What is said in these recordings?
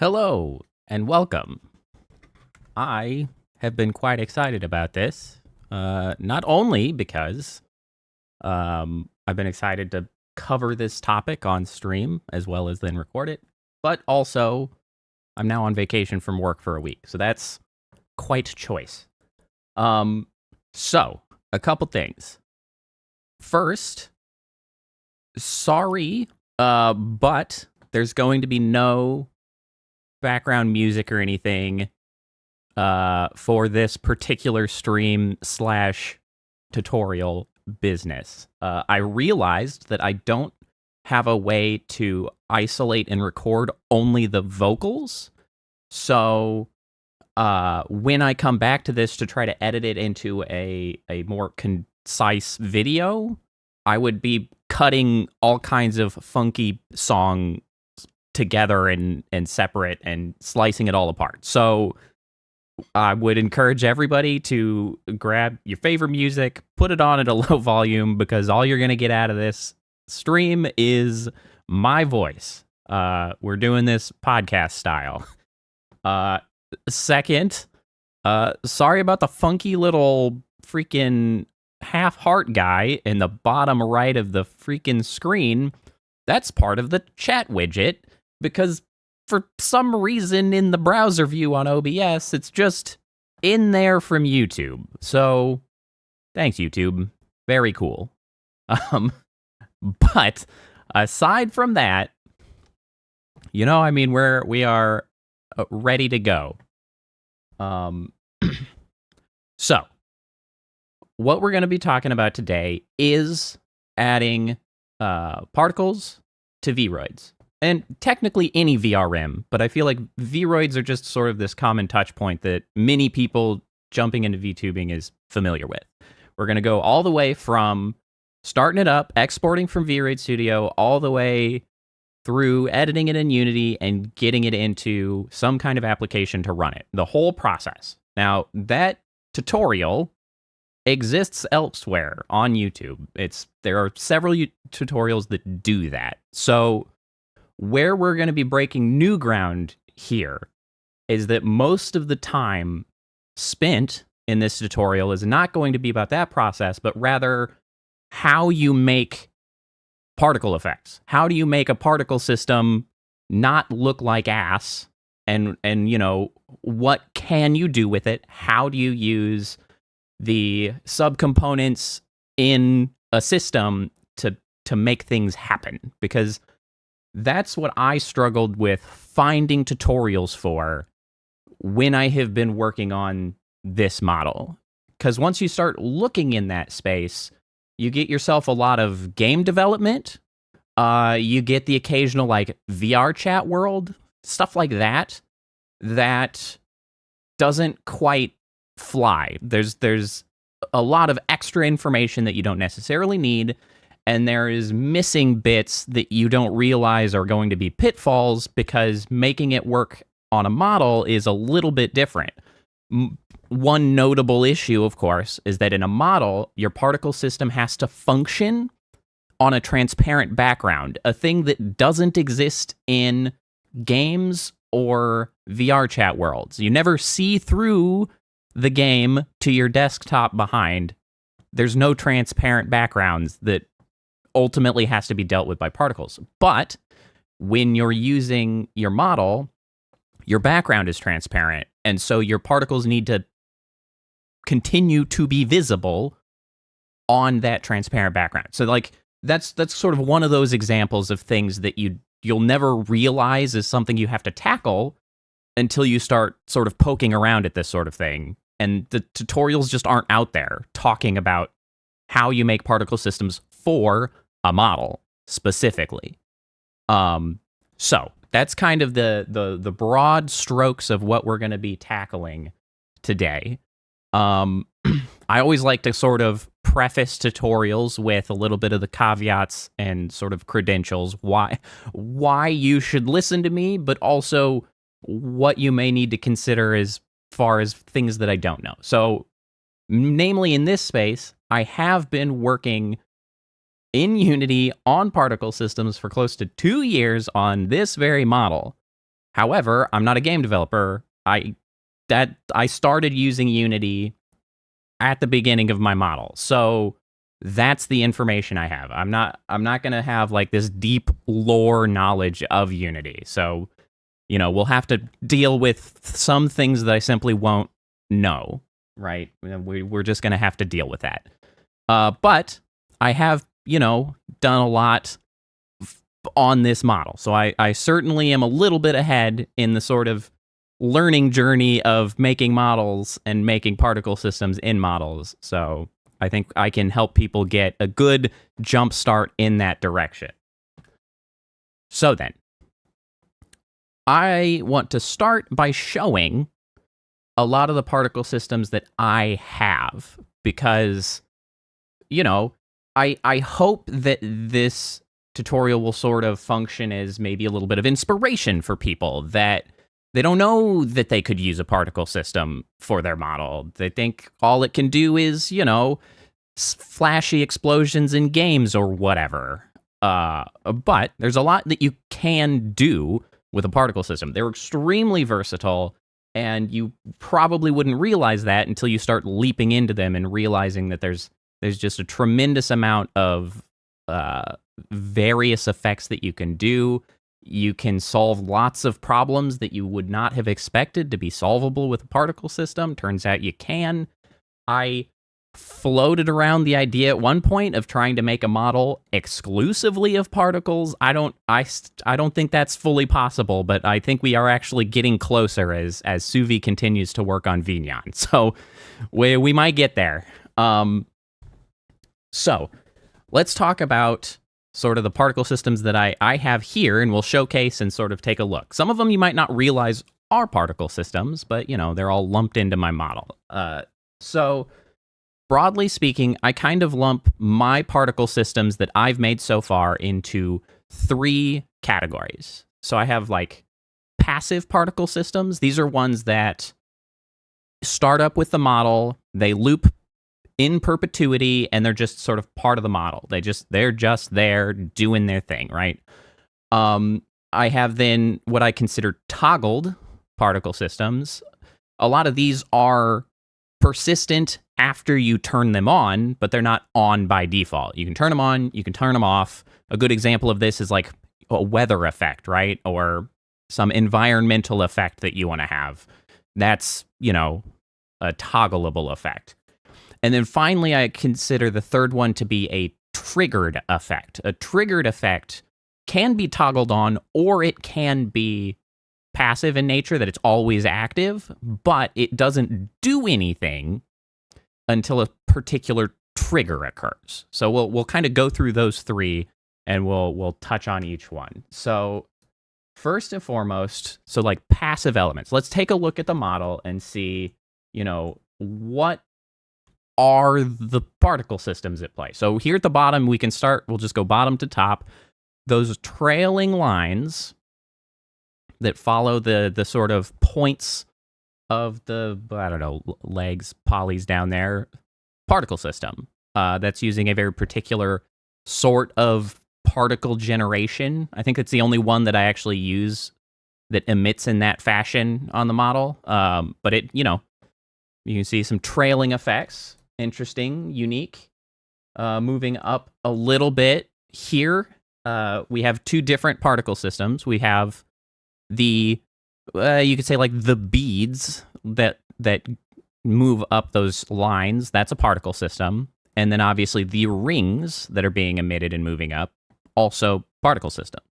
Hello and welcome. I have been quite excited about this, not only because I've been excited to cover this topic on stream as well as then record it, but also I'm now on vacation from work for a week, so that's quite choice. So, a couple things. First, sorry, but there's going to be no background music or anything for this particular stream / tutorial business. I realized that I don't have a way to isolate and record only the vocals. So when I come back to this to try to edit it into a more concise video, I would be cutting all kinds of funky song together and separate and slicing it all apart. So I would encourage everybody to grab your favorite music, put it on at a low volume, because all you're going to get out of this stream is my voice. We're doing this podcast style. Second, sorry about the funky little freaking half heart guy in the bottom right of the freaking screen. That's part of the chat widget, because for some reason in the browser view on OBS, it's just in there from YouTube. So thanks, YouTube. Very cool. But aside from that, we are ready to go. So what we're going to be talking about today is adding particles to VRoids. And technically any VRM, but I feel like VRoids are just sort of this common touch point that many people jumping into VTubing is familiar with. We're going to go all the way from starting it up, exporting from VRoid Studio, all the way through editing it in Unity and getting it into some kind of application to run it. The whole process. Now, that tutorial exists elsewhere on YouTube. There are several tutorials that do that. So where we're going to be breaking new ground here is that most of the time spent in this tutorial is not going to be about that process, but rather how you make particle effects. How do you make a particle system not look like ass? And what can you do with it? How do you use the subcomponents in a system to make things happen? Because that's what I struggled with finding tutorials for when I have been working on this model. Because once you start looking in that space, you get yourself a lot of game development. You get the occasional VR chat world, stuff like that doesn't quite fly. There's a lot of extra information that you don't necessarily need, and there is missing bits that you don't realize are going to be pitfalls, because making it work on a model is a little bit different. One notable issue, of course, is that in a model, your particle system has to function on a transparent background, a thing that doesn't exist in games or VR chat worlds. You never see through the game to your desktop behind. There's no transparent backgrounds that ultimately has to be dealt with by particles. But when you're using your model, your background is transparent, and so your particles need to continue to be visible on that transparent background. So that's sort of one of those examples of things that you'll never realize is something you have to tackle until you start sort of poking around at this sort of thing. And the tutorials just aren't out there talking about how you make particle systems for a model specifically. So that's kind of the broad strokes of what we're going to be tackling today. I always like to sort of preface tutorials with a little bit of the caveats and sort of credentials, why you should listen to me, but also what you may need to consider as far as things that I don't know. So, namely in this space, I have been working in Unity on particle systems for close to 2 years on this very model. However, I'm not a game developer. I started using Unity at the beginning of my model. So that's the information I have. I'm not going to have like this deep lore knowledge of Unity. So, we'll have to deal with some things that I simply won't know, right? We're just going to have to deal with that. But I have, done a lot on this model. So I certainly am a little bit ahead in the sort of learning journey of making models and making particle systems in models. So I think I can help people get a good jump start in that direction. So then, I want to start by showing a lot of the particle systems that I have, because, I hope that this tutorial will sort of function as maybe a little bit of inspiration for people that they don't know that they could use a particle system for their model. They think all it can do is, flashy explosions in games or whatever. But there's a lot that you can do with a particle system. They're extremely versatile, and you probably wouldn't realize that until you start leaping into them and realizing that there's just a tremendous amount of various effects that you can do. You can solve lots of problems that you would not have expected to be solvable with a particle system. Turns out you can. I floated around the idea at one point of trying to make a model exclusively of particles. I don't think that's fully possible, but I think we are actually getting closer as Suvi continues to work on VNyan. So we might get there. So let's talk about sort of the particle systems that I have here, and we'll showcase and sort of take a look. Some of them you might not realize are particle systems, but, they're all lumped into my model. So broadly speaking, I kind of lump my particle systems that I've made so far into 3 categories. So I have like passive particle systems. These are ones that start up with the model, they loop in perpetuity, and they're just sort of part of the model. They're just there doing their thing, right? I have then what I consider toggled particle systems. A lot of these are persistent after you turn them on, but they're not on by default. You can turn them on, you can turn them off. A good example of this is like a weather effect, right? Or some environmental effect that you want to have. That's, a toggleable effect. And then finally, I consider the third one to be a triggered effect. A triggered effect can be toggled on, or it can be passive in nature, that it's always active, but it doesn't do anything until a particular trigger occurs. So we'll kind of go through those 3, and we'll touch on each one. So first and foremost, so like passive elements. Let's take a look at the model and see, what are the particle systems at play. So here at the bottom, we can start, we'll just go bottom to top. Those trailing lines that follow the sort of points of the, legs, polys down there, particle system. That's using a very particular sort of particle generation. I think it's the only one that I actually use that emits in that fashion on the model. But it, you can see some trailing effects. Interesting, unique. Moving up a little bit here, we have 2 different particle systems. We have the, you could say like the beads that move up those lines. That's a particle system. And then obviously the rings that are being emitted and moving up, also particle systems.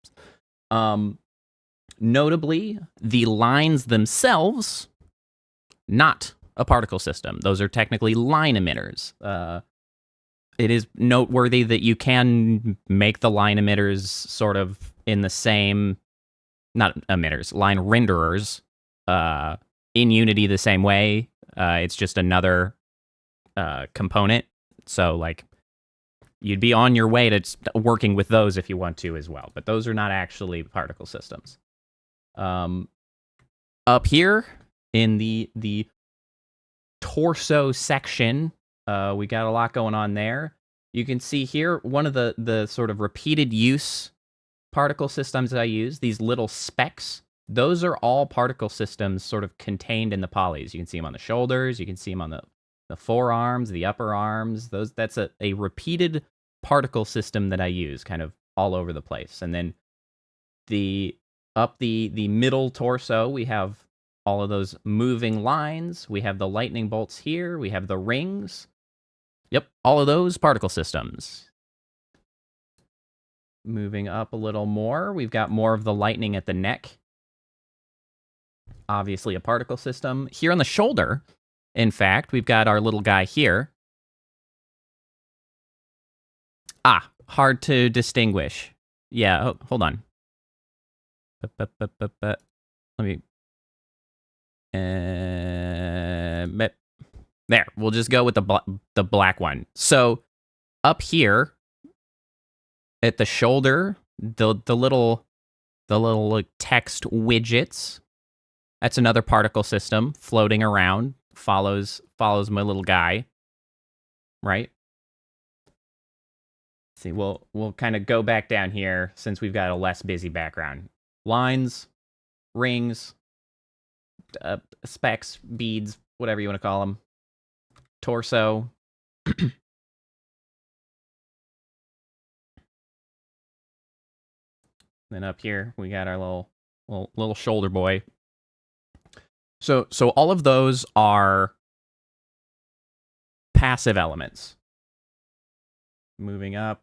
Notably, the lines themselves, not a particle system. Those are technically line emitters. It is noteworthy that you can make the line emitters sort of in the same, not emitters, line renderers in Unity the same way. It's just another component. So like you'd be on your way to working with those if you want to as well. But those are not actually particle systems. Up here in the torso section, we got a lot going on there. You can see here one of the sort of repeated use particle systems that I use, these little specks. those are all particle systems sort of contained in the polys. You can see them on the shoulders, you can see them on the forearms, the upper arms. That's a repeated particle system that I use kind of all over the place. And then up the middle torso, we have all of those moving lines. We have the lightning bolts here. We have the rings. Yep, all of those particle systems. Moving up a little more, we've got more of the lightning at the neck. Obviously a particle system. Here on the shoulder, in fact, we've got our little guy here. Ah, hard to distinguish. Yeah, hold on. Let me... there, we'll just go with the black one. So up here at the shoulder, the little like text widgets, that's another particle system floating around, follows my little guy, right? See, we'll kind of go back down here since we've got a less busy background. Lines, rings, specks, beads, whatever you want to call them. Torso. Then up here we got our little shoulder boy. So all of those are passive elements. Moving up,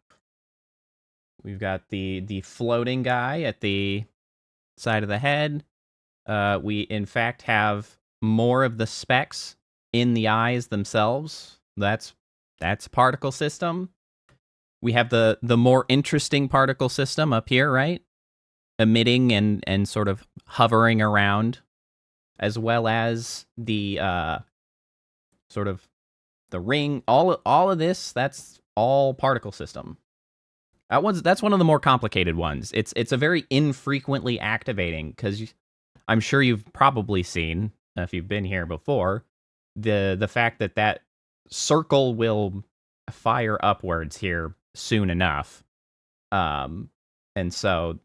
we've got the floating guy at the side of the head. We in fact have more of the specks in the eyes themselves. That's particle system. We have the more interesting particle system up here, right? Emitting and sort of hovering around, as well as the sort of the ring. All of this, that's all particle system. That's one of the more complicated ones. It's a very infrequently activating, because I'm sure you've probably seen, if you've been here before, the fact that circle will fire upwards here soon enough. And so,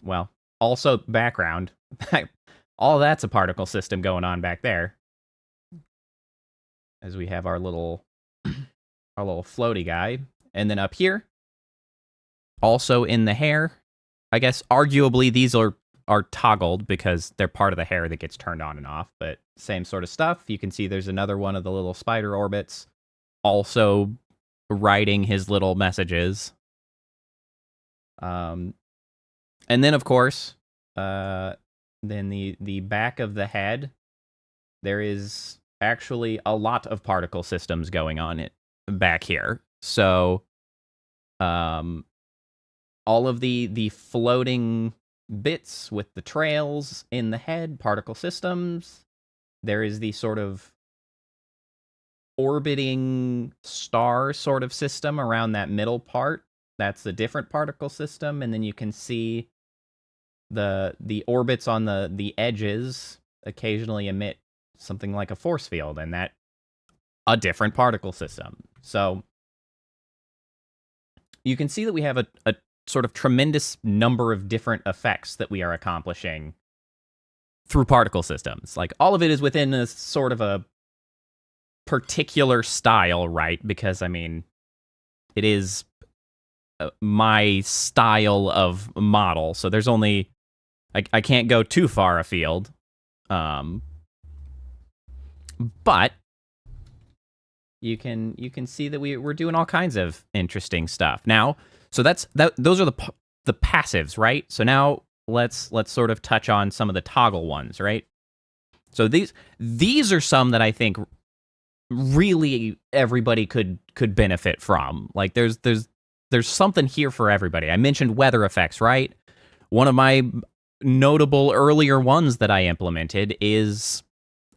well, also background, all that's a particle system going on back there. As we have our little floaty guy. And then up here, also in the hair, I guess arguably these are toggled because they're part of the hair that gets turned on and off, but same sort of stuff. You can see there's another one of the little spider orbits also writing his little messages. And then of course, then the back of the head, there is actually a lot of particle systems going on back here. So all of the floating bits with the trails in the head, particle systems. There is the sort of orbiting star sort of system around that middle part. That's a different particle system. And then you can see the orbits on the edges occasionally emit something like a force field, and that a different particle system. So you can see that we have a sort of tremendous number of different effects that we are accomplishing through particle systems. Like, all of it is within a sort of a particular style, right? Because, I mean, it is my style of model, so there's only... I can't go too far afield. But you can see that we're doing all kinds of interesting stuff. Now, so those are the passives, right? So now let's sort of touch on some of the toggle ones, right? So these are some that I think really everybody could benefit from. Like, there's something here for everybody. I mentioned weather effects, right? One of my notable earlier ones that I implemented is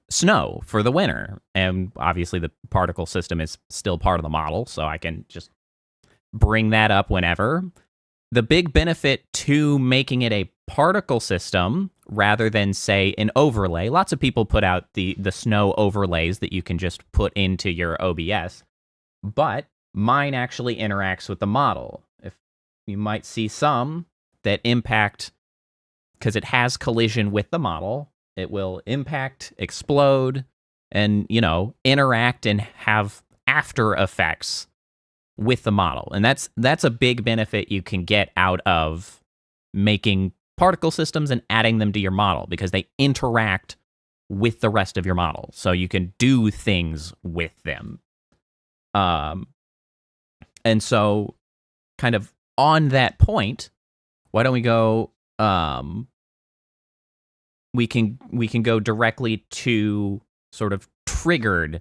snow for the winter. And obviously the particle system is still part of the model, so I can just bring that up whenever. The big benefit to making it a particle system rather than, say, an overlay. Lots of people put out the snow overlays that you can just put into your OBS, but mine actually interacts with the model. If you might see some that impact because it has collision with the model, it will impact, explode, and, interact and have after effects with the model. And that's a big benefit you can get out of making particle systems and adding them to your model, because they interact with the rest of your model. So you can do things with them. And so kind of on that point, why don't we go, we can go directly to sort of triggered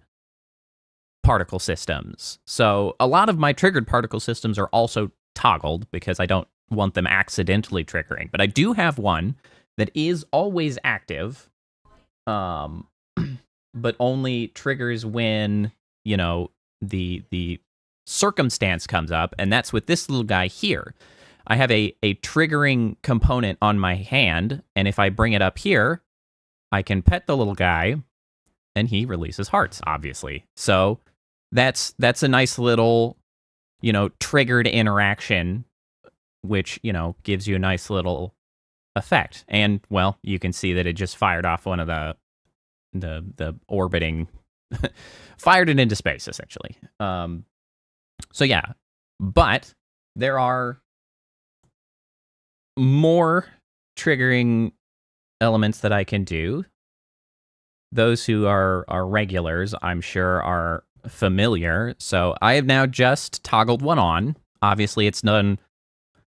particle systems. So a lot of my triggered particle systems are also toggled because I don't want them accidentally triggering. But I do have one that is always active, but only triggers when, the circumstance comes up, and that's with this little guy here. I have a triggering component on my hand, and if I bring it up here, I can pet the little guy, and he releases hearts, obviously. So that's a nice little, triggered interaction, which, gives you a nice little effect. And, well, you can see that it just fired off one of the orbiting, fired it into space, essentially. So yeah, but there are more triggering elements that I can do. Those who are regulars, I'm sure, are familiar. So I have now just toggled one on. Obviously, it's done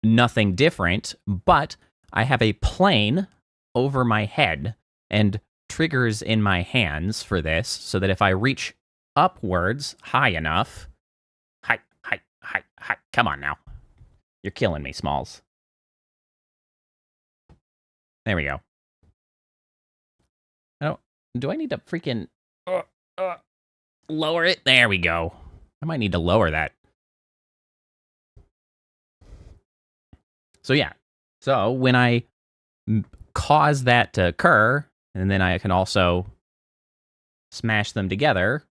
nothing different, but I have a plane over my head and triggers in my hands for this, so that if I reach upwards high enough, hi, come on now. You're killing me, Smalls. There we go. Oh, do I need to freaking lower it? There we go. I might need to lower that. So yeah. So when I cause that to occur, and then I can also smash them together,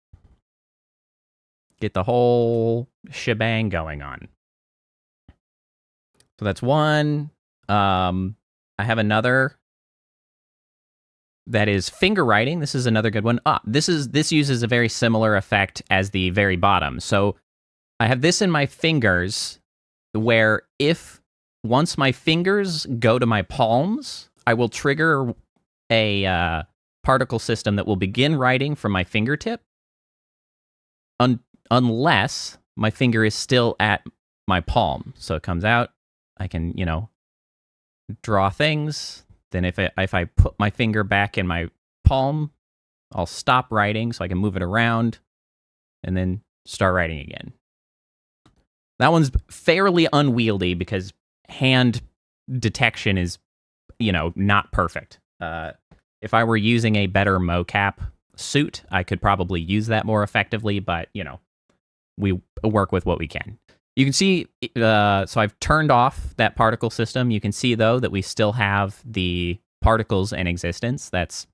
get the whole shebang going on. So that's one. I have another that is finger writing. This is another good one. This uses a very similar effect as the very bottom. So I have this in my fingers, where if once my fingers go to my palms, I will trigger a particle system that will begin writing from my fingertip, unless my finger is still at my palm. So it comes out, I can, draw things. Then if I put my finger back in my palm, I'll stop writing so I can move it around and then start writing again. That one's fairly unwieldy because hand detection is, not perfect. If I were using a better mocap suit, I could probably use that more effectively, but, we work with what we can. You can see, so I've turned off that particle system. You can see, though, that we still have the particles in existence. That's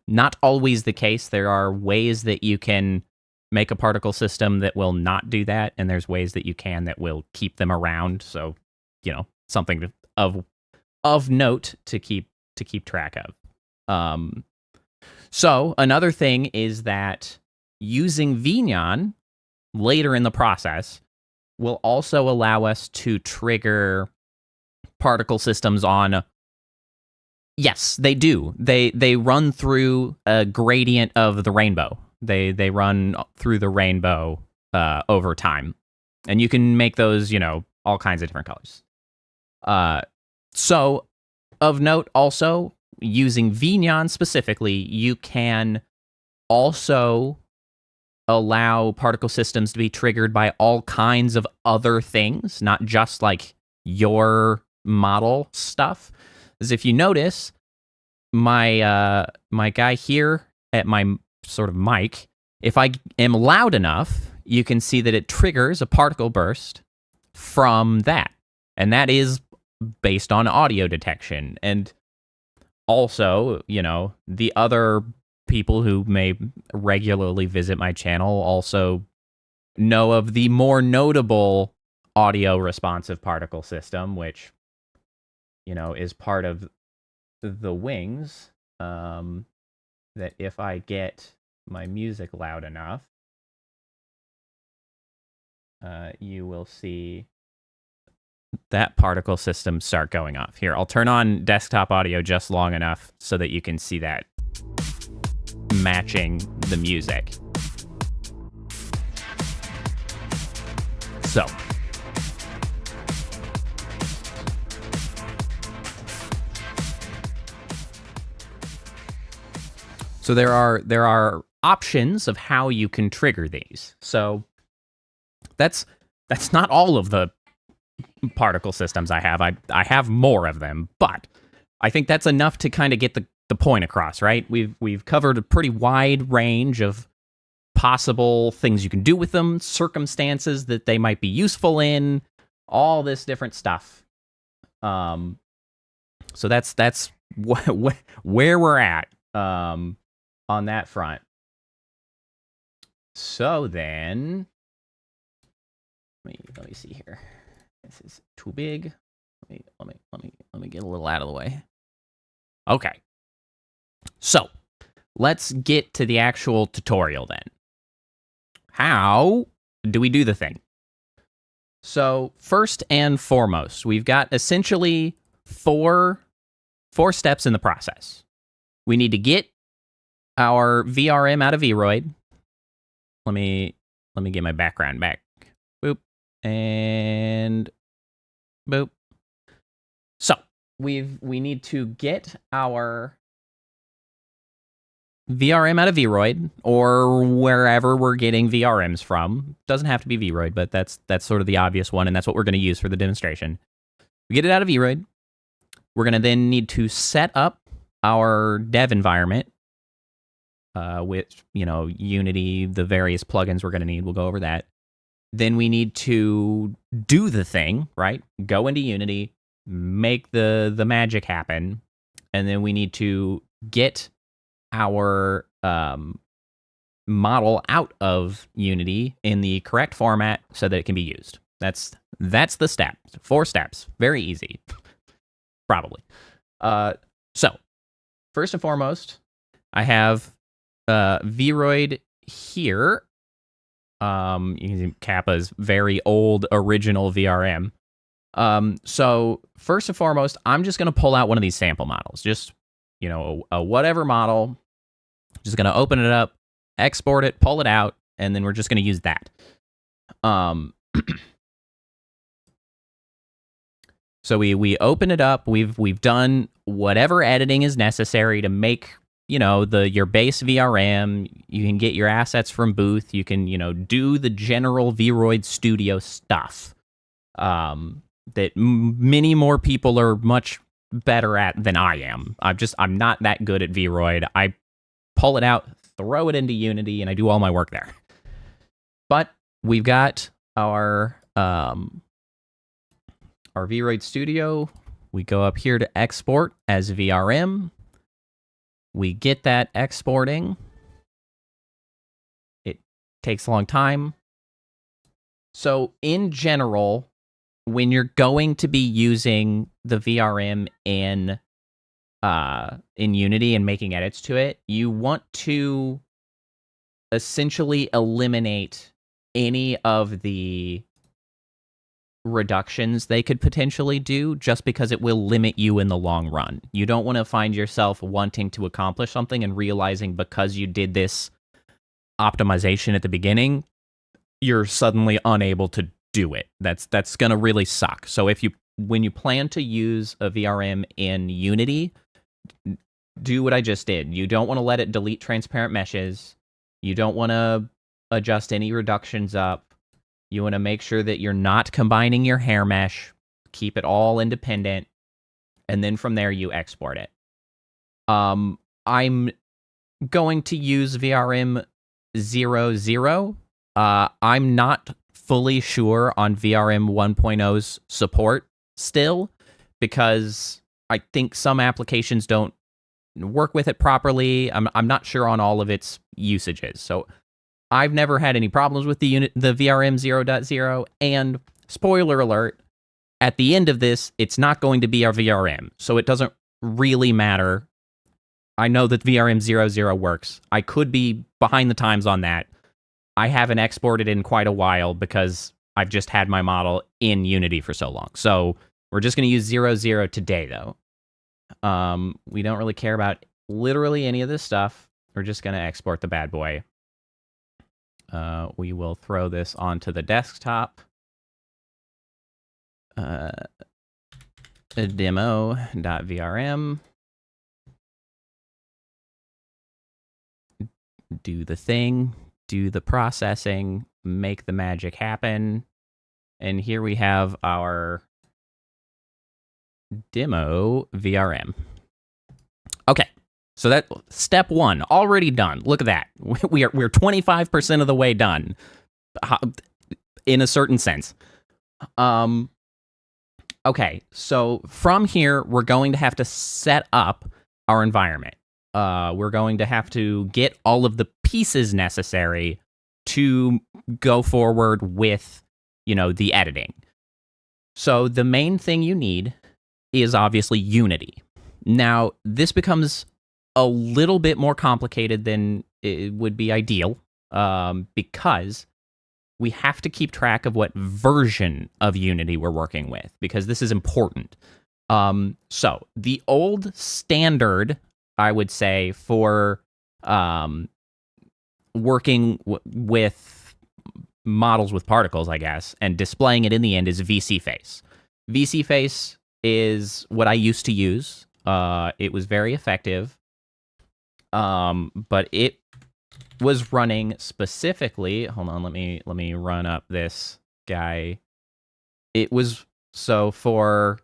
not always the case. There are ways that you can make a particle system that will not do that, and there's ways that you can that will keep them around. So, something of note to keep track of. So another thing is that using VNyan later in the process will also allow us to trigger particle systems on. Yes, they do. They run through a gradient of the rainbow. They run through the rainbow over time, and you can make those, all kinds of different colors. So, of note, also using VNyan specifically, you can also allow particle systems to be triggered by all kinds of other things, not just like your model stuff. As if you notice, my guy here at my sort of mic, if I am loud enough, you can see that it triggers a particle burst from that. And that is based on audio detection. And also, the other people who may regularly visit my channel also know of the more notable audio responsive particle system, which, is part of the wings, that if I get my music loud enough, you will see that particle system start going off. Here, I'll turn on desktop audio just long enough so that you can see that matching the music. So there are options of how you can trigger these. So that's not all of the particle systems I have. I have more of them, but I think that's enough to kind of get the point across, right? We've covered a pretty wide range of possible things you can do with them, circumstances that they might be useful in, all this different stuff. So that's where we're at on that front. So then, let me see here. This is too big. Let me get a little out of the way. Okay. So let's get to the actual tutorial then. How do we do the thing? So first and foremost, we've got essentially four steps in the process. We need to get our VRM out of VRoid. Let me get my background back. Boop. And boop. So we need to get our VRM out of VRoid, or wherever we're getting VRMs from. Doesn't have to be VRoid, but that's sort of the obvious one, and that's what we're going to use for the demonstration. We get it out of VRoid. We're going to then need to set up our dev environment with, Unity, the various plugins we're going to need. We'll go over that. Then we need to do the thing, right? Go into Unity, make the magic happen, and then we need to get our model out of Unity in the correct format so that it can be used. That's the step. 4 steps. Very easy. Probably. So, first and foremost, I have VRoid here. You can see Kappa's very old original VRM. So, first and foremost, I'm just going to pull out one of these sample models. Just, a whatever model. Just going to open it up, export it, pull it out, and then we're just going to use that. So we open it up. We've done whatever editing is necessary to make, your base VRM. You can get your assets from Booth. You can, do the general VRoid Studio stuff that many more people are much better at than I am. I'm not that good at VRoid. I pull it out, throw it into Unity, and I do all my work there. But we've got our VRoid Studio. We go up here to export as VRM. We get that exporting. It takes a long time. So in general, when you're going to be using the VRM in Unity and making edits to it, you want to essentially eliminate any of the reductions they could potentially do, just because it will limit you in the long run. You don't want to find yourself wanting to accomplish something and realizing because you did this optimization at the beginning, you're suddenly unable to do it. That's going to really suck. So when you plan to use a VRM in Unity, do what I just did. You don't want to let it delete transparent meshes. You don't want to adjust any reductions up. You want to make sure that you're not combining your hair mesh. Keep it all independent. And then from there, you export it. I'm going to use VRM 0.0. I'm not fully sure on VRM 1.0's support still, because I think some applications don't work with it properly. I'm not sure on all of its usages. So I've never had any problems with the VRM 0.0, and spoiler alert, at the end of this, it's not going to be our VRM, so it doesn't really matter. I know that VRM00 works. I could be behind the times on that. I haven't exported in quite a while because I've just had my model in Unity for so long. So we're just going to use 00 today, though. We don't really care about literally any of this stuff. We're just going to export the bad boy. We will throw this onto the desktop. Demo.vrm. Do the thing, do the processing, make the magic happen. And here we have our demo VRM. Okay, so that step one already done. Look at that. We're 25% of the way done, in a certain sense. Okay, so from here we're going to have to set up our environment. We're going to have to get all of the pieces necessary to go forward with, the editing. So the main thing you need is obviously Unity. Now, this becomes a little bit more complicated than it would be ideal, because we have to keep track of what version of Unity we're working with, because this is important. So the old standard, I would say, for working with models with particles, I guess, and displaying it in the end is VSeeFace. VSeeFace is what I used to use. It was very effective, but it was running specifically. Hold on, let me run up this guy. It was so for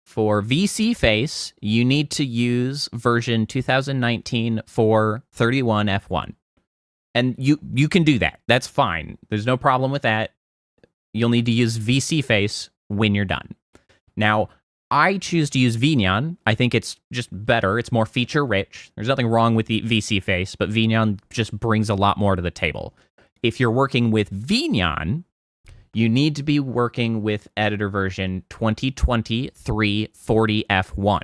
VSeeFace, you need to use version 2019 for 31F1. And you can do that. That's fine. There's no problem with that. You'll need to use VSeeFace when you're done. Now, I choose to use VNyan. I think it's just better. It's more feature-rich. There's nothing wrong with the VSeeFace, but VNyan just brings a lot more to the table. If you're working with VNyan, you need to be working with editor version 2020-340F1.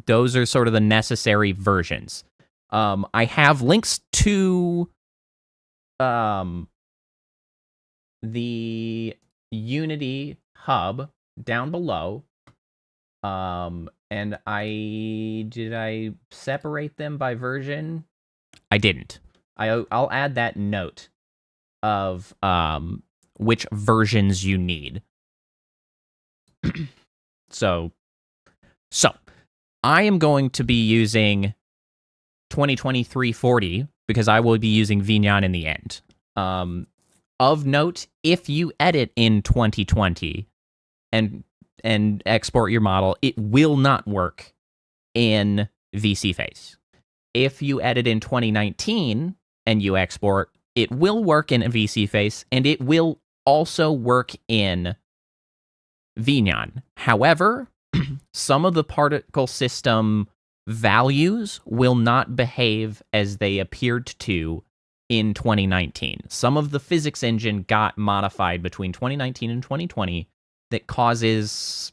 Those are sort of the necessary versions. I have links to the Unity hub down below. And did I separate them by version? I didn't. I'll add that note of which versions you need. So I am going to be using 2023-40 because I will be using VNyan in the end. Of note, if you edit in 2020 and export your model, it will not work in VSeeFace. If you edit in 2019 and you export, it will work in VSeeFace, and it will also work in VNyan. However, some of the particle system values will not behave as they appeared to in 2019. Some of the physics engine got modified between 2019 and 2020 that causes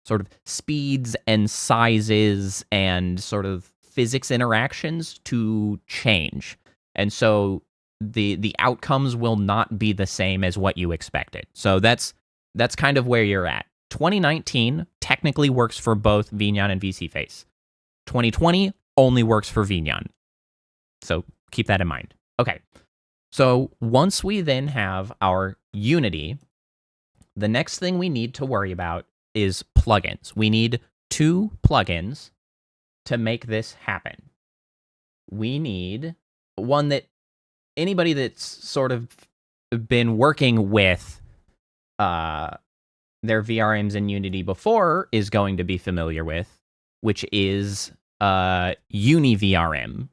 sort of speeds and sizes and sort of physics interactions to change. And so the outcomes will not be the same as what you expected. So that's kind of where you're at. 2019 technically works for both VNyan and VSeeFace. 2020 only works for VNyan. So keep that in mind. Okay. So once we then have our Unity, the next thing we need to worry about is plugins. We need 2 plugins to make this happen. We need one that anybody that's sort of been working with their VRMs in Unity before is going to be familiar with, which is UniVRM.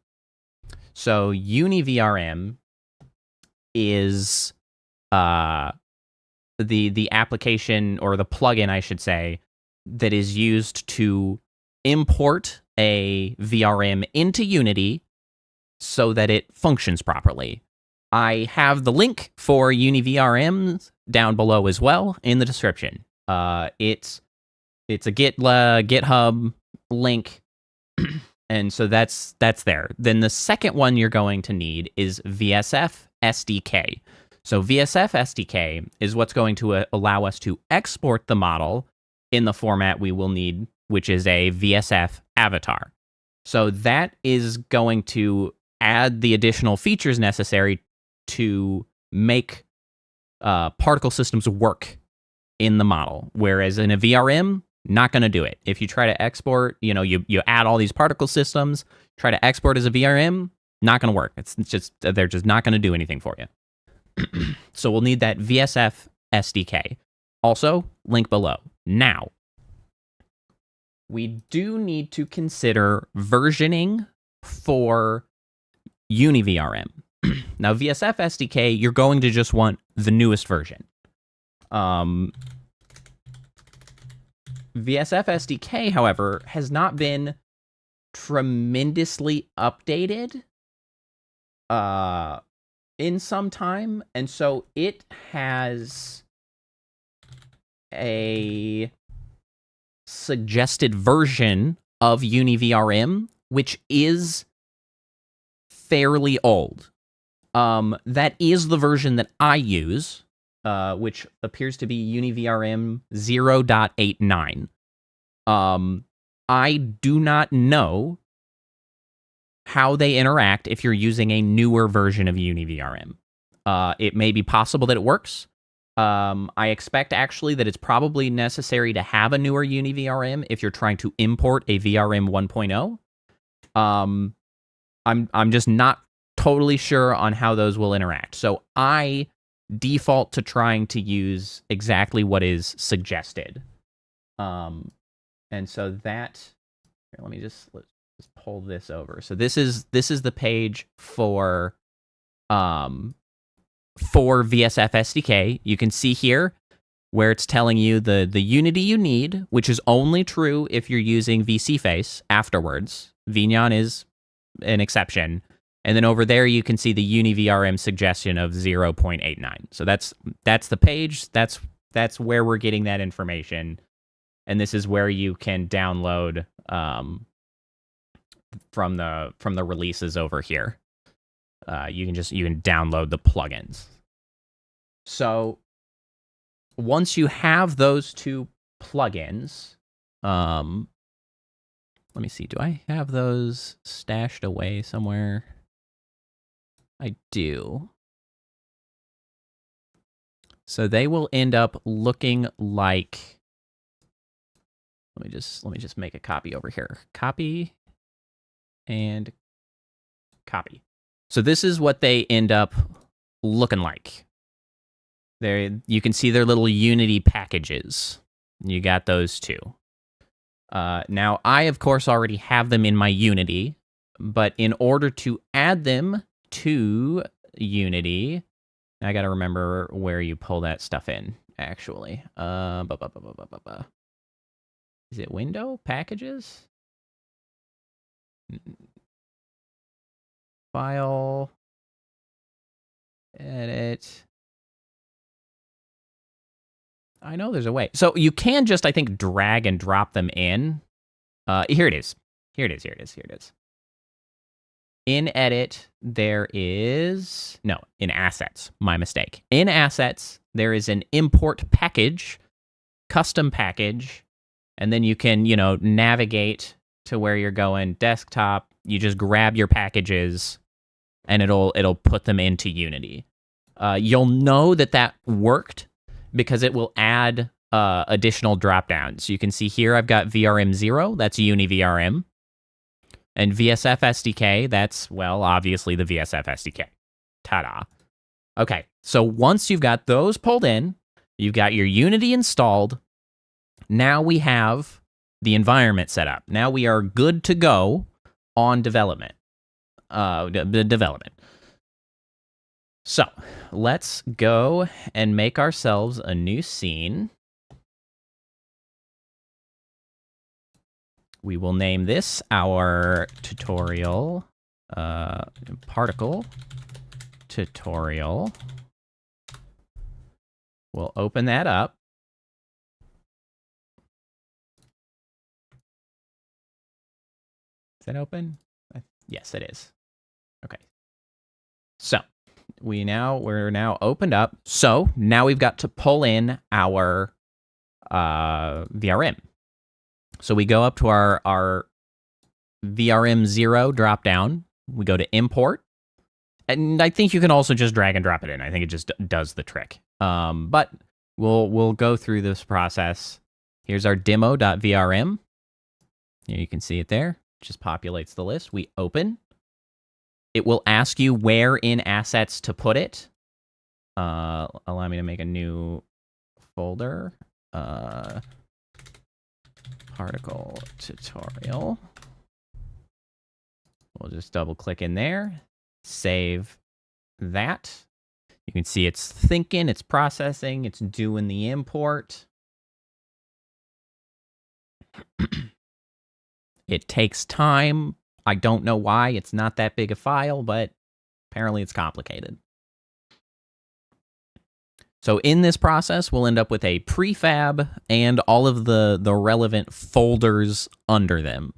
So UniVRM is the application, or the plugin, I should say, that is used to import a VRM into Unity so that it functions properly. I have the link for UniVRM down below as well in the description. It's a GitHub link. And so that's there. Then the second one you're going to need is VSF SDK. So VSF SDK is what's going to allow us to export the model in the format we will need, which is a VSF avatar. So that is going to add the additional features necessary to make particle systems work in the model. Whereas in a VRM, not going to do it. If you try to export, you add all these particle systems, try to export as a VRM, not going to work. It's just, they're just not going to do anything for you. So we'll need that VSF SDK. Also, link below. Now, we do need to consider versioning for UniVRM. Now, VSF SDK, you're going to just want the newest version. VSF SDK, however, has not been tremendously updated in some time, and so it has a suggested version of UniVRM, which is fairly old. That is the version that I use, which appears to be UniVRM 0.89. I do not know how they interact if you're using a newer version of UniVRM. It may be possible that it works. I expect actually that it's probably necessary to have a newer UniVRM if you're trying to import a VRM 1.0. I'm just not totally sure on how those will interact. So I default to trying to use exactly what is suggested. And so that, here, let's pull this over. So this is the page for VSF SDK. You can see here where it's telling you the unity you need, which is only true if you're using VSeeFace afterwards. VNyan is an exception. And then over there, you can see the UniVRM suggestion of 0.89. So that's the page. That's where we're getting that information. And this is where you can download from the releases over here. You can download the plugins. So once you have those two plugins, let me see. Do I have those stashed away somewhere? I do. So they will end up looking like, let me just make a copy over here. Copy and copy. So this is what they end up looking like. There, you can see their little Unity packages. You got those two. Now, I, of course, already have them in my Unity, but in order to add them to Unity, I got to remember where you pull that stuff in, actually. Is it window? Packages? File. Edit. I know there's a way. So you can just, I think, drag and drop them in. Here it is. Here it is. In edit, there is... No, in assets. My mistake. In assets, there is an import package, custom package, and then you can, navigate to where you're going. Desktop, you just grab your packages, and it'll put them into Unity. You'll know that worked because it will add additional dropdowns. You can see here I've got VRM 0, that's UniVRM. And VSF SDK, that's, well, obviously the VSF SDK. Ta-da. Okay, so once you've got those pulled in, you've got your Unity installed, now we have the environment set up. Now we are good to go on development. So, let's go and make ourselves a new scene. We will name this our tutorial, particle tutorial. We'll open that up. Is that open? Yes, it is. Okay. So we're now opened up. So now we've got to pull in our VRM. So we go up to our VRM 0 drop down. We go to import. And I think you can also just drag and drop it in. I think it just does the trick. But we'll go through this process. Here's our demo.vrm. Here you can see it there. Just populates the list. We open. It will ask you where in assets to put it. Allow me to make a new folder. Particle tutorial. We'll just double click in there. Save that. You can see it's thinking, it's processing, it's doing the import. It takes time. I don't know why. It's not that big a file, but apparently it's complicated. So in this process, we'll end up with a prefab and all of the relevant folders under them.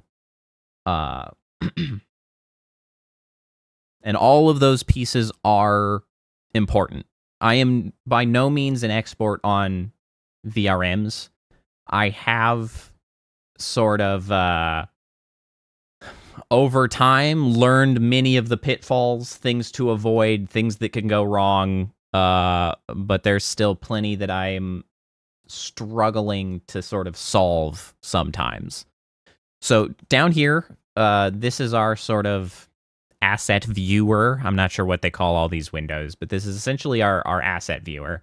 And all of those pieces are important. I am by no means an expert on VRMs. I have sort of, over time, learned many of the pitfalls, things to avoid, things that can go wrong, but there's still plenty that I'm struggling to sort of solve sometimes. So down here, this is our sort of asset viewer. I'm not sure what they call all these windows, but this is essentially our asset viewer.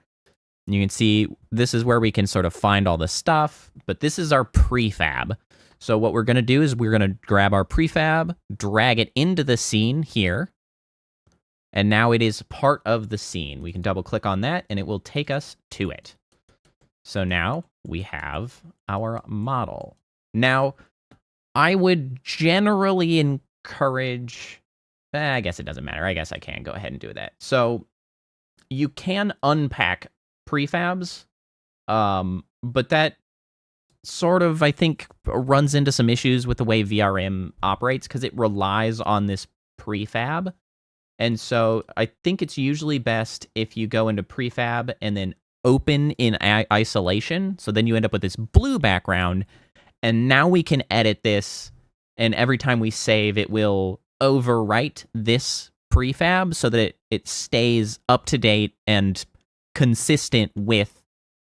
And you can see this is where we can sort of find all the stuff, but this is our prefab. So what we're going to do is we're going to grab our prefab, drag it into the scene here, and now it is part of the scene. We can double click on that and it will take us to it. So now we have our model. Now, I would generally encourage, I guess it doesn't matter. I guess I can go ahead and do that. So you can unpack prefabs, but that sort of, I think, runs into some issues with the way VRM operates because it relies on this prefab. And so I think it's usually best if you go into prefab and then open in isolation. So then you end up with this blue background. And now we can edit this. And every time we save, it will overwrite this prefab so that it stays up to date and consistent with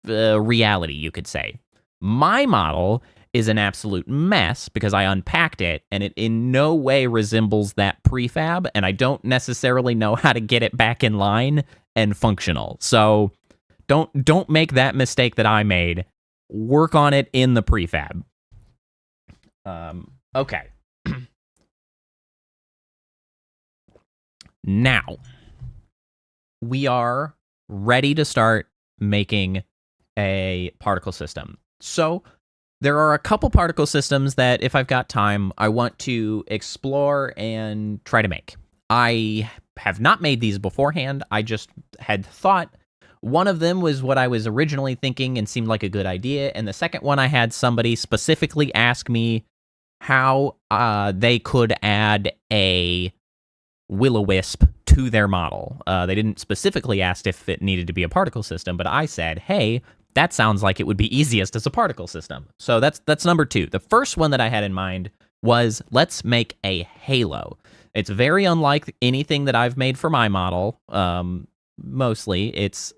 reality, you could say. My model is an absolute mess because I unpacked it and it in no way resembles that prefab, and I don't necessarily know how to get it back in line and functional. So don't make that mistake that I made. Work on it in the prefab. Okay. Now, we are ready to start making a particle system. So there are a couple particle systems that, if I've got time, I want to explore and try to make. I have not made these beforehand. I just had thought one of them was what I was originally thinking and seemed like a good idea. And the second one, I had somebody specifically ask me how they could add a will-o-wisp to their model. They didn't specifically ask if it needed to be a particle system, but I said, hey, that sounds like it would be easiest as a particle system. So that's number two. The first one that I had in mind was, let's make a halo. It's very unlike anything that I've made for my model. Mostly, it's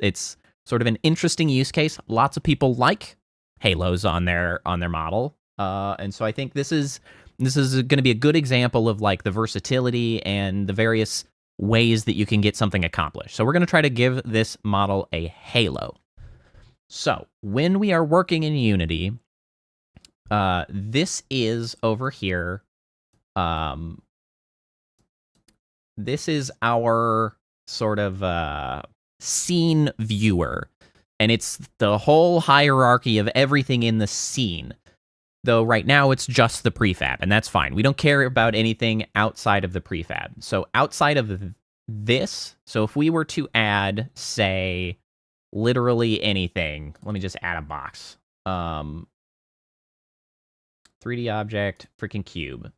sort of an interesting use case. Lots of people like halos on their model, and so I think this is going to be a good example of like the versatility and the various ways that you can get something accomplished. So we're going to try to give this model a halo. So when we are working in Unity, this is over here. This is our sort of scene viewer, and it's the whole hierarchy of everything in the scene. Though right now it's just the prefab, and that's fine. We don't care about anything outside of the prefab. So outside of this, so if we were to add, say, literally anything, let me just add a box. 3D object, freaking cube.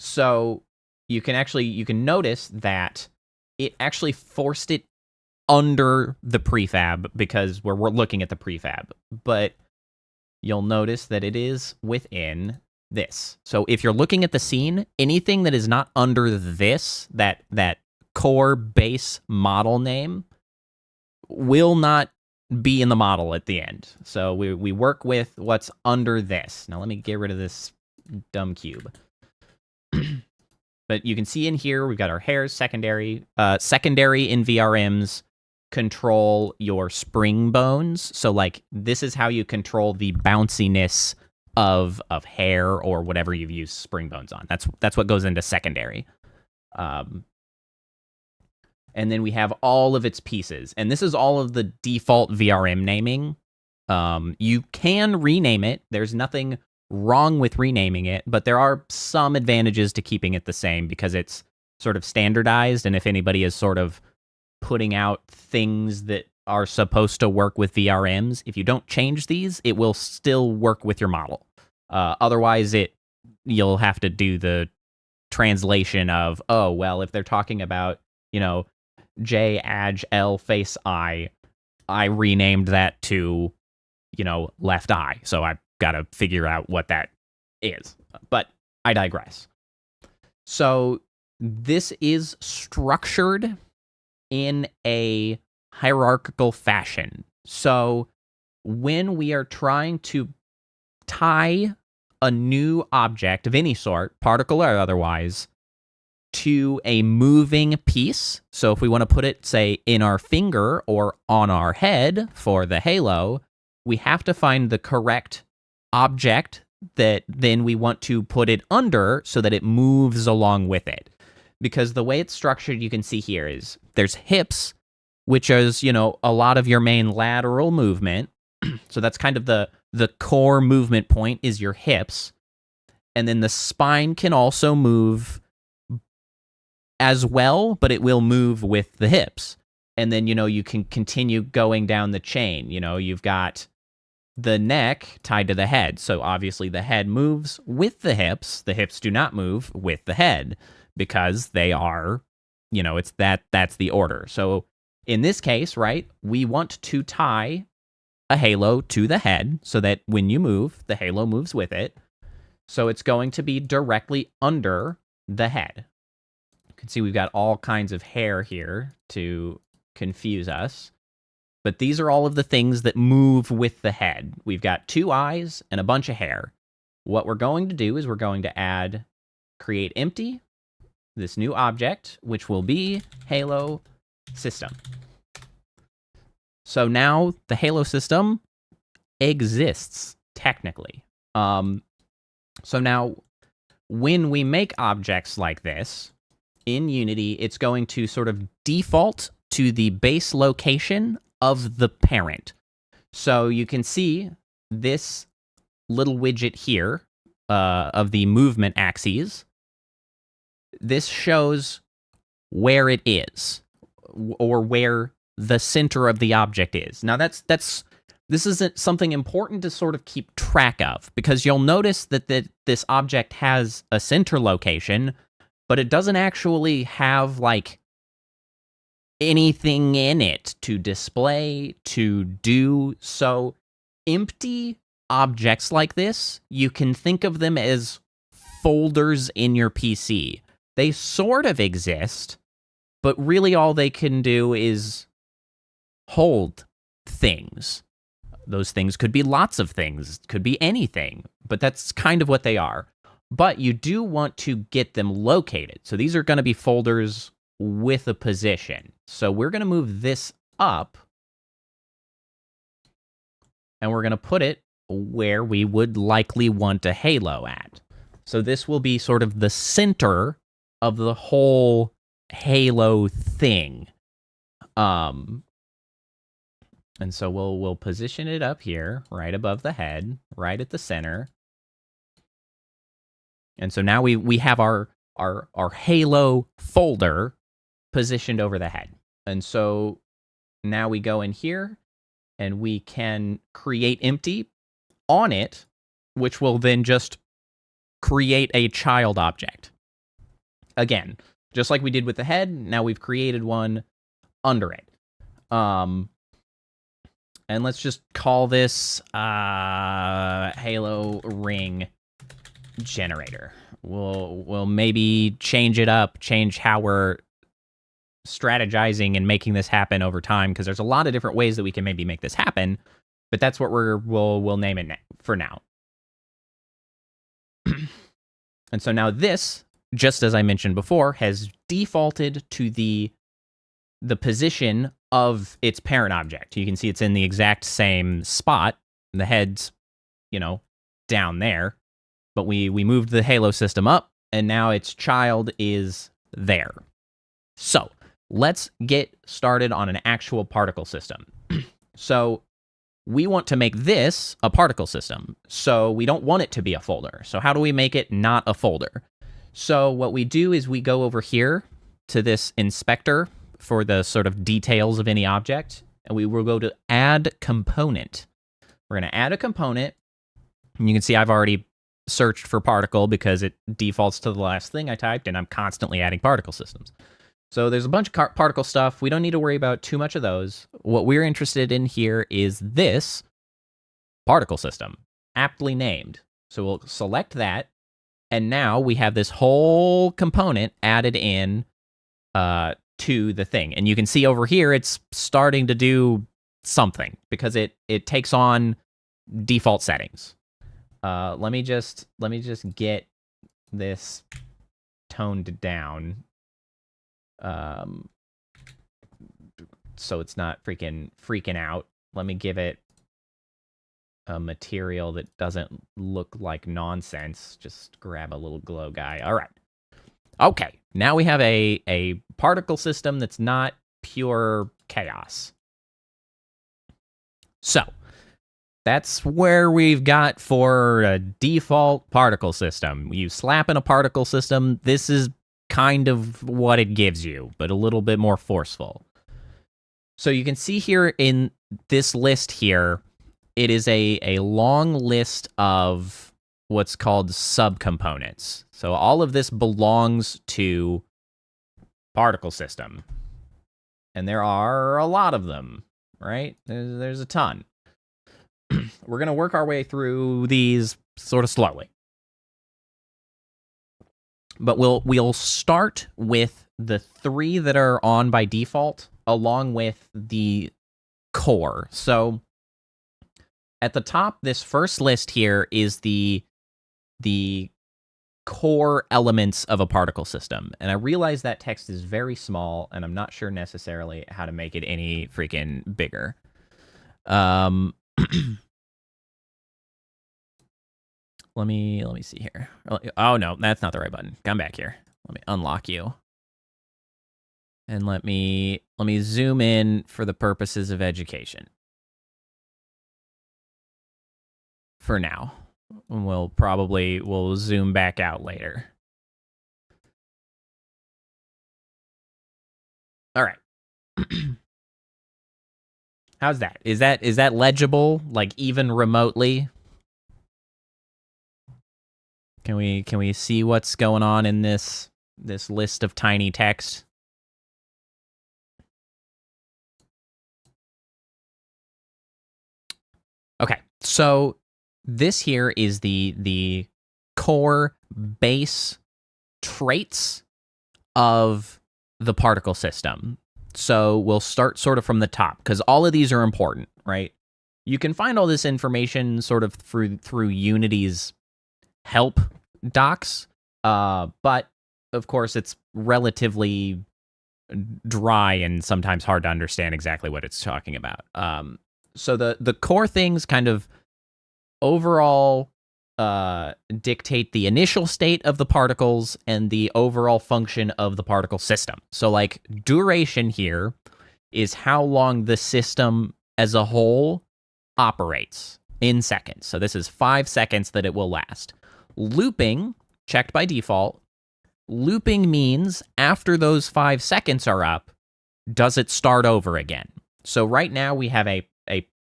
So you can notice that it actually forced it under the prefab because we're looking at the prefab, but you'll notice that it is within this. So if you're looking at the scene, anything that is not under this, that core base model name, will not be in the model at the end. So we work with what's under this. Now let me get rid of this dumb cube. But you can see in here, we've got our hairs, secondary NVRMs control your spring bones. So like this is how you control the bounciness of hair or whatever you've used spring bones on. That's what goes into secondary. And then we have all of its pieces. And this is all of the default VRM naming. You can rename it. There's nothing wrong with renaming it, but there are some advantages to keeping it the same because it's sort of standardized. And if anybody is sort of putting out things that are supposed to work with VRMs, if you don't change these, it will still work with your model. Otherwise, you'll have to do the translation of, oh, well, if they're talking about, J, Aj, L, face, I renamed that to, left eye. So I've got to figure out what that is. But I digress. So this is structured in a hierarchical fashion. So when we are trying to tie a new object of any sort, particle or otherwise, to a moving piece, so if we want to put it, say, in our finger or on our head for the halo, we have to find the correct object that then we want to put it under so that it moves along with it. Because the way it's structured, you can see here, is there's hips, which is, a lot of your main lateral movement. So that's kind of the core movement point is your hips. And then the spine can also move as well, but it will move with the hips. And then, you can continue going down the chain. You've got the neck tied to the head. So obviously the head moves with the hips. The hips do not move with the head because they are, that's the order. So in this case, right, we want to tie a halo to the head so that when you move, the halo moves with it. So it's going to be directly under the head. You can see we've got all kinds of hair here to confuse us. But these are all of the things that move with the head. We've got 2 eyes and a bunch of hair. What we're going to do is we're going to create empty, this new object, which will be halo system. So now the halo system exists, technically. So now when we make objects like this in Unity, it's going to sort of default to the base location of the parent. So you can see this little widget here of the movement axes. This shows where it is, or where the center of the object is. Now this isn't something important to sort of keep track of, because you'll notice that this object has a center location, but it doesn't actually have like anything in it to display, to do. So empty objects like this, you can think of them as folders in your PC. They sort of exist, but really all they can do is hold things. Those things could be lots of things, could be anything, but that's kind of what they are. But you do want to get them located. So these are going to be folders with a position. So we're going to move this up, and we're going to put it where we would likely want a halo at. So this will be sort of the center of the whole halo thing. And so we'll position it up here, right above the head, right at the center. And so now we have our halo folder positioned over the head. And so now we go in here and we can create empty on it, which will then just create a child object. again, just like we did with the head, now we've created one under it. And let's just call this Halo Ring Generator. We'll maybe change it up, change how we're strategizing and making this happen over time, because there's a lot of different ways that we can maybe make this happen, but that's what we'll name it for now. And so now this, just as I mentioned before, has defaulted to the position of its parent object. You can see it's in the exact same spot. The head's, down there, but we moved the Halo system up, and now its child is there. So let's get started on an actual particle system. So we want to make this a particle system, so we don't want it to be a folder. So how do we make it not a folder? So what we do is we go over here to this inspector for the sort of details of any object, and we will go to add component. We're going to add a component, and you can see I've already searched for particle because it defaults to the last thing I typed, and I'm constantly adding particle systems. So there's a bunch of particle stuff. We don't need to worry about too much of those. What we're interested in here is this particle system, aptly named. So we'll select that, and now we have this whole component added in to the thing. And you can see over here it's starting to do something because it takes on default settings. Let me just get this toned down. So it's not freaking out. Let me give it a material that doesn't look like nonsense. Just grab a little glow guy. All right. Okay. Now we have a particle system that's not pure chaos. So that's where we've got for a default particle system. You slap in a particle system. This is kind of what it gives you, but a little bit more forceful. So you can see here in this list here, it is a long list of what's called subcomponents. So all of this belongs to particle system. And there are a lot of them, right? There's a ton. We're going to work our way through these sort of slowly. But we'll start with the 3 that are on by default, along with the core. So at the top, this first list here is the core elements of a particle system. And I realize that text is very small, and I'm not sure necessarily how to make it any freaking bigger. Let me see here. Oh no, that's not the right button. Come back here. Let me unlock you. And let me zoom in for the purposes of education. For now. We'll zoom back out later. All right. How's that? Is that legible, like even remotely? Can we see what's going on in this list of tiny text? Okay, so this here is the core base traits of the particle system. So we'll start sort of from the top, because all of these are important, right? You can find all this information sort of through Unity's help docs, but of course it's relatively dry and sometimes hard to understand exactly what it's talking about. So the core things kind of overall dictate the initial state of the particles and the overall function of the particle system. So like duration here is how long the system as a whole operates in seconds. So this is 5 seconds that it will last. Looping, checked by default, looping means after those 5 seconds are up, does it start over again? So right now we have a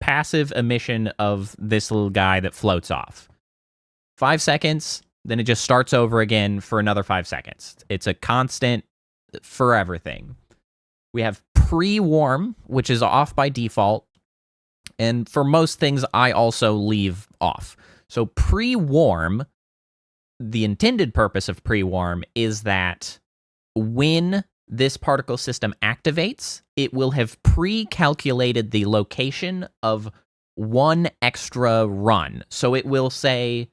passive emission of this little guy that floats off. 5 seconds, Then it just starts over again for another 5 seconds. It's a constant for everything. We have pre-warm, which is off by default. And for most things, I also leave off. So pre-warm, the intended purpose of pre-warm is that when this particle system activates, it will have pre-calculated the location of one extra run. So it will say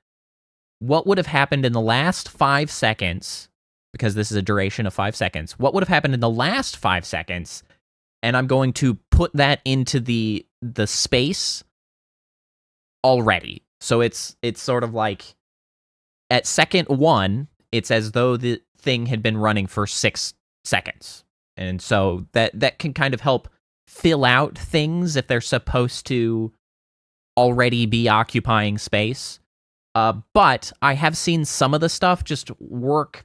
what would have happened in the last 5 seconds, because this is a duration of 5 seconds. What would have happened in the last 5 seconds? And I'm going to put that into the space already. So it's sort of like at second 1, it's as though the thing had been running for 6 seconds. And so that can kind of help fill out things if they're supposed to already be occupying space. But I have seen some of the stuff just work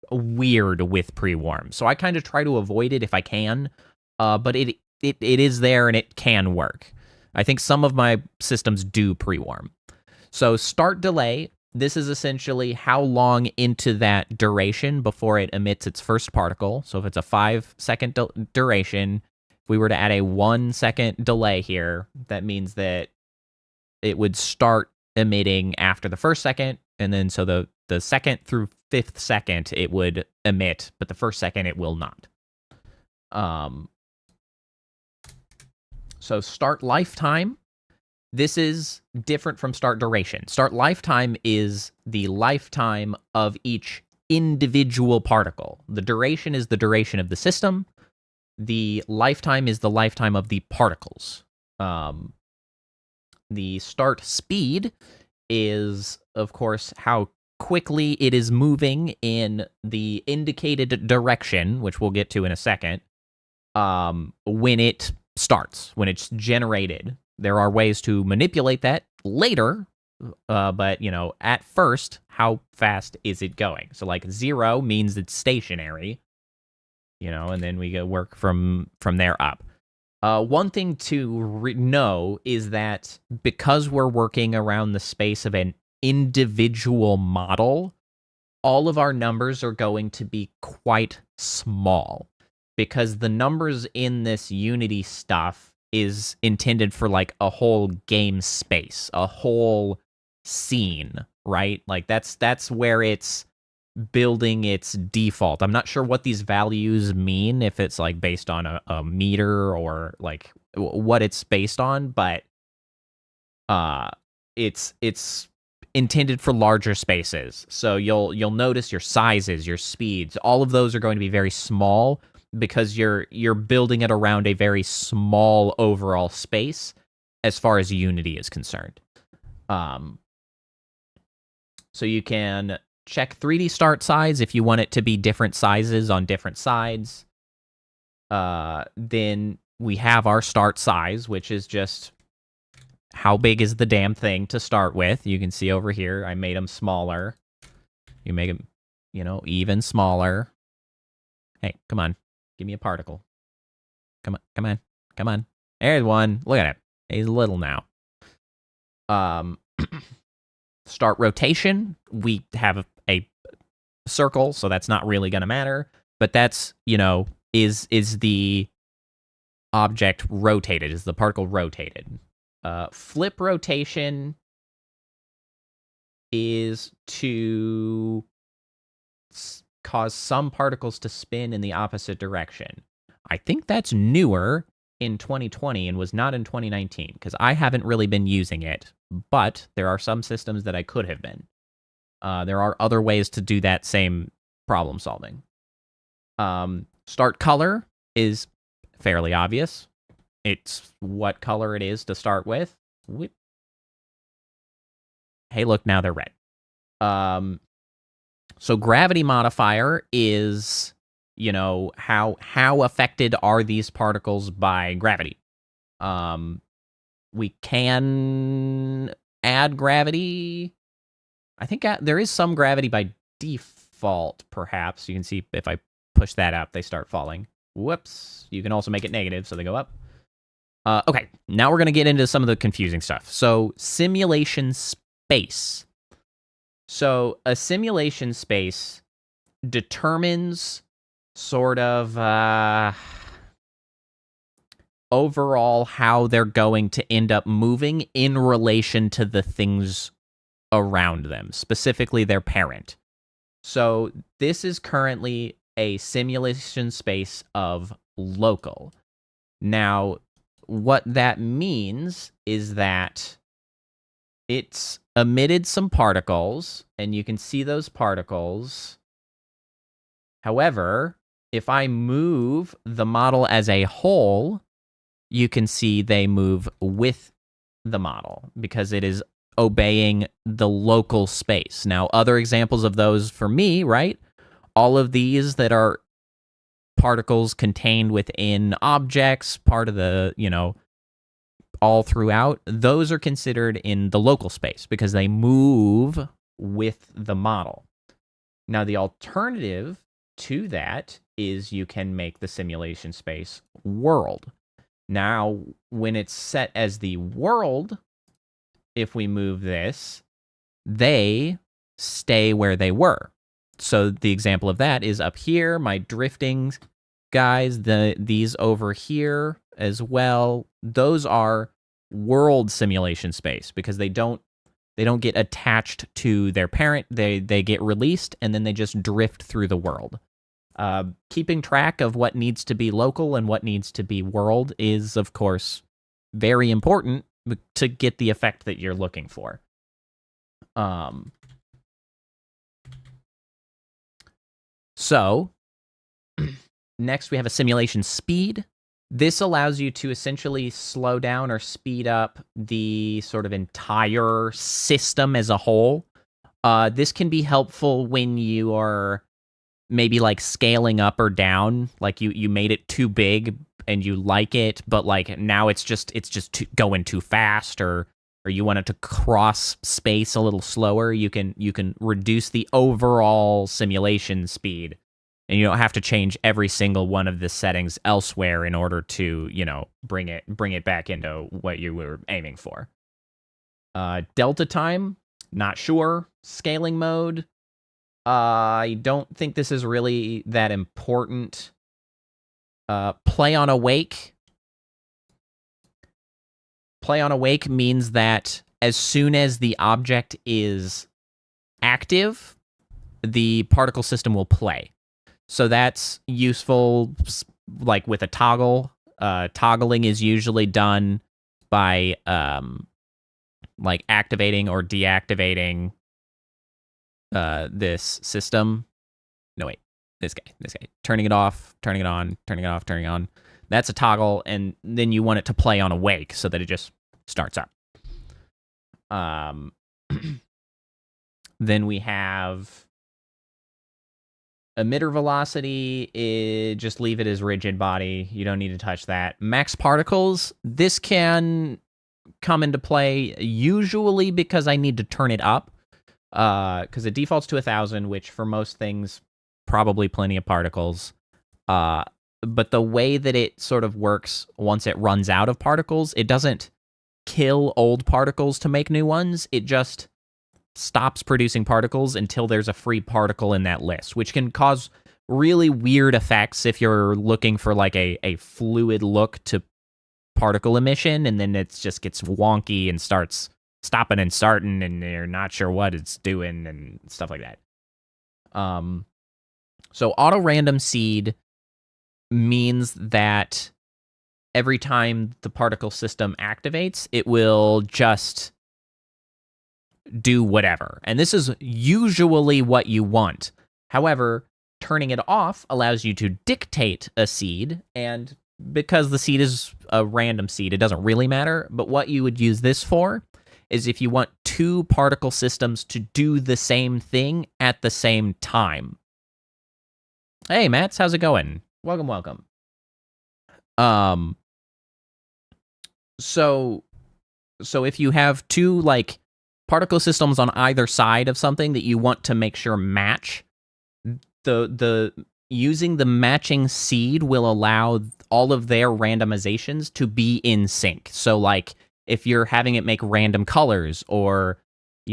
weird with pre-warm. So I kind of try to avoid it if I can. But it is there and it can work. I think some of my systems do pre-warm. So start delay, this is essentially how long into that duration before it emits its first particle. So if it's a 5-second duration, if we were to add a 1-second delay here, that means that it would start emitting after the first second, and then so the second through 5th second it would emit, but the first second it will not. So start lifetime, this is different from start duration. Start lifetime is the lifetime of each individual particle. The duration is the duration of the system. The lifetime is the lifetime of the particles. The start speed is, of course, how quickly it is moving in the indicated direction, which we'll get to in a second, when it starts, when it's generated. There are ways to manipulate that later, but, you know, at first, how fast is it going? So, like, 0 means it's stationary, you know, and then we go work from there up. One thing to know is that because we're working around the space of an individual model, all of our numbers are going to be quite small, because the numbers in this Unity stuff is intended for like a whole game space, a whole scene, right? Like that's where it's building its default. I'm not sure what these values mean, if it's like based on a meter or like what it's based on, but it's intended for larger spaces. So you'll notice your sizes, your speeds, all of those are going to be very small, because you're building it around a very small overall space as far as Unity is concerned. So you can check 3D start size if you want it to be different sizes on different sides. Then we have our start size, which is just how big is the damn thing to start with. You can see over here, I made them smaller. You make them, you know, even smaller. Hey, come on. Give me a particle. Come on. There's one. Look at it. He's little now. Start rotation. We have a circle, so that's not really going to matter. But that's, you know, is the object rotated? Is the particle rotated? Flip rotation is to cause some particles to spin in the opposite direction. I think that's newer in 2020 and was not in 2019, because I haven't really been using it, but there are some systems that I could have been. There are other ways to do that same problem solving. Start color is fairly obvious. It's what color it is to start with. Whip. Hey, look, now they're red. So gravity modifier is, you know, how affected are these particles by gravity? We can add gravity. I think there is some gravity by default, perhaps. You can see if I push that up, they start falling. Whoops. You can also make it negative, so they go up. Okay, now we're going to get into some of the confusing stuff. So simulation space. So a simulation space determines sort of overall how they're going to end up moving in relation to the things around them, specifically their parent. So this is currently a simulation space of local. Now, what that means is that it's emitted some particles, and you can see those particles. However, if I move the model as a whole, you can see they move with the model because it is obeying the local space. Now, other examples of those for me, right? All of these that are particles contained within objects, part of the, all throughout, those are considered in the local space because they move with the model. Now, the alternative to that is you can make the simulation space world. Now, when it's set as the world, if we move this, they stay where they were. So the example of that is up here, my drifting guys, these over here as well. Those are world simulation space because they don't get attached to their parent. They get released and then they just drift through the world. Keeping track of what needs to be local and what needs to be world is, of course, very important to get the effect that you're looking for. So, next we have a simulation speed. This allows you to essentially slow down or speed up the sort of entire system as a whole. This can be helpful when you are maybe like scaling up or down, like you made it too big and you like it, but like now it's just going too fast, or you want it to cross space a little slower. You can reduce the overall simulation speed, and you don't have to change every single one of the settings elsewhere in order to, bring it back into what you were aiming for. Delta time, not sure. Scaling mode, I don't think this is really that important. Play on awake. Play on awake means that as soon as the object is active, the particle system will play. So that's useful, like with a toggle. Toggling is usually done by like activating or deactivating this system. No, wait. This guy. Turning it off, turning it on, turning it off, turning it on. That's a toggle, and then you want it to play on awake so that it just starts up. Then we have emitter velocity. Just leave it as rigid body. You don't need to touch that. Max particles. This can come into play usually because I need to turn it up. Because it defaults to 1,000, which for most things, probably plenty of particles. But the way that it sort of works once it runs out of particles, it doesn't kill old particles to make new ones. It just stops producing particles until there's a free particle in that list, which can cause really weird effects if you're looking for like a fluid look to particle emission, and then it just gets wonky and starts stopping and starting, and you're not sure what it's doing and stuff like that. So auto random seed means that every time the particle system activates, it will just do whatever. And this is usually what you want. However, turning it off allows you to dictate a seed, and because the seed is a random seed, it doesn't really matter. But what you would use this for is if you want two particle systems to do the same thing at the same time. Hey, Mats, how's it going? Welcome. So if you have two like particle systems on either side of something that you want to make sure match, the using the matching seed will allow all of their randomizations to be in sync. So like if you're having it make random colors, or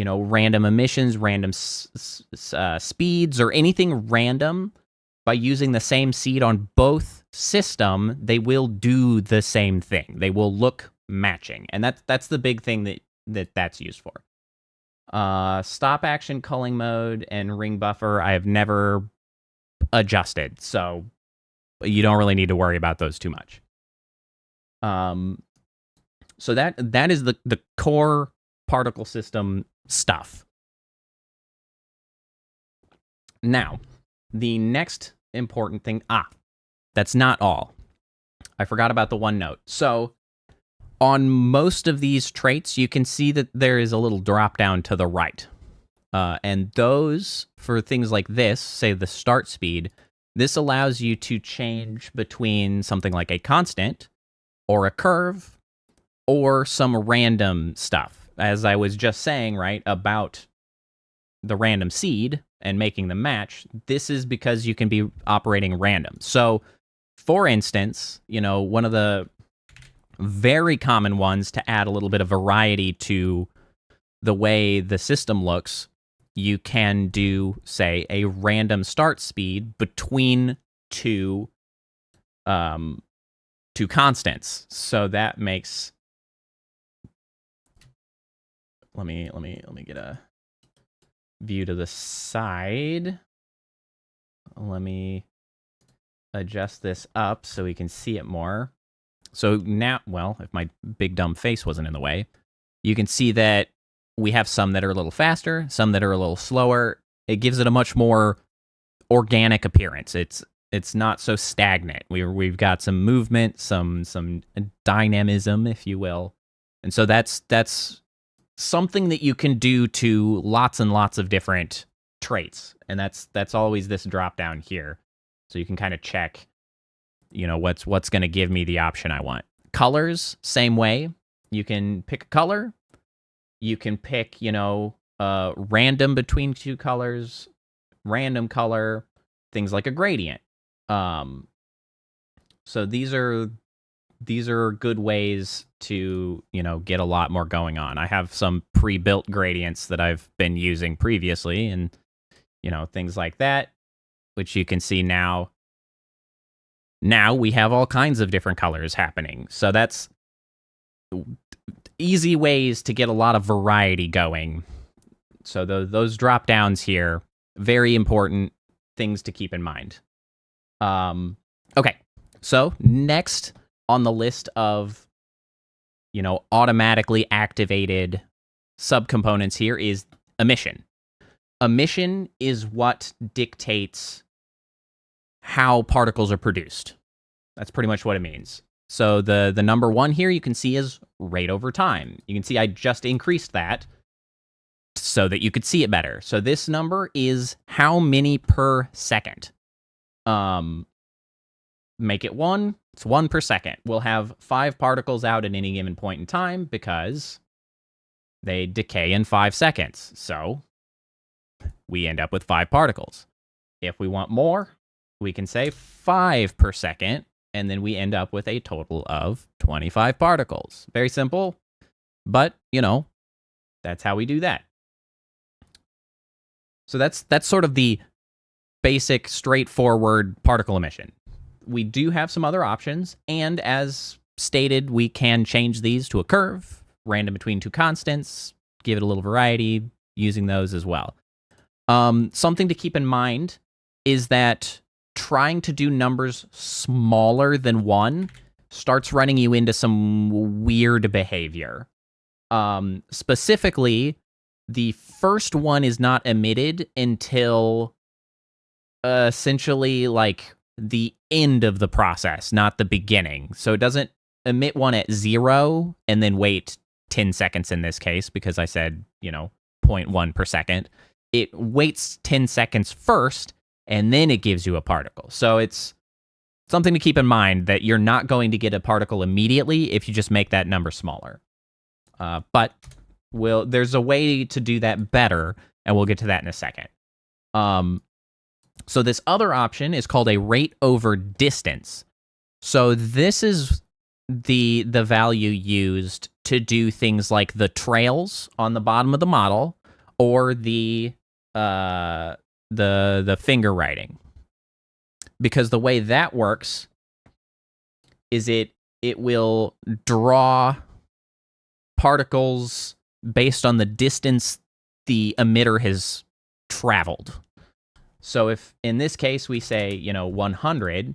random emissions, random speeds, or anything random, by using the same seed on both system, they will do the same thing. They will look matching, and that's the big thing that's used for. Stop action, culling mode, and ring buffer I have never adjusted, so you don't really need to worry about those too much. So that is the core particle system stuff. Now, the next important thing, that's not all. I forgot about the one note. So on most of these traits, you can see that there is a little drop down to the right. And those, for things like this, say the start speed, this allows you to change between something like a constant or a curve or some random stuff. As I was just saying, right, about the random seed and making them match, this is because you can be operating random. So, for instance, one of the very common ones to add a little bit of variety to the way the system looks, you can do, say, a random start speed between two constants. So that makes, let me get a view to the side. Let me adjust this up so we can see it more. So now, well, if my big dumb face wasn't in the way, you can see that we have some that are a little faster, some that are a little slower. It gives it a much more organic appearance. It's not so stagnant. We've got some movement, some dynamism, if you will. And so that's something that you can do to lots and lots of different traits. And that's always this drop down here. So you can kind of check, what's going to give me the option I want. Colors, same way. You can pick a color. You can pick, random between two colors, random color, things like a gradient. So these are good ways to, get a lot more going on. I have some pre-built gradients that I've been using previously and, things like that, which you can see now. Now we have all kinds of different colors happening. So that's easy ways to get a lot of variety going. So those drop downs here, very important things to keep in mind. Okay, so next on the list of, automatically activated subcomponents here is emission. Emission is what dictates how particles are produced. That's pretty much what it means. So the number one here you can see is rate over time. You can see I just increased that so that you could see it better. So this number is how many per second. Make it 1, it's 1 per second. We'll have 5 particles out at any given point in time because they decay in 5 seconds. So we end up with 5 particles. If we want more, we can say 5 per second, and then we end up with a total of 25 particles. Very simple, but, that's how we do that. So that's sort of the basic, straightforward particle emission. We do have some other options, and as stated, we can change these to a curve, random between two constants, give it a little variety, using those as well. Something to keep in mind is that trying to do numbers smaller than 1 starts running you into some weird behavior. Specifically, the first one is not emitted until essentially like the end of the process, not the beginning. So it doesn't emit one at 0 and then wait 10 seconds in this case, because I said, 0.1 per second. It waits 10 seconds first, and then it gives you a particle. So it's something to keep in mind that you're not going to get a particle immediately if you just make that number smaller. But there's a way to do that better, and we'll get to that in a second. So this other option is called a rate over distance. So this is the value used to do things like the trails on the bottom of the model, or the finger writing. Because the way that works is it will draw particles based on the distance the emitter has traveled. So if in this case we say, 100,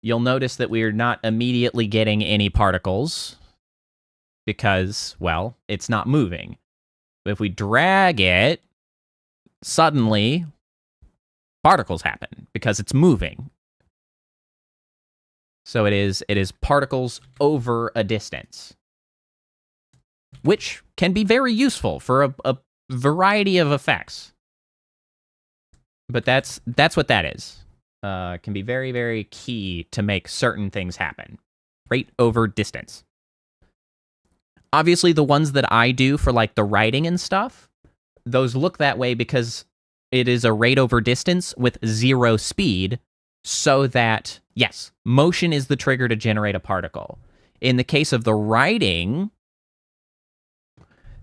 you'll notice that we're not immediately getting any particles because, well, it's not moving. But if we drag it, suddenly particles happen because it's moving. So it is particles over a distance, which can be very useful for a variety of effects. But that's what that is. Can be very, very key to make certain things happen. Rate over distance. Obviously, the ones that I do for like the writing and stuff, those look that way because it is a rate over distance with 0 speed, so that, yes, motion is the trigger to generate a particle. In the case of the writing,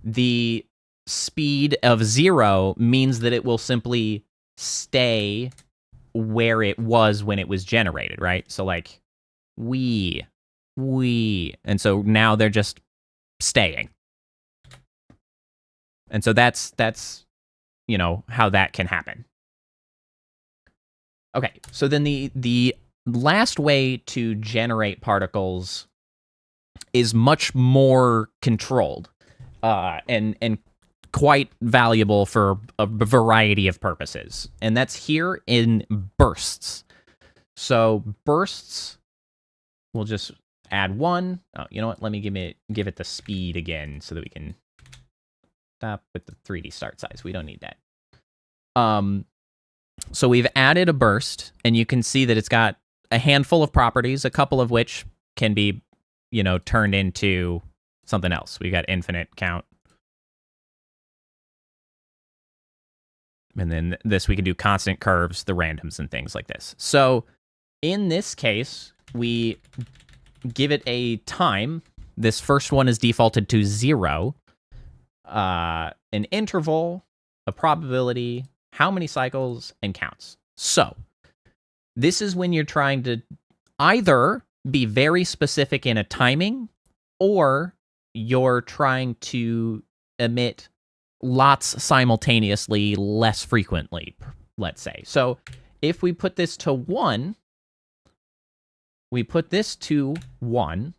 the speed of 0 means that it will simply stay where it was when it was generated, right? So like, we, and so now they're just staying. And so that's how that can happen. Okay, so then the last way to generate particles is much more controlled and quite valuable for a variety of purposes. And that's here in bursts. So bursts, we'll just add 1. Oh, you know what? Let me give it the speed again so that we can stop with the 3D start size. We don't need that. So we've added a burst, and you can see that it's got a handful of properties, a couple of which can be, turned into something else. We got infinite count. And then this, we can do constant curves, the randoms, and things like this. So in this case, we give it a time. This first one is defaulted to 0. An interval, a probability, how many cycles, and counts. So this is when you're trying to either be very specific in a timing, or you're trying to emit lots simultaneously, less frequently, let's say. So if we put this to 1, we put this to 1,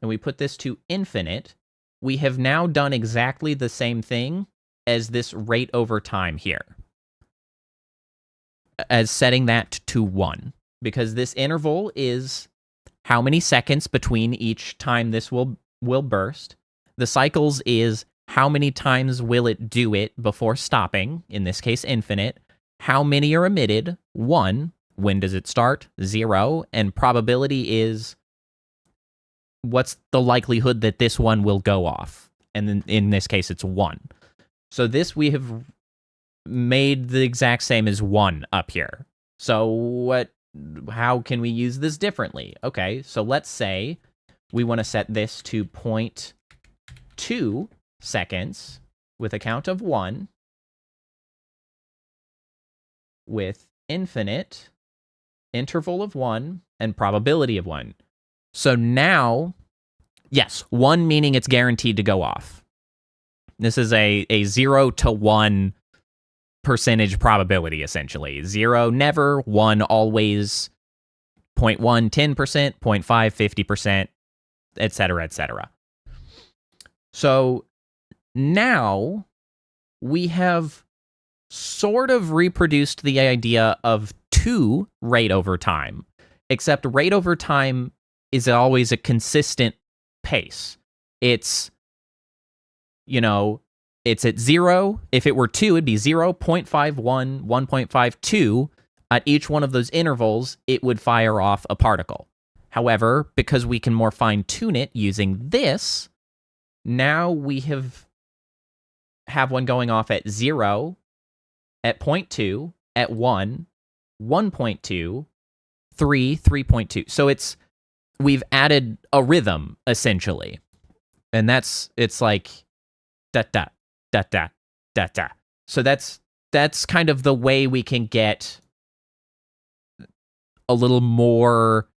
and we put this to infinite, we have now done exactly the same thing as this rate over time here, as setting that to 1, because this interval is how many seconds between each time this will burst. The cycles is how many times will it do it before stopping, in this case infinite. How many are emitted? 1. When does it start? 0. And probability is what's the likelihood that this one will go off? And then in this case, it's 1. So this we have made the exact same as 1 up here. So how can we use this differently? Okay, so let's say we want to set this to 0.2 seconds with a count of 1 with infinite interval of 1 and probability of 1. So now, yes, 1 meaning it's guaranteed to go off. This is a 0 to 1 percentage probability, essentially. 0, never. 1, always. 0.1, 10%. 0.5, 50%, etc., etc. So now we have sort of reproduced the idea of 2 rate over time, except rate over time is always a consistent pace. It's, it's at 0. If it were 2, it'd be 0, 0.51, 1.52. At each one of those intervals, it would fire off a particle. However, because we can more fine-tune it using this, now we have one going off at 0, at 0.2, at 1, 1.2, 3, 3.2. So we've added a rhythm, essentially. And it's like, da da da da. So that's kind of the way we can get a little more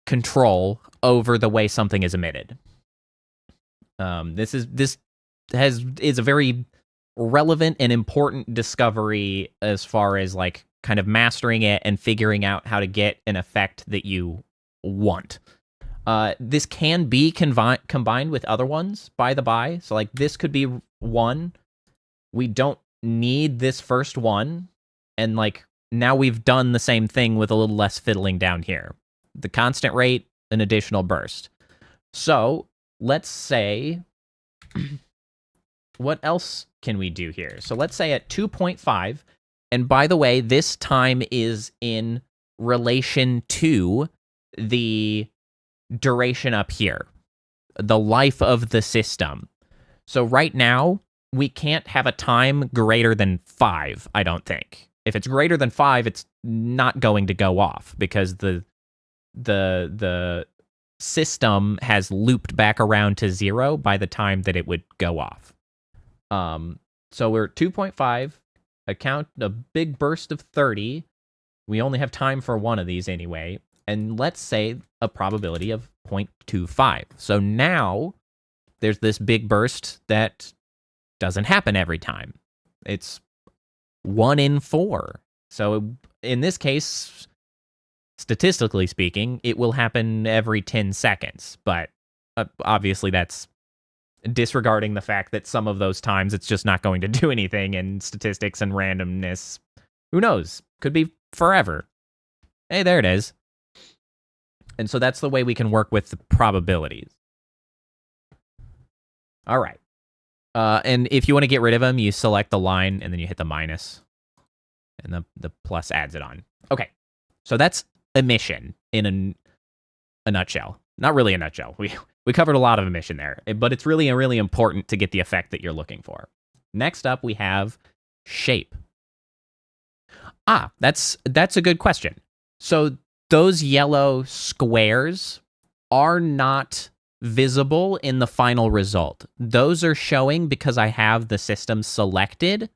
control over the way something is emitted. This is a very relevant and important discovery as far as like kind of mastering it and figuring out how to get an effect that you want. This can be combined with other ones, by the by. So like this could be one. We don't need this first one, and like now we've done the same thing with a little less fiddling down here. The constant rate, an additional burst. So let's say, what else can we do here? So let's say at 2.5, and by the way, this time is in relation to the duration up here, the life of the system. So right now, we can't have a time greater than 5, I don't think. If it's greater than 5, it's not going to go off because the system has looped back around to 0 by the time that it would go off. So we're at 2.5, account a big burst of 30. We only have time for one of these anyway. And let's say a probability of 0.25. So now there's this big burst that doesn't happen every time. It's 1 in 4. So in this case, statistically speaking, it will happen every 10 seconds. But obviously that's disregarding the fact that some of those times it's just not going to do anything, and statistics and randomness, who knows? Could be forever. Hey, there it is. And so that's the way we can work with the probabilities. All right. And if you want to get rid of them, you select the line and then you hit the minus. And the plus adds it on. Okay. So that's emission in a nutshell. Not really a nutshell. We covered a lot of emission there, but it's really, really important to get the effect that you're looking for. Next up, we have shape. That's a good question. So those yellow squares are not visible in the final result. Those are showing because I have the system selected.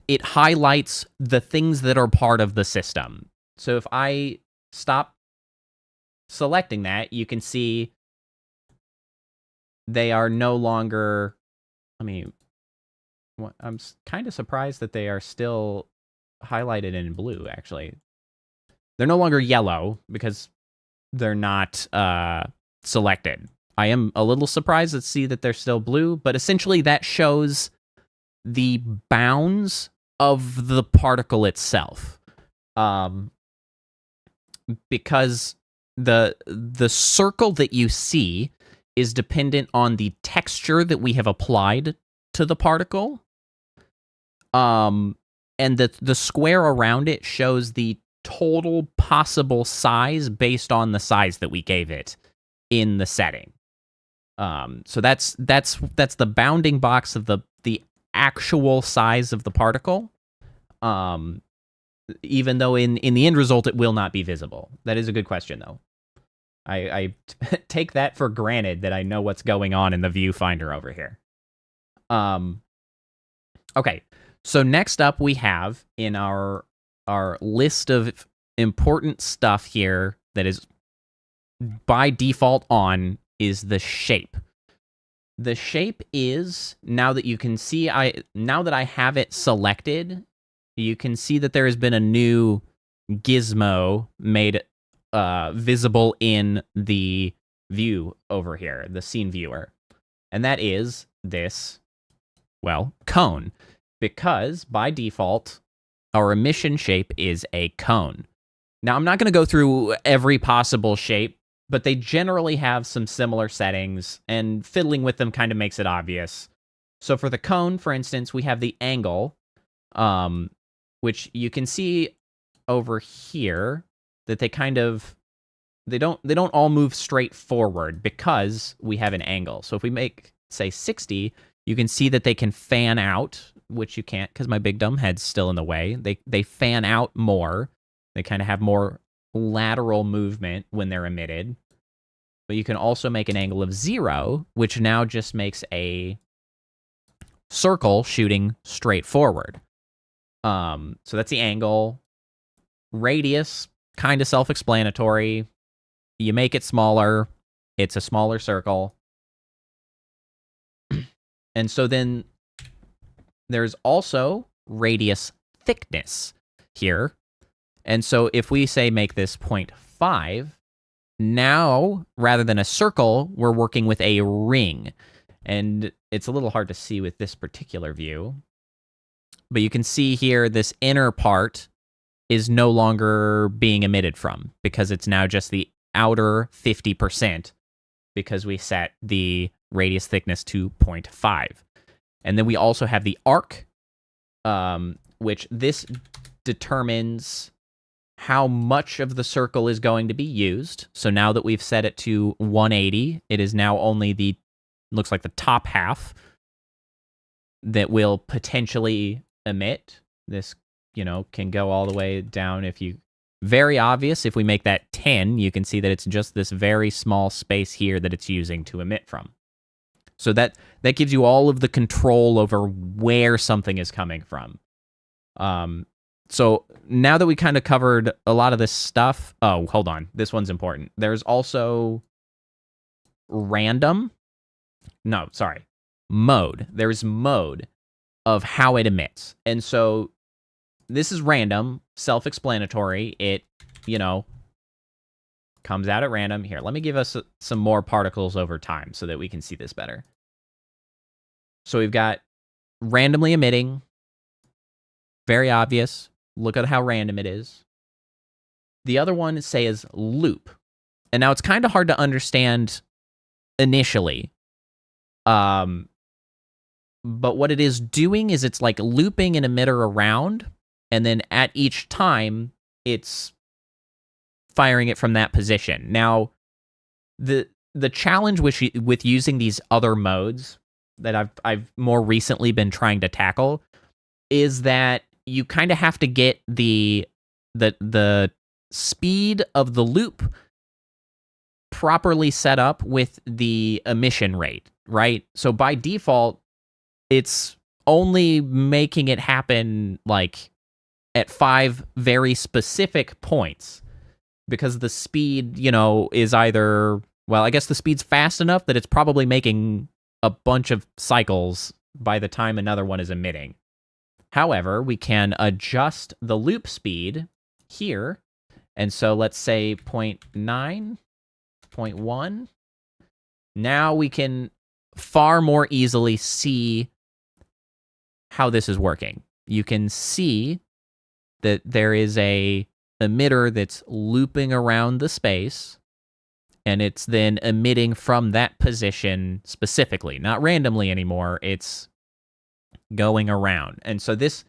It highlights the things that are part of the system. So if I stop selecting that, you can see they are no longer, I'm kind of surprised that they are still highlighted in blue, actually. They're no longer yellow because they're not selected. I am a little surprised to see that they're still blue, but essentially that shows the bounds of the particle itself. Because the circle that you see is dependent on the texture that we have applied to the particle. And the square around it shows the total possible size based on the size that we gave it in the setting. So that's the bounding box of the actual size of the particle. Even though in the end result it will not be visible. That is a good question, though. I take that for granted that I know what's going on in the viewfinder over here. Okay, so next up we have in our list of important stuff here that is by default on is the shape. The shape is, now that you can see, now that I have it selected, you can see that there has been a new gizmo made visible in the view over here, the scene viewer. And that is this, well, cone. Because by default, our emission shape is a cone. Now, I'm not going to go through every possible shape, but they generally have some similar settings, and fiddling with them kind of makes it obvious. So for the cone, for instance, we have the angle, which you can see over here that they kind of, they don't all move straight forward because we have an angle. So if we make, say, 60, you can see that they can fan out, which you can't because my big dumb head's still in the way. They fan out more. They kind of have more lateral movement when they're emitted. But you can also make an angle of 0, which now just makes a circle shooting straight forward. So that's the angle. Radius, kind of self-explanatory. You make it smaller, it's a smaller circle. And so then there's also radius thickness here. And so if we say make this 0.5, now, rather than a circle, we're working with a ring. And it's a little hard to see with this particular view. But you can see here this inner part is no longer being emitted from because it's now just the outer 50% because we set the radius thickness to 0.5. And then we also have the arc, which this determines how much of the circle is going to be used. So now that we've set it to 180, it is now only the, looks like the top half that will potentially emit. This, you know, can go all the way down if you, very obvious, if we make that 10, you can see that it's just this very small space here that it's using to emit from. So that gives you all of the control over where something is coming from. So now that we kind of covered a lot of this stuff, oh, hold on, this one's important. There's also random, no, sorry, mode. There's mode of how it emits. And so this is random, self-explanatory. It, you know, comes out at random. Here, let me give us some more particles over time so that we can see this better. So we've got randomly emitting, very obvious. Look at how random it is. The other one, say, is loop. And now it's kind of hard to understand initially. But what it is doing is it's like looping an emitter around, and then at each time, it's firing it from that position. Now, the challenge with using these other modes that I've more recently been trying to tackle is that you kind of have to get the speed of the loop properly set up with the emission rate, right? So by default, it's only making it happen like at 5 very specific points because the speed, you know, is either, well, I guess the speed's fast enough that it's probably making a bunch of cycles by the time another one is emitting. However, we can adjust the loop speed here. And so let's say 0.9, 0.1. Now we can far more easily see how this is working. You can see that there is a emitter that's looping around the space, and it's then emitting from that position specifically, not randomly anymore. It's going around. And so this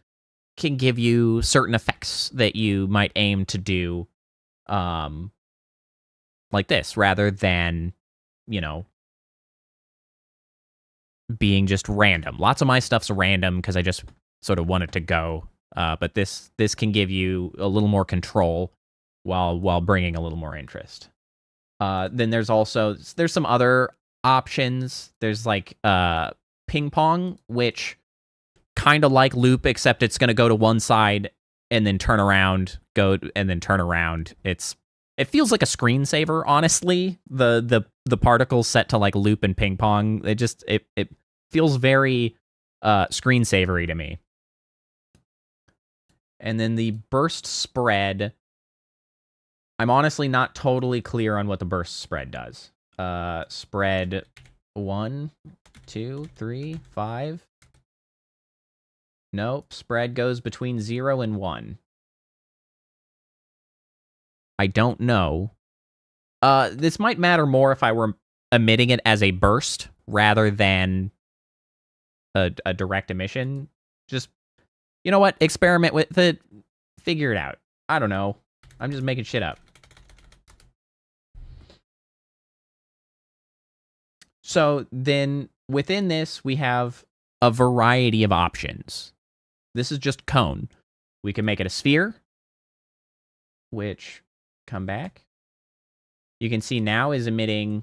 can give you certain effects that you might aim to do like this, rather than, you know, being just random. Lots of my stuff's random because I just sort of want it to go. But this can give you a little more control while bringing a little more interest. Then there's some other options. There's like ping pong, which kind of like loop, except it's going to go to one side and then turn around, go and then turn around. It feels like a screensaver, honestly. The particles set to like loop and ping pong. It feels very screensavery to me. And then the burst spread, I'm honestly not totally clear on what the burst spread does. Spread 1, 2, 3, 5. Nope, spread goes between 0 and 1. I don't know. This might matter more if I were emitting it as a burst rather than a direct emission. Just, you know what? Experiment with it. Figure it out. I don't know. I'm just making shit up. So then within this, we have a variety of options. This is just cone. We can make it a sphere, which, come back. You can see now is emitting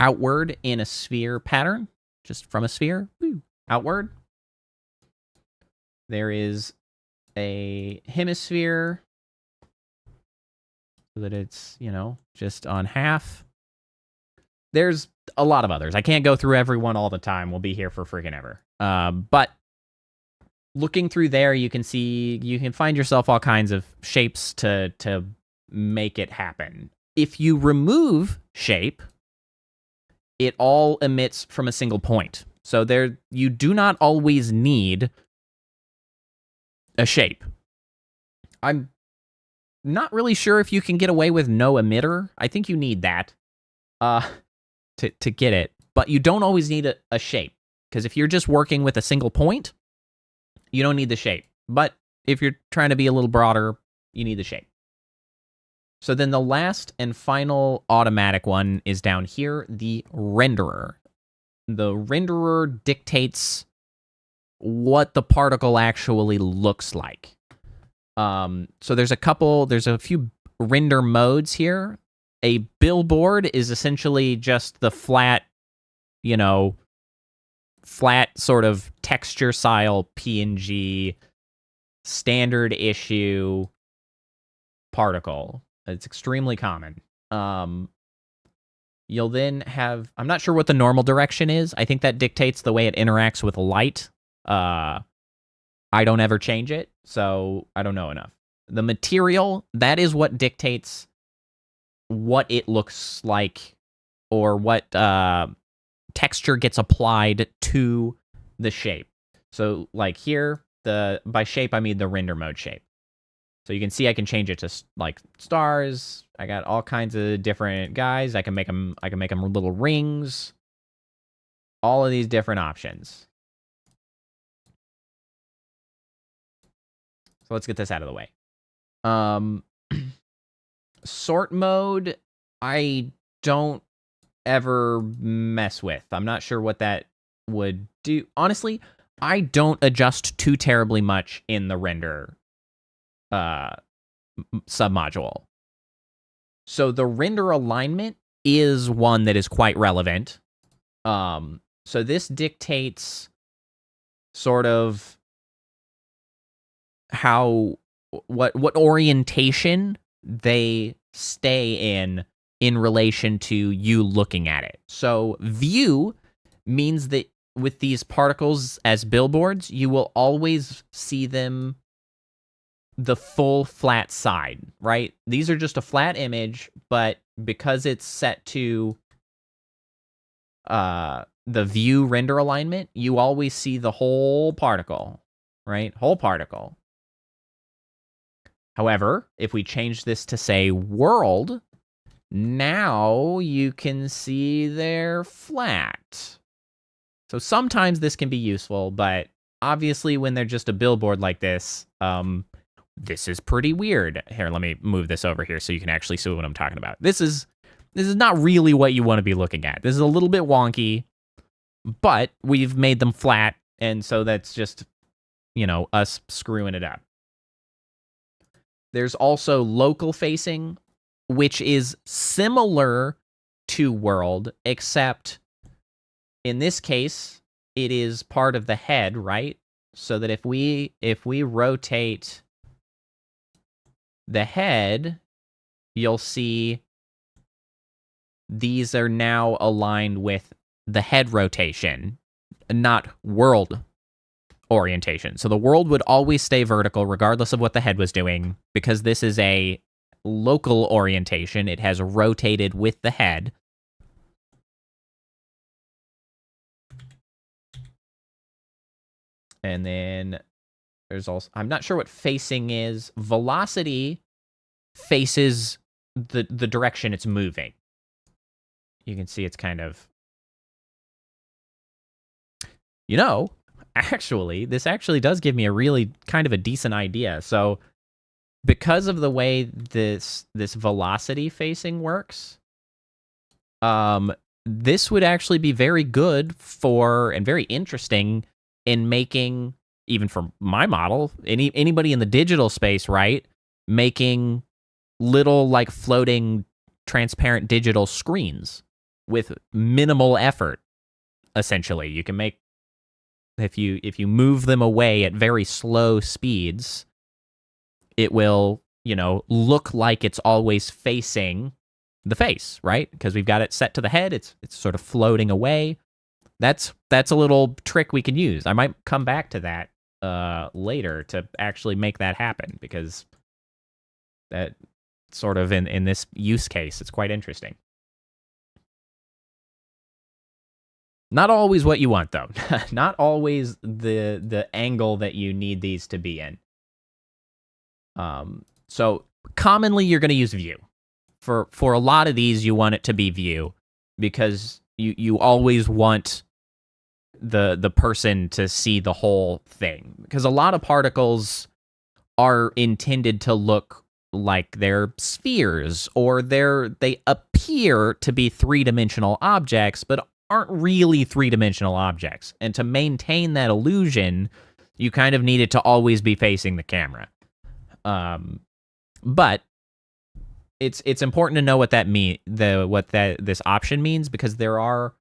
outward in a sphere pattern, just from a sphere, outward. There is a hemisphere so that it's, you know, just on half. There's a lot of others. I can't go through every one all the time. We'll be here for freaking ever. But looking through there, you can see, you can find yourself all kinds of shapes to make it happen. If you remove shape, it all emits from a single point. So there, you do not always need a shape. I'm not really sure if you can get away with no emitter. I think you need that to get it. But you don't always need a shape. Because if you're just working with a single point, you don't need the shape. But if you're trying to be a little broader, you need the shape. So then the last and final automatic one is down here, the renderer. The renderer dictates what the particle actually looks like. So there's a few render modes here. A billboard is essentially just the flat, you know, flat sort of texture style PNG standard issue particle. It's extremely common. You'll then have, I'm not sure what the normal direction is. I think that dictates the way it interacts with light. I don't ever change it, so I don't know enough. The material, that is what dictates what it looks like or what texture gets applied to the shape. So like here, by shape, I mean the render mode shape. So you can see I can change it to like stars. I got all kinds of different guys. I can make them little rings. All of these different options. So let's get this out of the way. Sort mode, I don't ever mess with. I'm not sure what that would do. Honestly, I don't adjust too terribly much in the render submodule. So the render alignment is one that is quite relevant. So this dictates sort of what orientation they stay in relation to you looking at it. So view means that with these particles as billboards, you will always see them the full flat side, right? These are just a flat image, but because it's set to the view render alignment, you always see the whole particle, right? Whole particle. However, if we change this to, say, world, now you can see they're flat. So sometimes this can be useful, but obviously when they're just a billboard like this, this is pretty weird. Here, let me move this over here so you can actually see what I'm talking about. This is not really what you want to be looking at. This is a little bit wonky, but we've made them flat, and so that's just, you know, us screwing it up. There's also local facing, which is similar to world, except in this case, it is part of the head, right? So that if we rotate the head, you'll see these are now aligned with the head rotation, not world orientation. So the world would always stay vertical regardless of what the head was doing, because this is a local orientation. It has rotated with the head. And then there's also, I'm not sure what facing is. Velocity faces the direction it's moving. You can see it's kind of, you know, actually, this actually does give me a really kind of a decent idea. So because of the way this velocity facing works, this would actually be very good for, and very interesting in making, even for my model, anybody in the digital space, right? Making little like floating transparent digital screens. with minimal effort. Essentially, you can make, if you move them away at very slow speeds, it will, look like it's always facing the face, right? Because we've got it set to the head, it's sort of floating away. That's a little trick we can use. I might come back to that later to actually make that happen, because that sort of in this use case, it's quite interesting. Not always what you want, though. Not always the angle that you need these to be in. So commonly you're going to use view. For a lot of these, you want it to be view, because you always want the person to see the whole thing. Because a lot of particles are intended to look like they're spheres, or they appear to be three-dimensional objects, but aren't really three-dimensional objects. And to maintain that illusion, you kind of need it to always be facing the camera. But it's important to know what that this option means, because there are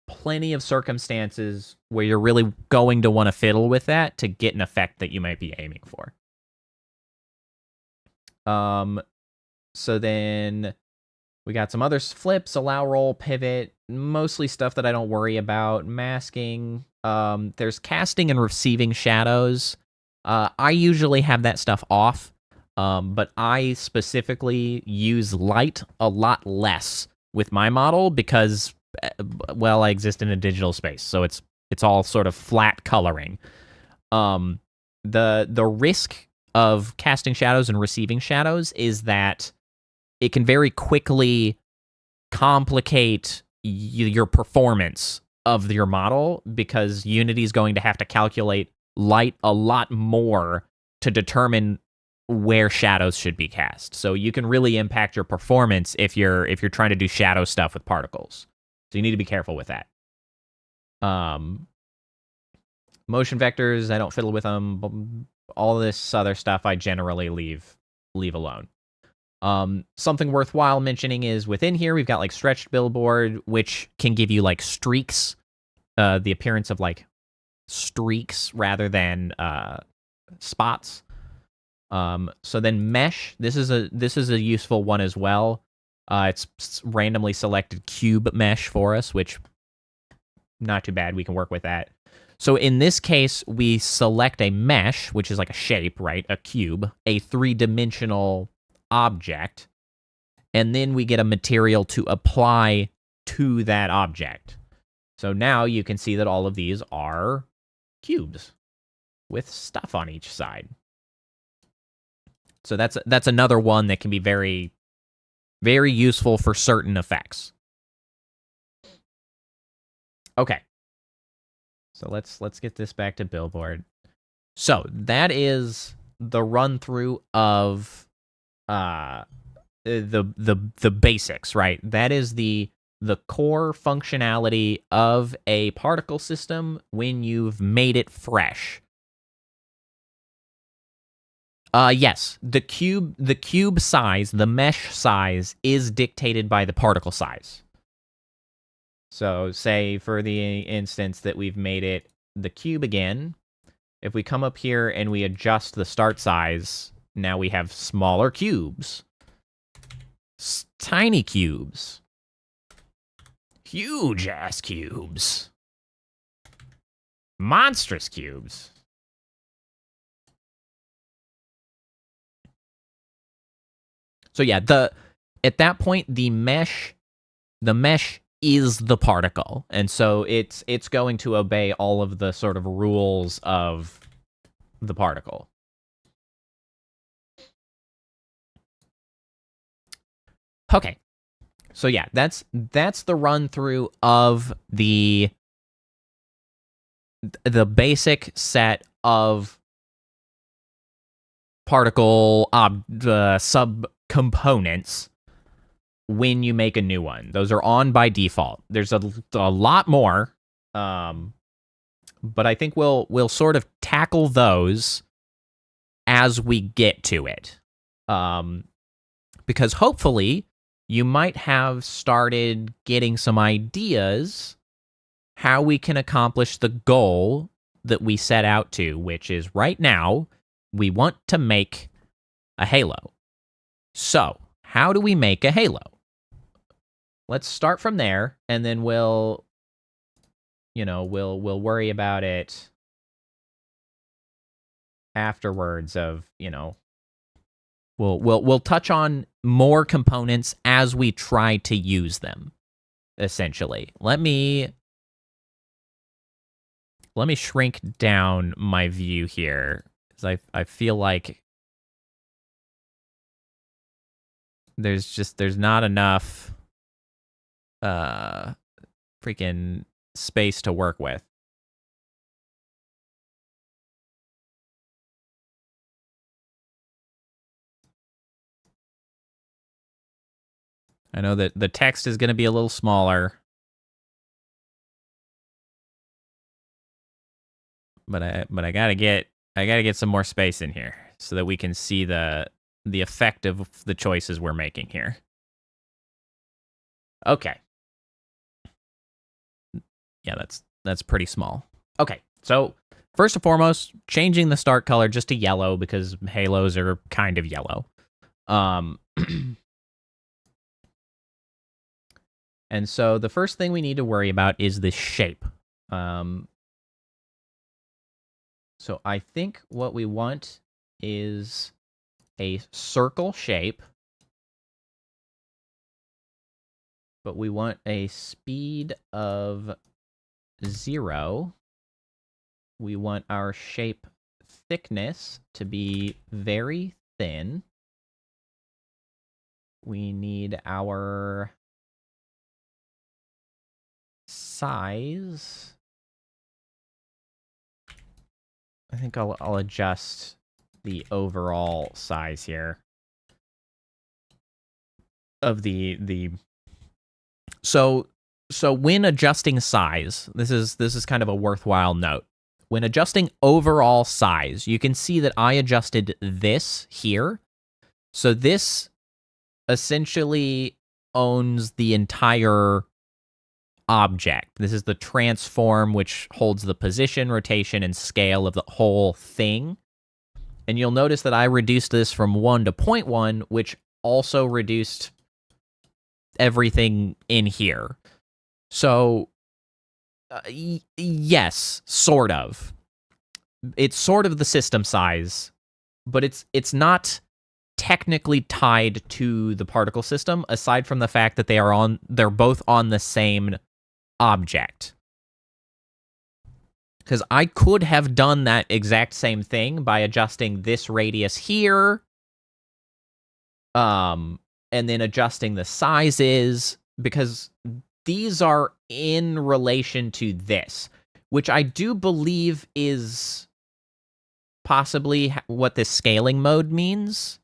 plenty of circumstances where you're really going to want to fiddle with that to get an effect that you might be aiming for. So then we got some other flips, allow, roll, pivot, mostly stuff that I don't worry about. Masking, there's casting and receiving shadows. I usually have that stuff off, but I specifically use light a lot less with my model because, well, I exist in a digital space, so it's all sort of flat coloring. The risk of casting shadows and receiving shadows is that it can very quickly complicate your performance of your model, because Unity is going to have to calculate light a lot more to determine where shadows should be cast. So you can really impact your performance if you're trying to do shadow stuff with particles. So you need to be careful with that. Motion vectors, I don't fiddle with them. All this other stuff I generally leave alone. Something worthwhile mentioning is within here we've got like stretched billboard, which can give you like streaks, the appearance of like streaks rather than spots. So then mesh, this is a useful one as well. It's randomly selected cube mesh for us, which not too bad. We can work with that. So in this case, we select a mesh, which is like a shape, right? A cube, a three-dimensional object, and then we get a material to apply to that object. So now you can see that all of these are cubes with stuff on each side. So that's another one that can be very, very useful for certain effects. Okay. So let's get this back to billboard. So that is the run through of the basics, right? That is the core functionality of a particle system when you've made it fresh. Yes, the cube size, the mesh size is dictated by the particle size. So say for the instance that we've made it the cube again, if we come up here and we adjust the start size, now we have smaller cubes, tiny cubes, huge ass cubes, monstrous cubes. So yeah, at that point the mesh is the particle, and so it's going to obey all of the sort of rules of the particle. Okay, so yeah, that's the run through of the basic set of particle subcomponents when you make a new one. Those are on by default. There's a lot more, but I think we'll sort of tackle those as we get to it, because hopefully you might have started getting some ideas how we can accomplish the goal that we set out to, which is right now, we want to make a halo. So, how do we make a halo? Let's start from there, and then we'll worry about it afterwards of, we'll touch on more components as we try to use them, essentially. Let me shrink down my view here, because I feel like there's not enough freaking space to work with. I know that the text is going to be a little smaller, but I gotta get some more space in here so that we can see the effect of the choices we're making here. Okay. Yeah, that's pretty small. Okay, so first and foremost, changing the start color just to yellow because halos are kind of yellow. And so the first thing we need to worry about is the shape. So I think what we want is a circle shape, but we want a speed of 0. We want our shape thickness to be very thin. We need our size. I think I'll adjust the overall size here of the so when adjusting size, this is kind of a worthwhile note. When adjusting overall size, you can see that I adjusted this here. So this essentially owns the entire object. This is the transform, which holds the position, rotation, and scale of the whole thing. And you'll notice that I reduced this from 1 to 0.1, which also reduced everything in here. So, yes, sort of. It's sort of the system size, but it's not technically tied to the particle system, aside from the fact that they're both on the same object. Because I could have done that exact same thing by adjusting this radius here, and then adjusting the sizes, because these are in relation to this, which I do believe is possibly what this scaling mode means.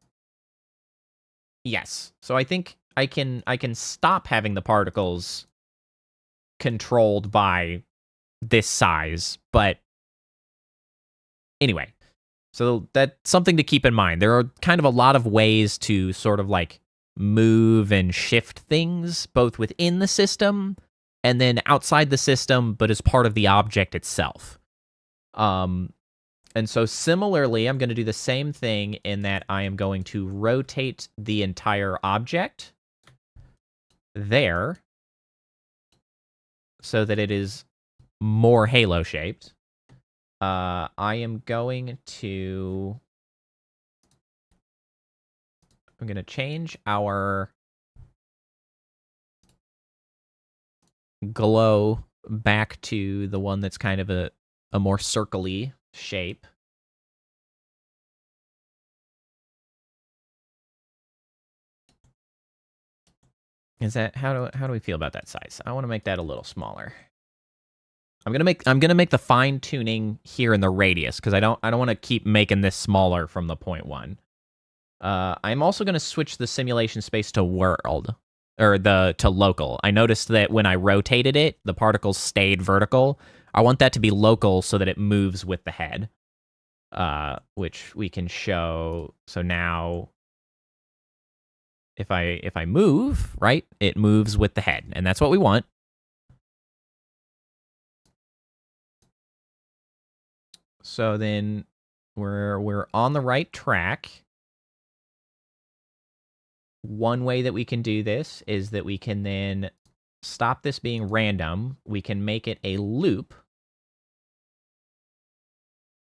Yes. So I think I can stop having the particles controlled by this size, but anyway, so that's something to keep in mind. There are kind of a lot of ways to sort of like move and shift things, both within the system and then outside the system, but as part of the object itself. And so similarly, I'm going to do the same thing in that I am going to rotate the entire object there so that it is more halo shaped. I am going to change our glow back to the one that's kind of a more circle-y shape. Is that how do we feel about that size? I want to make that a little smaller. I'm gonna make the fine tuning here in the radius because I don't want to keep making this smaller from the 0.1. I'm also gonna switch the simulation space to world or to local. I noticed that when I rotated it, the particles stayed vertical. I want that to be local so that it moves with the head, which we can show. So now if I move, right, it moves with the head, and that's what we want. So then we're on the right track. One way that we can do this is that we can then stop this being random. We can make it a loop.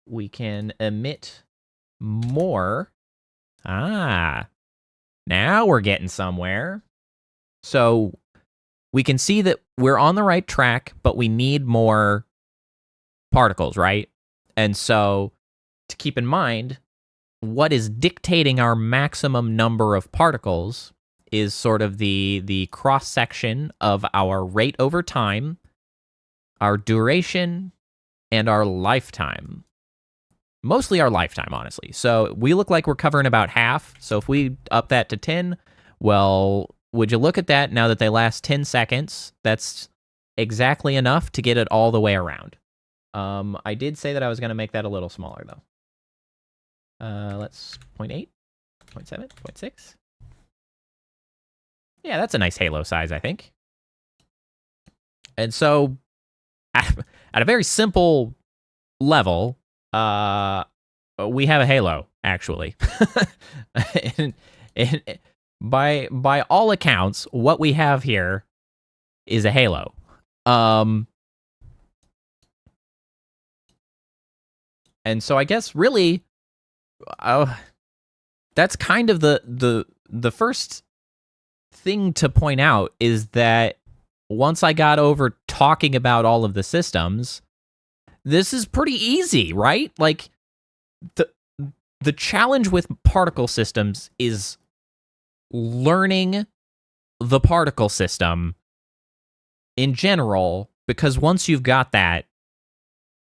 We can emit more. Ah, now we're getting somewhere. So we can see that we're on the right track, but we need more particles, right? And so to keep in mind, what is dictating our maximum number of particles is sort of the cross-section of our rate over time, our duration, and our lifetime. Mostly our lifetime, honestly. So we look like we're covering about half. So if we up that to 10, well, would you look at that now that they last 10 seconds? That's exactly enough to get it all the way around. I did say that I was going to make that a little smaller, though. Let's 0.8, 0.7, 0.6. Yeah, that's a nice halo size, I think. And so, at a very simple level, we have a halo, actually. and by all accounts, what we have here is a halo. And so I guess really, that's kind of the first thing to point out is that once I got over talking about all of the systems, this is pretty easy, right? Like the challenge with particle systems is learning the particle system in general, because once you've got that,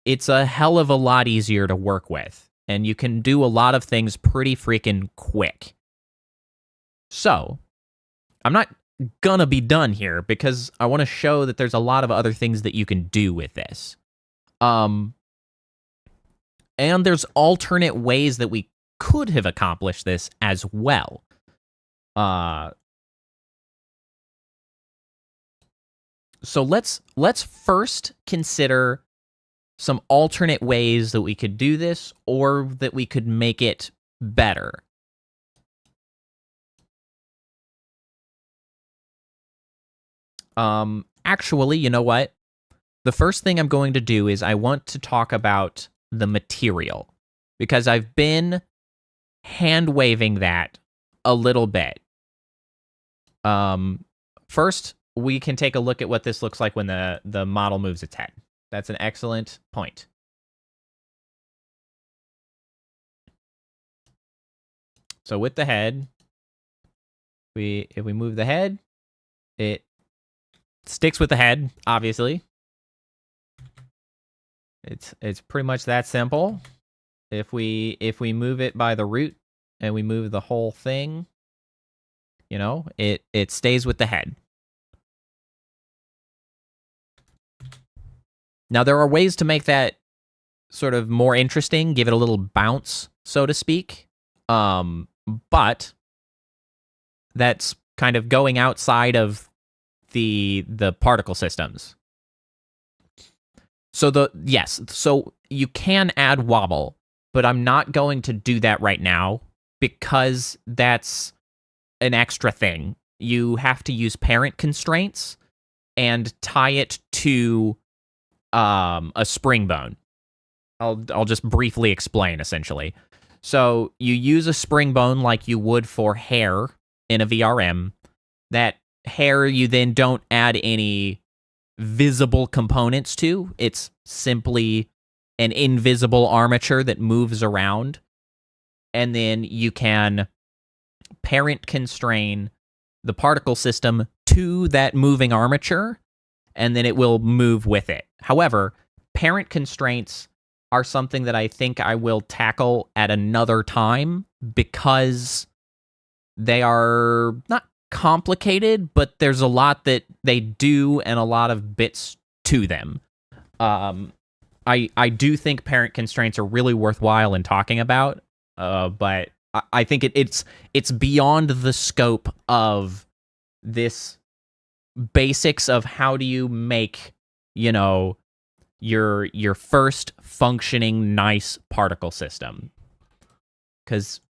it's a hell of a lot easier to work with, and you can do a lot of things pretty freaking quick. So, I'm not gonna be done here because I want to show that there's a lot of other things that you can do with this. And there's alternate ways that we could have accomplished this as well. So let's first consider some alternate ways that we could do this or that we could make it better. Actually, you know what? The first thing I'm going to do is I want to talk about the material, because I've been hand-waving that a little bit. First, we can take a look at what this looks like when the model moves its head. That's an excellent point. So with the head, if we move the head, it sticks with the head, obviously. It's pretty much that simple. If we move it by the root and we move the whole thing, you know, it stays with the head. Now, there are ways to make that sort of more interesting, give it a little bounce, so to speak. But that's kind of going outside of the particle systems. So so you can add wobble, but I'm not going to do that right now because that's an extra thing. You have to use parent constraints and tie it to a spring bone. I'll just briefly explain, essentially. So you use a spring bone like you would for hair in a VRM. That hair you then don't add any visible components to. It's simply an invisible armature that moves around. And then you can parent constrain the particle system to that moving armature, and then it will move with it. However, parent constraints are something that I think I will tackle at another time because they are not complicated, but there's a lot that they do and a lot of bits to them. I do think parent constraints are really worthwhile in talking about, but I think it's beyond the scope of this basics of how do you make, you know, your first functioning nice particle system. Because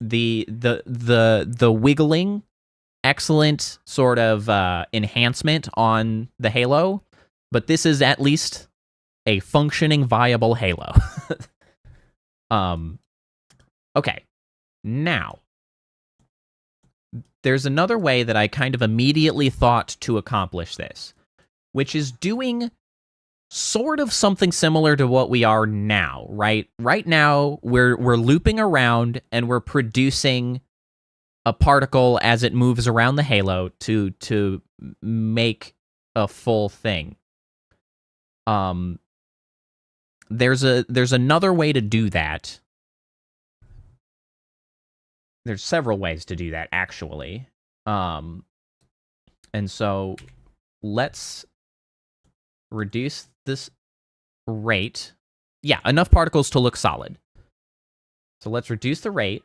the wiggling, excellent sort of enhancement on the halo, but this is at least a functioning, viable halo. Okay, now there's another way that I kind of immediately thought to accomplish this, which is doing sort of something similar to what we are now, right? Right now, we're looping around and we're producing a particle as it moves around the halo to make a full thing. There's another way to do that. There's several ways to do that, actually. And so let's reduce this rate. Yeah, enough particles to look solid. So let's reduce the rate.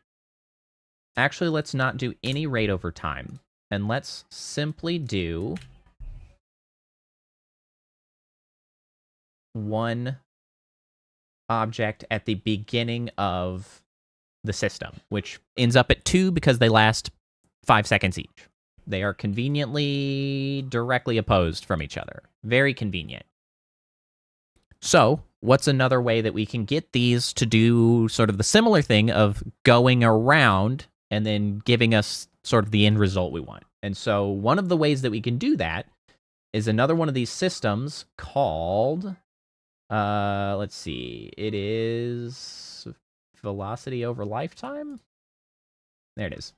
Actually, let's not do any rate over time. And let's simply do one object at the beginning of the system, which ends up at 2 because they last 5 seconds each. They are conveniently directly opposed from each other. Very convenient. So, what's another way that we can get these to do sort of the similar thing of going around and then giving us sort of the end result we want? And so, one of the ways that we can do that is another one of these systems called, let's see, it is velocity over lifetime? There it is.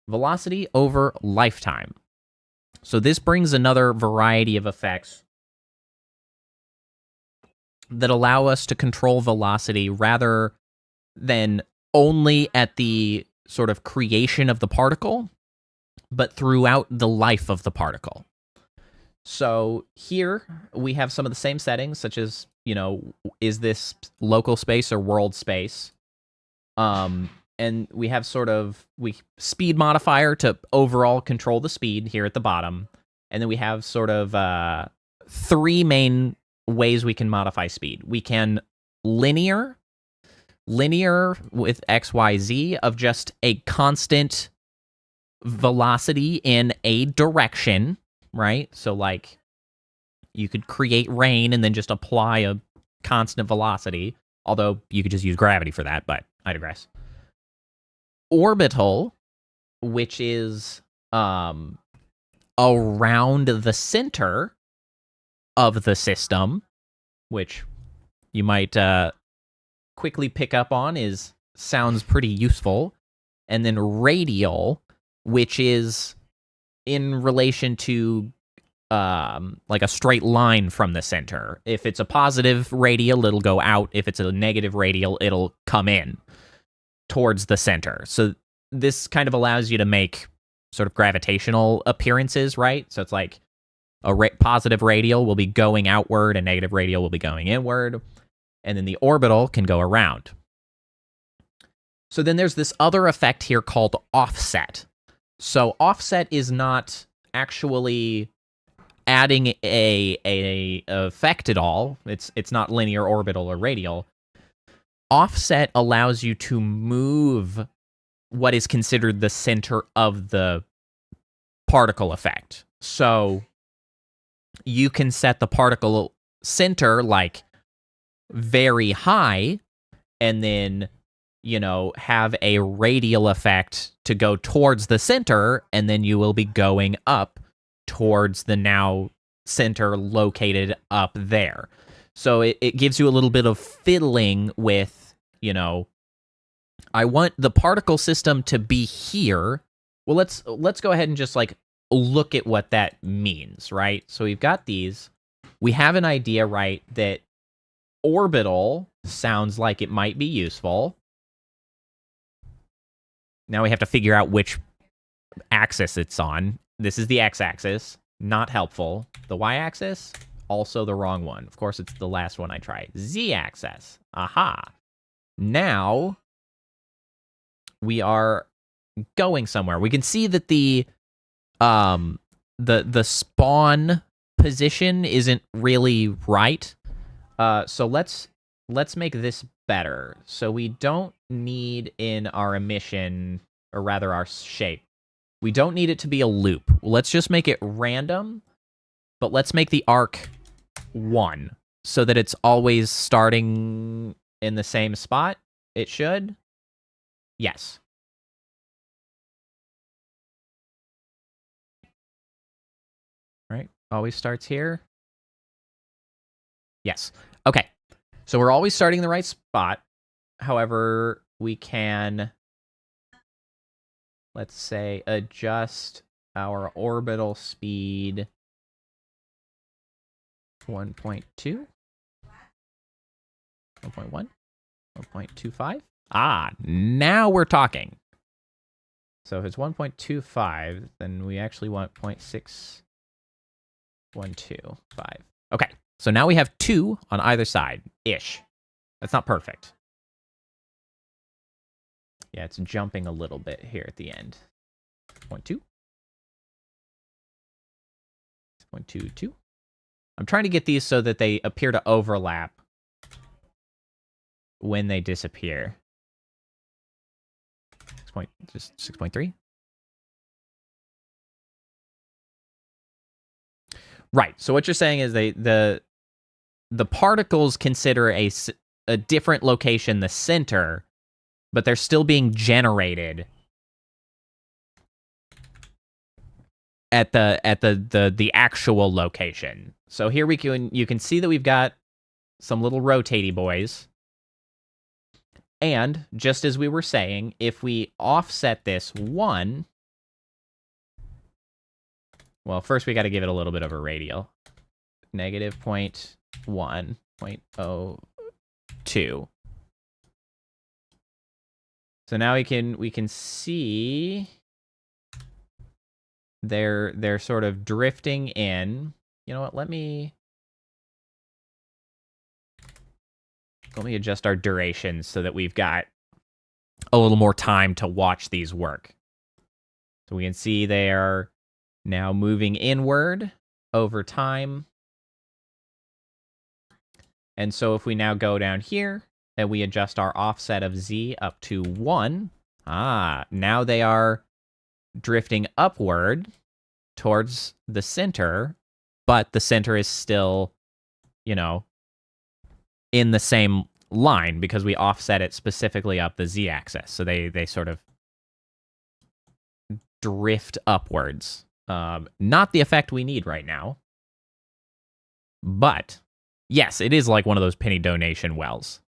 Velocity over lifetime. So this brings another variety of effects that allow us to control velocity rather than only at the sort of creation of the particle, but throughout the life of the particle. So here we have some of the same settings, such as, you know, is this local space or world space? And we have sort of speed modifier to overall control the speed here at the bottom. And then we have sort of 3 main ways we can modify speed. We can linear with X, Y, Z of just a constant velocity in a direction, right? So like you could create rain and then just apply a constant velocity, although you could just use gravity for that, but I digress. Orbital, which is around the center of the system, which you might quickly pick up on sounds pretty useful. And then radial, which is in relation to like a straight line from the center. If it's a positive radial, it'll go out. If it's a negative radial, it'll come in towards the center. So this kind of allows you to make sort of gravitational appearances, right? So it's like a positive radial will be going outward, and negative radial will be going inward, and then the orbital can go around. So then there's this other effect here called offset. So offset is not actually adding a effect at all. It's not linear, orbital, or radial. Offset allows you to move what is considered the center of the particle effect. So you can set the particle center like very high and then, you know, have a radial effect to go towards the center, and then you will be going up towards the now center located up there. So it gives you a little bit of fiddling with, you know, I want the particle system to be here. Well, let's go ahead and just like look at what that means, right? So we've got these. We have an idea, right, that orbital sounds like it might be useful. Now we have to figure out which axis it's on. This is the x-axis, not helpful. The y-axis, also the wrong one. Of course, it's the last one I tried. Z-axis, aha. Now, we are going somewhere. We can see that the spawn position isn't really right. So let's make this better. So we don't need in our emission, or rather our shape, we don't need it to be a loop. Let's just make it random, but let's make the arc 1 so that it's always starting in the same spot. It should. Yes. Right? Always starts here. Yes. Okay. So we're always starting in the right spot. However, we can, let's say, adjust our orbital speed 1.2, 1.1, 1.25. Ah, now we're talking. So if it's 1.25, then we actually want 0.6125. Okay, so now we have 2 on either side-ish. That's not perfect. Yeah, it's jumping a little bit here at the end. 0.2. 0.22. I'm trying to get these so that they appear to overlap when they disappear. 6.3. Right. So what you're saying is the particles consider a different location, the center, but they're still being generated at the actual location. So here you can see that we've got some little rotatey boys. And just as we were saying, if we offset this 1, well, first we got to give it a little bit of a radial. Negative 0.1, 0.02. So now we can see they're sort of drifting in. You know what? Let me adjust our durations so that we've got a little more time to watch these work. So we can see they are now moving inward over time. And so if we now go down here and we adjust our offset of Z up to 1, now they are drifting upward towards the center, but the center is still, in the same line because we offset it specifically up the Z-axis. So they sort of drift upwards. Not the effect we need right now. But, yes, it is like one of those penny donation wells.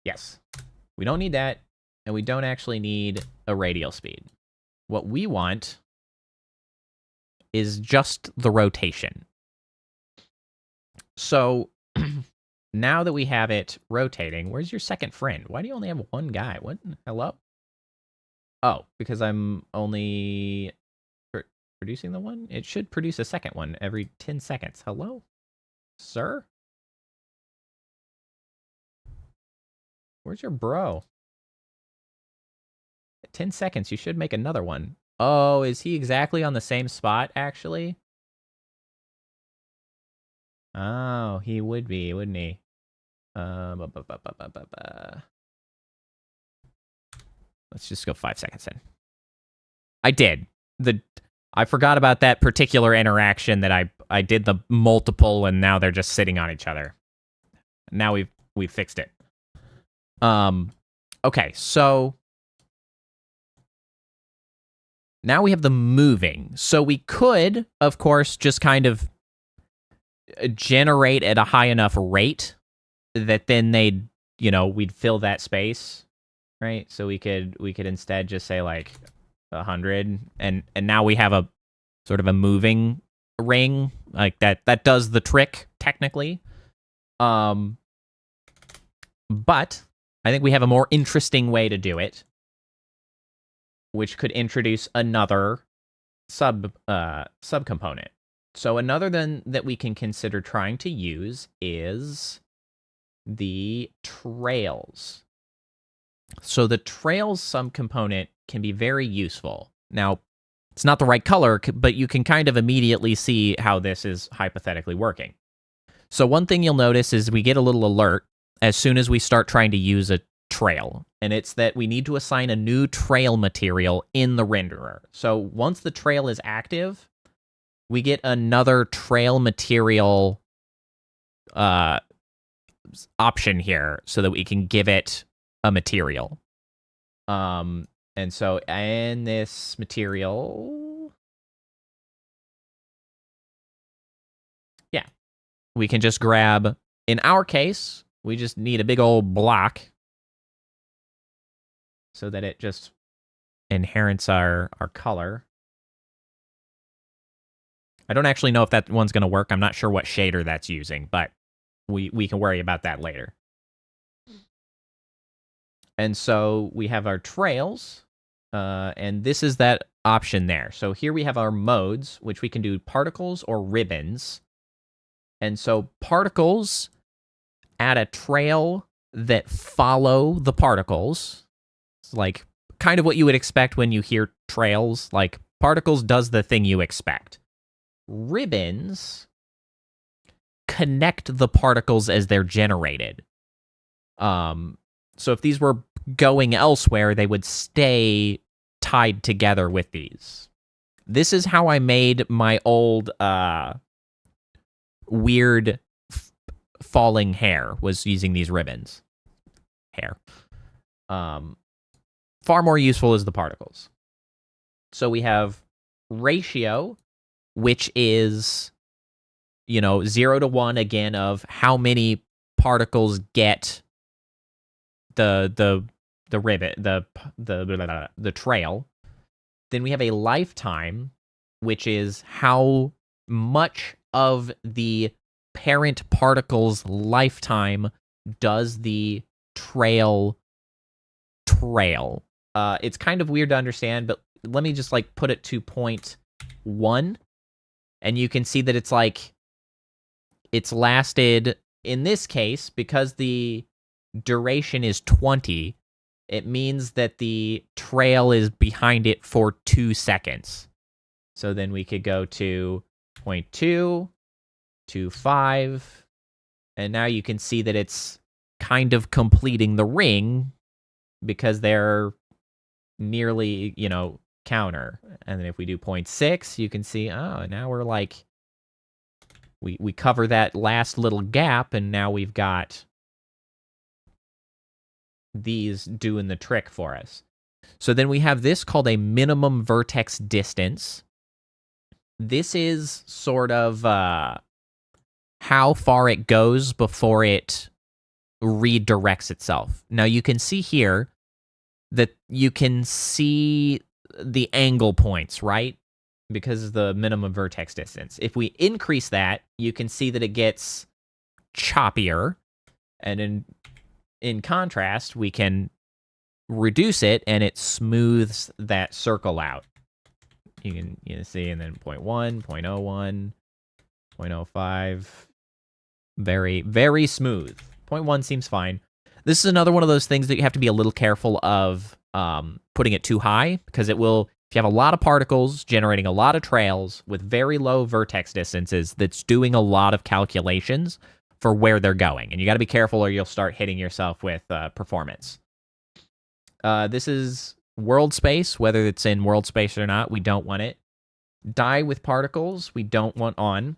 Yes. We don't need that, and we don't actually need a radial speed. What we want is just the rotation. So, now that we have it rotating, where's your second friend? Why do you only have one guy? What? Hello? Oh, because I'm only producing the one? It should produce a second one every 10 seconds. Hello? Sir? Where's your bro? At 10 seconds, you should make another one. Oh, is he exactly on the same spot, actually? Oh, he would be, wouldn't he? Let's just go 5 seconds in. I did. I forgot about that particular interaction that I did the multiple and now they're just sitting on each other. Now we've fixed it. Okay, so now we have the moving. So we could, of course, just kind of generate at a high enough rate that then we'd fill that space, right? So we could instead just say like 100, and now we have a sort of a moving ring like that does the trick technically. But I think we have a more interesting way to do it, which could introduce another subcomponent. So another then that we can consider trying to use is the trails. So the trails subcomponent can be very useful. Now, it's not the right color, but you can kind of immediately see how this is hypothetically working. So one thing you'll notice is we get a little alert as soon as we start trying to use a trail, and it's that we need to assign a new trail material in the renderer. So once the trail is active, we get another trail material option here so that we can give it a material. And so in this material, yeah, we can just grab, in our case, we just need a big old block so that it just inherits our color. I don't actually know if that one's going to work. I'm not sure what shader that's using, but we can worry about that later. And so we have our trails, and this is that option there. So here we have our modes, which we can do particles or ribbons. And so particles add a trail that follow the particles. It's like kind of what you would expect when you hear trails. Like particles does the thing you expect. Ribbons connect the particles as they're generated. So if these were going elsewhere, they would stay tied together with these. This is how I made my old weird falling hair, was using these ribbons. Hair. Far more useful is the particles. So we have ratio, which is, 0 to 1 again of how many particles get the ribbon, the trail. Then we have a lifetime, which is how much of the parent particle's lifetime does the trail. It's kind of weird to understand, but let me just put it to 0.1, and you can see that it's lasted, in this case, because the duration is 20, it means that the trail is behind it for 2 seconds. So then we could go to 0.2, to 5, and now you can see that it's kind of completing the ring because they're nearly, counter. And then if we do 0.6, you can see, oh, now we're we cover that last little gap, and now we've got these doing the trick for us. So then we have this called a minimum vertex distance. This is sort of how far it goes before it redirects itself. Now you can see here that you can see the angle points, right? Because of the minimum vertex distance. If we increase that, you can see that it gets choppier. And in contrast, we can reduce it and it smooths that circle out. You can see, and then 0.1, 0.01, 0.05. Very, very smooth. 0.1 seems fine. This is another one of those things that you have to be a little careful of putting it too high, because it will, if you have a lot of particles generating a lot of trails with very low vertex distances, that's doing a lot of calculations for where they're going. And you got to be careful or you'll start hitting yourself with performance. This is world space, whether it's in world space or not, we don't want it. Die with particles, we don't want on.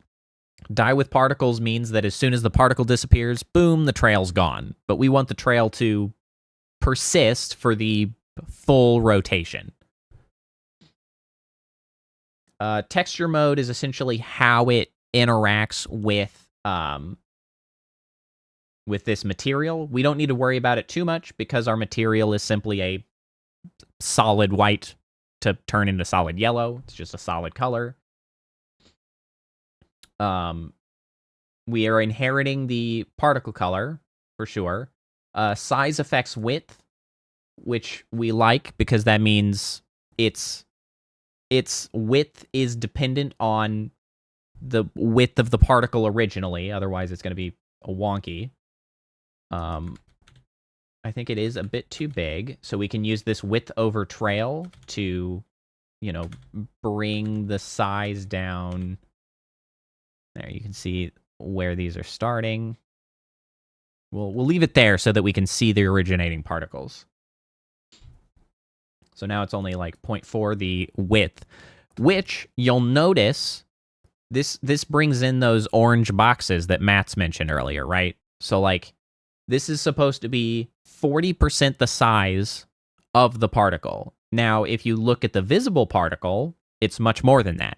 Die with particles means that as soon as the particle disappears, boom, the trail's gone. But we want the trail to persist for the full rotation. Texture mode is essentially how it interacts with this material. We don't need to worry about it too much because our material is simply a solid white to turn into solid yellow. It's just a solid color. We are inheriting the particle color for sure. Size affects width, which we like because that means its width is dependent on the width of the particle originally. Otherwise, it's going to be a wonky. I think it is a bit too big, so we can use this width over trail to, you know, bring the size down. There, you can see where these are starting. We'll leave it there so that we can see the originating particles. So now it's only like 0.4 the width, which you'll notice this brings in those orange boxes that Matt's mentioned earlier, right? So like this is supposed to be 40% the size of the particle. Now, if you look at the visible particle, it's much more than that.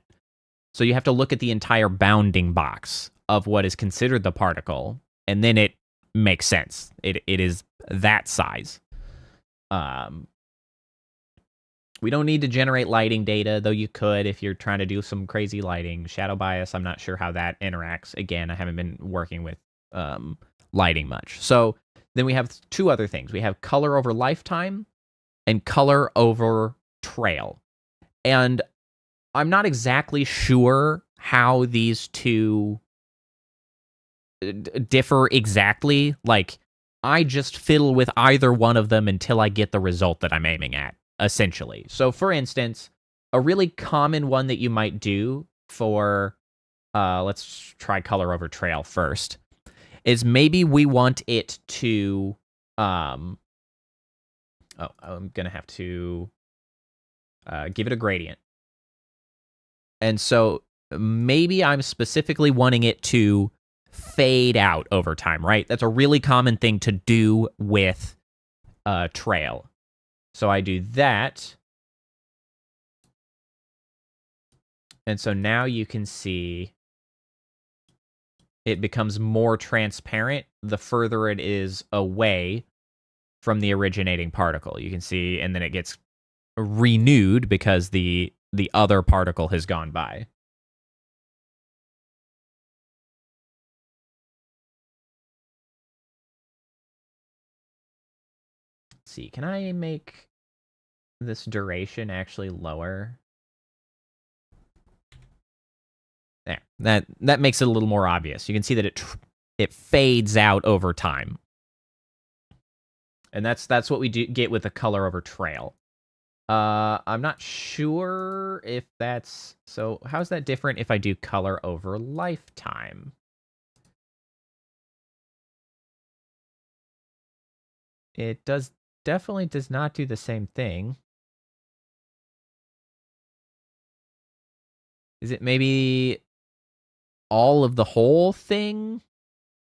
So you have to look at the entire bounding box of what is considered the particle, and then it makes sense. It is that size. We don't need to generate lighting data, though you could if you're trying to do some crazy lighting. Shadow bias, I'm not sure how that interacts. Again, I haven't been working with lighting much. So then we have two other things. We have color over lifetime and color over trail. And I'm not exactly sure how these two differ exactly. Like, I just fiddle with either one of them until I get the result that I'm aiming at, essentially. So, for instance, a really common one that you might do for, let's try color over trail first, is maybe we want it to, I'm going to have to give it a gradient. And so maybe I'm specifically wanting it to fade out over time, right? That's a really common thing to do with trail. So I do that. And so now you can see it becomes more transparent the further it is away from the originating particle. You can see, and then it gets renewed because the other particle has gone by. Let's see, can I make this duration actually lower? There, that makes it a little more obvious. You can see that it fades out over time. And that's what we do get with the color over trail. I'm not sure if that's... So how's that different if I do color over lifetime? It definitely does not do the same thing. Is it maybe all of the whole thing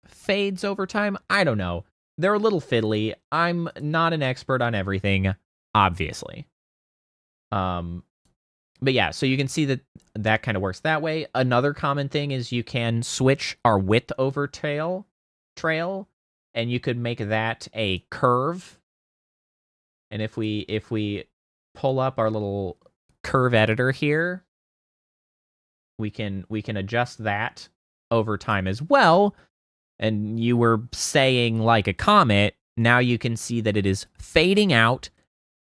fades over time? I don't know. They're a little fiddly. I'm not an expert on everything, obviously. But yeah, so you can see that kind of works that way. Another common thing is you can switch our width over trail, and you could make that a curve. And if we pull up our little curve editor here, we can adjust that over time as well. And you were saying like a comet, now you can see that it is fading out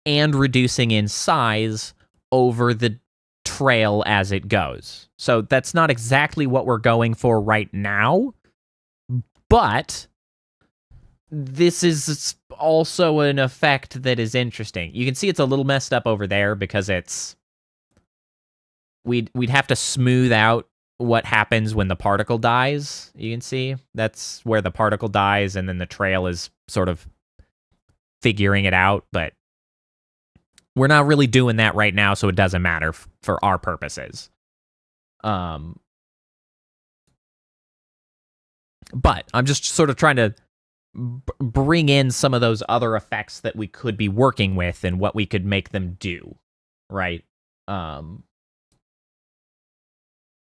and reducing in size over the trail as it goes. So that's not exactly what we're going for right now, but this is also an effect that is interesting. You can see it's a little messed up over there because it's... We'd have to smooth out what happens when the particle dies. You can see that's where the particle dies, and then the trail is sort of figuring it out, but we're not really doing that right now, so it doesn't matter for our purposes. But I'm just sort of trying to bring in some of those other effects that we could be working with and what we could make them do, right?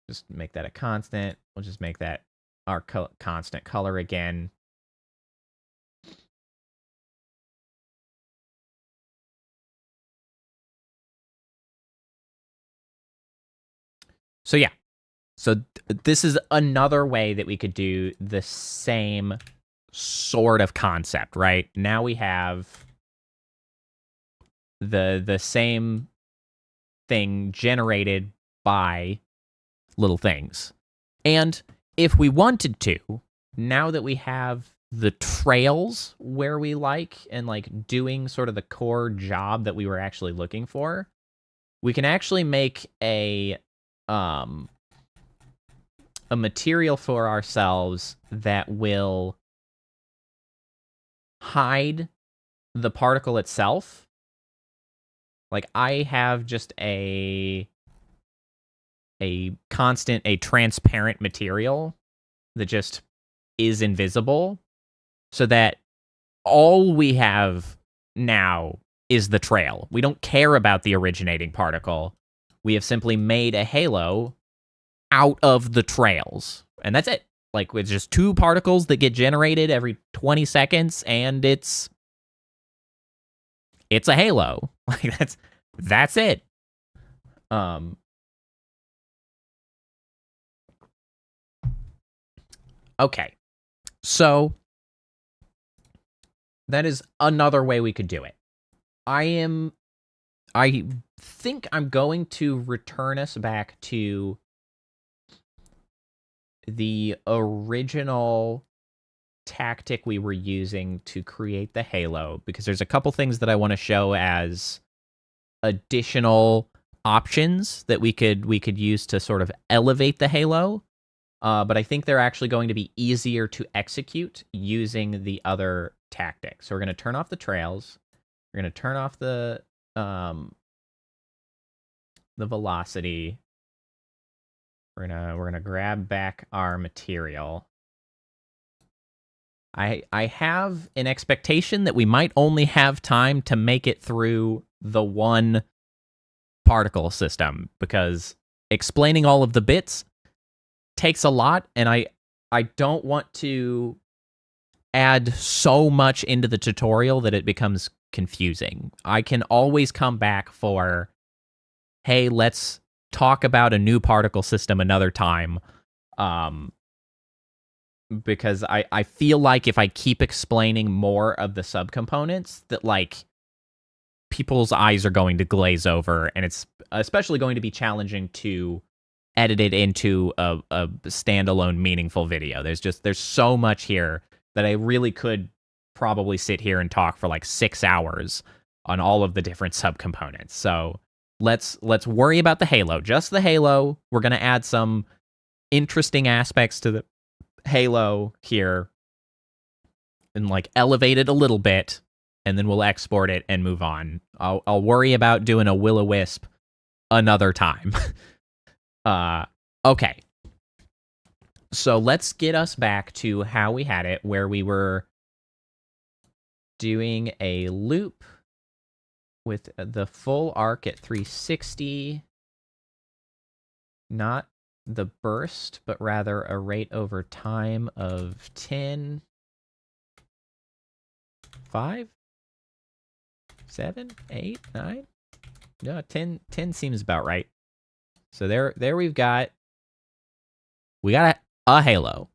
Just make that a constant. We'll just make that our constant color again. So yeah, so this is another way that we could do the same sort of concept, right? Now we have the same thing generated by little things. And if we wanted to, now that we have the trails where we like and like doing sort of the core job that we were actually looking for, we can actually make a material for ourselves that will hide the particle itself. Like I have just a transparent material that just is invisible, so that all we have now is the trail. We don't care about the originating particle. We have simply made a halo out of the trails, and that's it. Like, it's just two particles that get generated every 20 seconds, and it's a halo. Like, that's it. Okay. So that is another way we could do it. I think I'm going to return us back to the original tactic we were using to create the halo, because there's a couple things that I want to show as additional options that we could use to sort of elevate the halo. But I think they're actually going to be easier to execute using the other tactics. So we're going to turn off the trails. We're going to turn off the velocity. We're gonna grab back our material. I have an expectation that we might only have time to make it through the one particle system, because explaining all of the bits takes a lot, and I don't want to add so much into the tutorial that it becomes confusing. I can always come back for, hey, let's talk about a new particle system another time, because I feel like if I keep explaining more of the subcomponents, that like people's eyes are going to glaze over, and it's especially going to be challenging to edit it into a standalone meaningful video. There's so much here that I really could probably sit here and talk for like 6 hours on all of the different subcomponents. So let's worry about the halo, just the halo. We're going to add some interesting aspects to the halo here and like elevate it a little bit, and then we'll export it and move on. I'll worry about doing a will-o-wisp another time. Okay. So let's get us back to how we had it, where we were doing a loop with the full arc at 360, not the burst, but rather a rate over time of 10, 5, 7, 8, 9. No, 10 seems about right. So there we got a halo.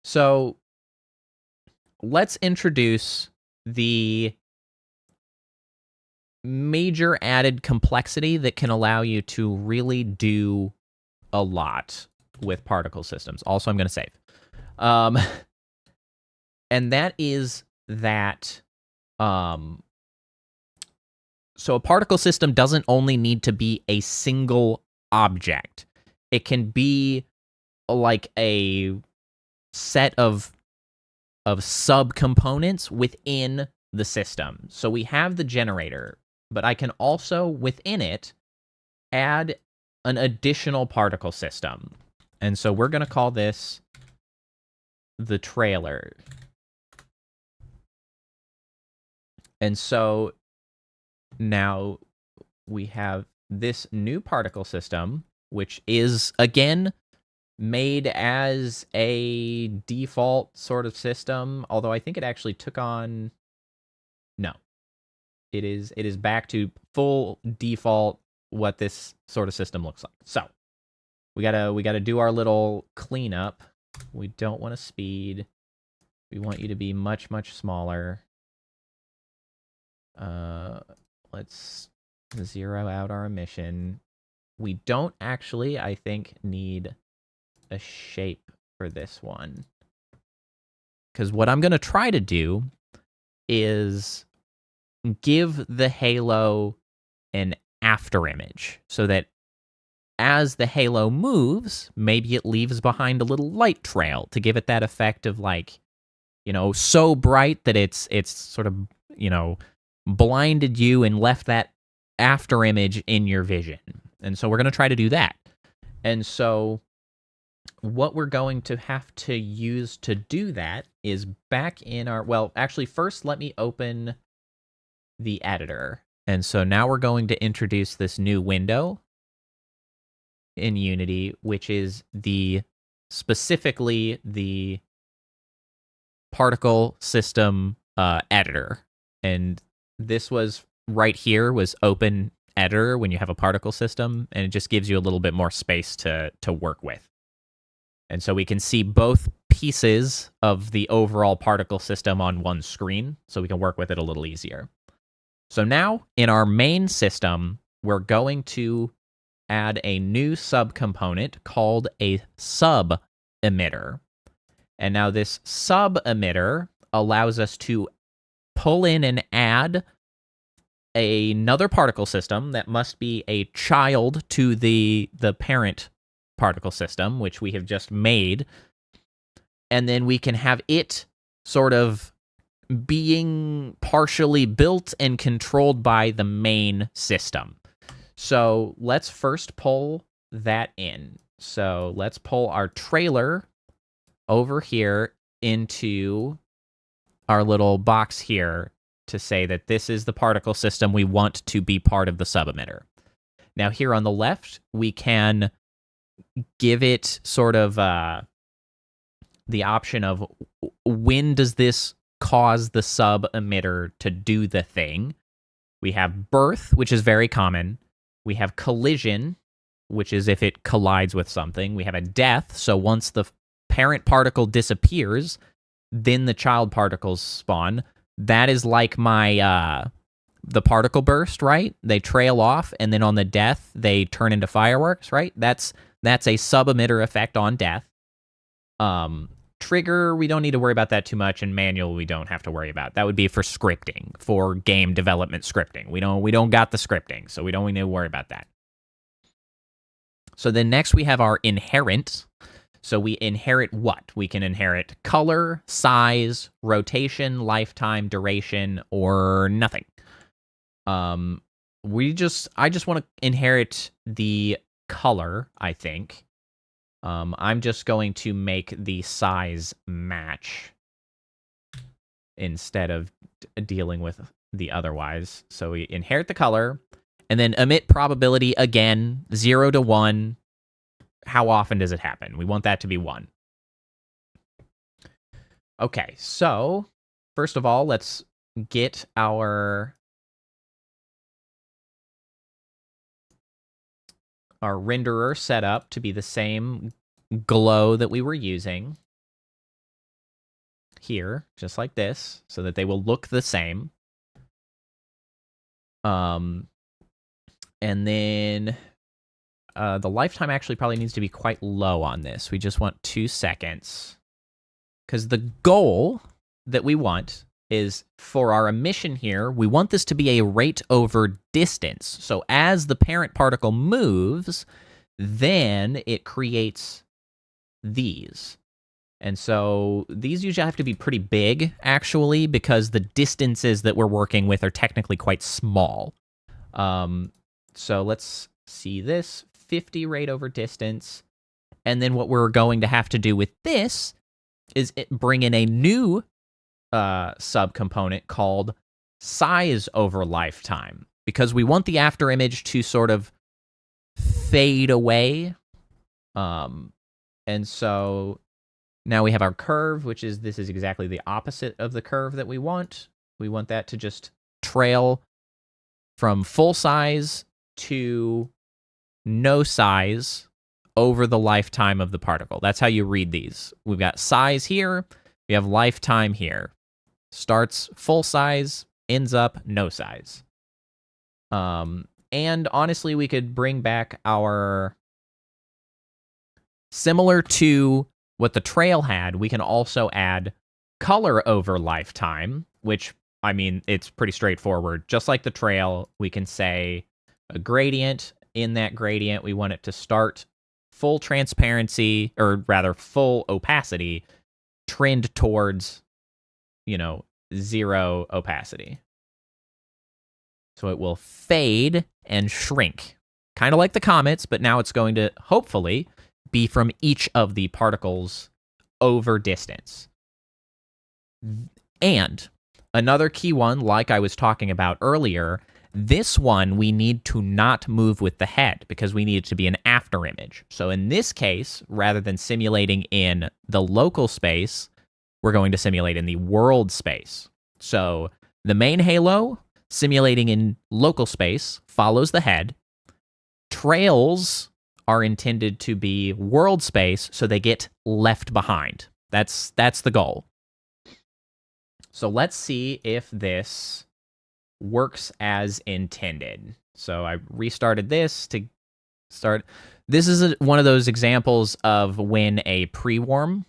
So let's introduce the major added complexity that can allow you to really do a lot with particle systems. Also, I'm going to save. And that is that, so a particle system doesn't only need to be a single object. It can be like a set of subcomponents within the system. So we have the generator, but I can also, within it, add an additional particle system. And so we're going to call this the trailer. And so now we have this new particle system, which is, again, made as a default sort of system, although I think it actually took on... No. It is back to full default what this sort of system looks like. So we gotta do our little cleanup. We don't want to speed. We want you to be much, much smaller. Let's zero out our emission. We don't actually, I think, need a shape for this one. Because what I'm going to try to do is give the halo an after image so that as the halo moves, maybe it leaves behind a little light trail to give it that effect of like, so bright that it's sort of, blinded you and left that after image in your vision. And so we're going to try to do that. And so what we're going to have to use to do that is back in our, well, actually first let me open the editor. And so now we're going to introduce this new window in Unity, which is specifically the particle system editor. And this was right here was open editor when you have a particle system, and it just gives you a little bit more space to work with. And so we can see both pieces of the overall particle system on one screen, so we can work with it a little easier. So now in our main system, we're going to add a new subcomponent called a sub-emitter. And now this sub-emitter allows us to pull in and add another particle system that must be a child to the parent particle system, which we have just made. And then we can have it sort of being partially built and controlled by the main system. So let's first pull that in. So let's pull our trailer over here into our little box here to say that this is the particle system we want to be part of the sub-emitter. Now here on the left, we can give it sort of the option of when does this cause the sub-emitter to do the thing. We have birth, which is very common. We have collision, which is if it collides with something. We have a death, so once the parent particle disappears, then the child particles spawn. That is like my the particle burst, right? They trail off, and then on the death, they turn into fireworks, right? That's a sub-emitter effect on death. Trigger, we don't need to worry about that too much, and manual, we don't have to worry about. That would be for scripting, for game development scripting. We don't got the scripting, so we don't need to worry about that. So then next we have our inherent. So we inherit what? We can inherit color, size, rotation, lifetime, duration, or nothing. I just want to inherit the color, I think. I'm just going to make the size match instead of dealing with the otherwise. So we inherit the color, and then emit probability again, 0 to 1. How often does it happen? We want that to be 1. Okay, so first of all, let's get our renderer set up to be the same glow that we were using here, just like this, so that they will look the same. And then the lifetime actually probably needs to be quite low on this. We just want 2 seconds. Because the goal that we want is for our emission here, we want this to be a rate over distance. So as the parent particle moves, then it creates these. And so these usually have to be pretty big, actually, because the distances that we're working with are technically quite small. So let's see this. 50 rate over distance. And then what we're going to have to do with this is bring in a new subcomponent called size over lifetime, because we want the after image to sort of fade away. And so now we have our curve, which is, this is exactly the opposite of the curve that we want. We want that to just trail from full size to no size over the lifetime of the particle. That's how you read these. We've got size here, we have lifetime here. Starts full size, ends up no size. And honestly, we could bring back our, similar to what the trail had, we can also add color over lifetime, which, I mean, it's pretty straightforward. Just like the trail, we can say a gradient. In that gradient, we want it to start full transparency, or rather full opacity, trend towards, 0 opacity. So it will fade and shrink, kind of like the comets, but now it's going to hopefully be from each of the particles over distance. And another key one, like I was talking about earlier, this one we need to not move with the head because we need it to be an after image. So in this case, rather than simulating in the local space, we're going to simulate in the world space. So the main halo, simulating in local space, follows the head. Trails are intended to be world space, so they get left behind. That's the goal. So let's see if this works as intended. So I restarted this to start. This is one of those examples of when a pre-warm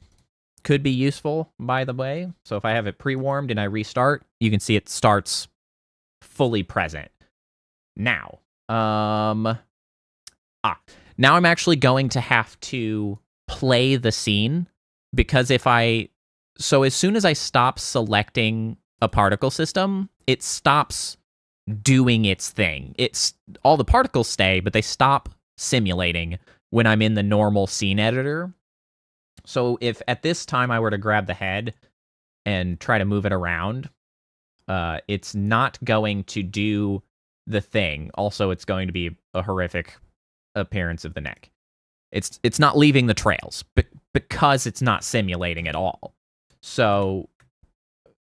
could be useful, by the way. So if I have it pre-warmed and I restart, you can see it starts fully present. Now, now I'm actually going to have to play the scene, because so as soon as I stop selecting a particle system, it stops doing its thing. All the particles stay, but they stop simulating when I'm in the normal scene editor. So if at this time I were to grab the head and try to move it around, it's not going to do the thing. Also, it's going to be a horrific appearance of the neck. It's not leaving the trails because it's not simulating at all. So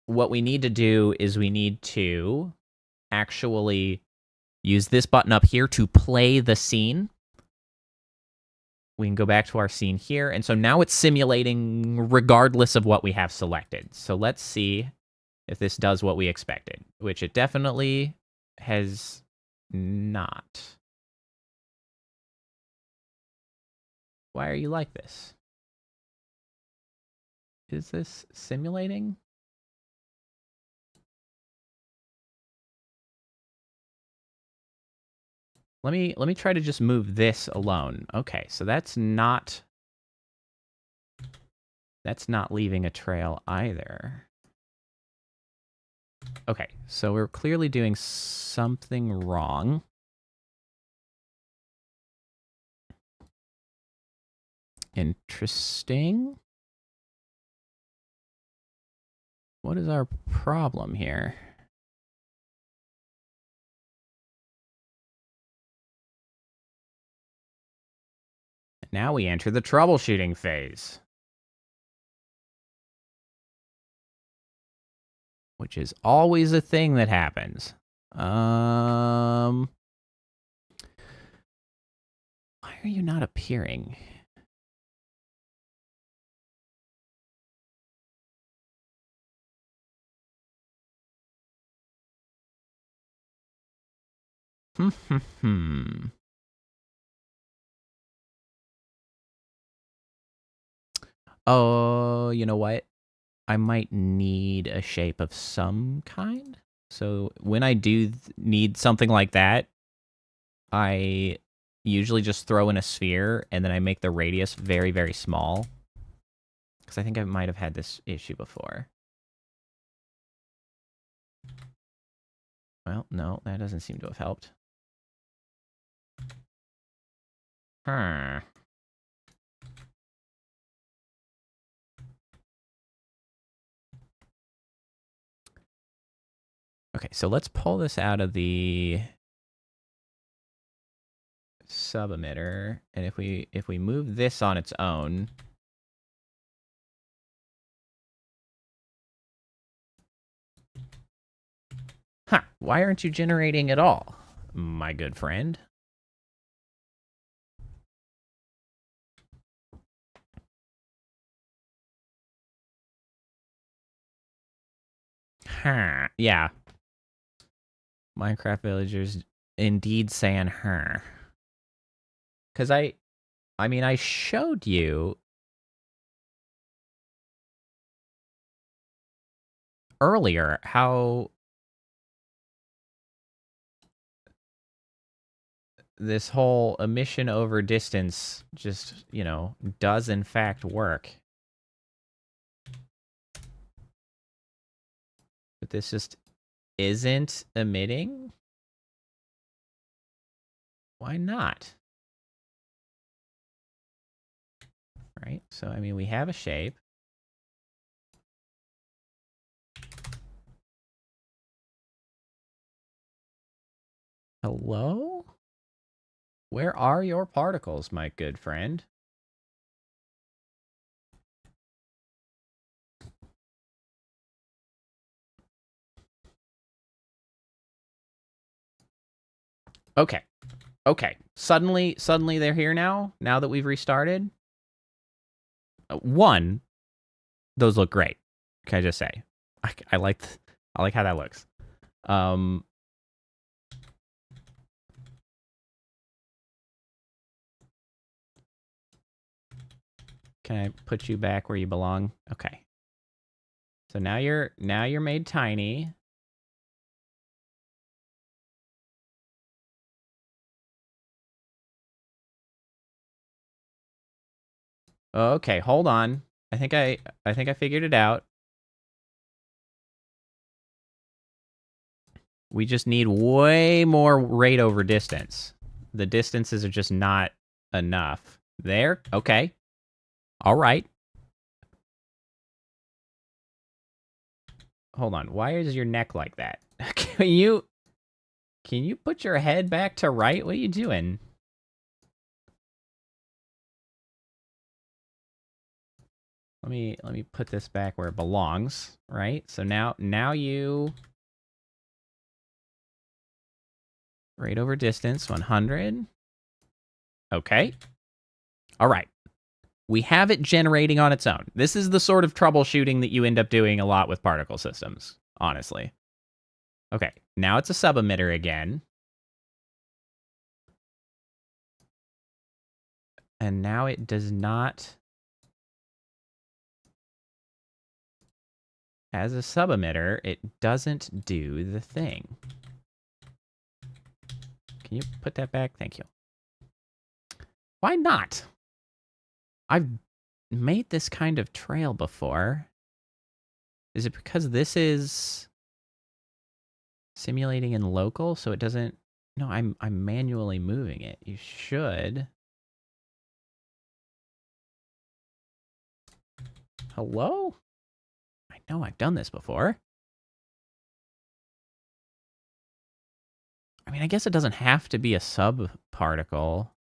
what we need to do is we need to actually use this button up here to play the scene. We can go back to our scene here. And so now it's simulating regardless of what we have selected. So let's see if this does what we expected, which it definitely has not. Why are you like this? Is this simulating? Let me try to just move this alone. Okay, so that's not leaving a trail either. Okay, so we're clearly doing something wrong. Interesting. What is our problem here? Now we enter the troubleshooting phase, which is always a thing that happens. Why are you not appearing? Oh, you know what? I might need a shape of some kind. So when I do need something like that, I usually just throw in a sphere and then I make the radius very, very small. Because I think I might have had this issue before. Well, no, that doesn't seem to have helped. Huh. Okay, so let's pull this out of the sub-emitter, and if we move this on its own, why aren't you generating at all, my good friend? Yeah. Minecraft villagers indeed saying her. Because I mean, I showed you. earlier how this whole emission over distance just, you know, does in fact work. But this just isn't emitting? Why not? Right? So, I mean, we have a shape. Hello? Where are your particles, my good friend? Okay. Okay. Suddenly they're here now that we've restarted. One, those look great. Can I just say? I like how that looks. Can I put you back where you belong? Okay. So now you're made tiny. Okay, hold on. I think I figured it out. We just need way more rate over distance. The distances are just not enough. There? Okay. All right. Hold on. Why is your neck like that? Can you put your head back to right? What are you doing? Let me put this back where it belongs, right? So now you rate over distance 100. Okay. All right. We have it generating on its own. This is the sort of troubleshooting that you end up doing a lot with particle systems, honestly. Okay, now it's a sub-emitter again. And now it does not... As a sub-emitter, it doesn't do the thing. Can you put that back? Thank you. Why not? I've made this kind of trail before. Is it because this is simulating in local, so it doesn't... No, I'm manually moving it. You should... Hello? I know I've done this before. I mean, I guess it doesn't have to be a sub-particle.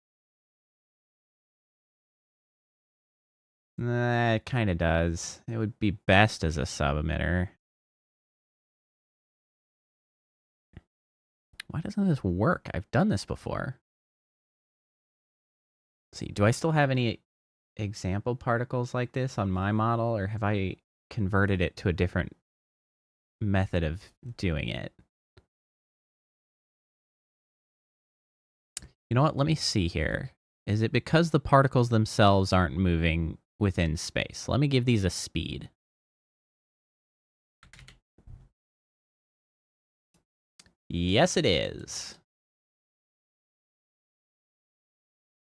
It kind of does. It would be best as a sub-emitter. Why doesn't this work? I've done this before. Let's see, do I still have any example particles like this on my model, or have I converted it to a different method of doing it? You know what? Let me see here. Is it because the particles themselves aren't moving within space? Let me give these a speed. Yes, it is.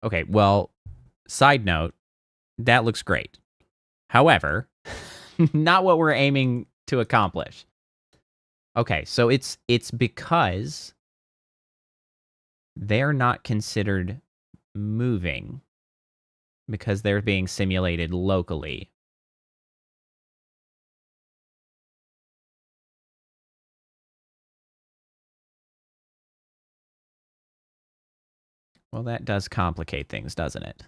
Okay, well, side note, that looks great. However, not what we're aiming to accomplish. Okay, so it's because they're not considered moving because they're being simulated locally. Well, that does complicate things, doesn't it?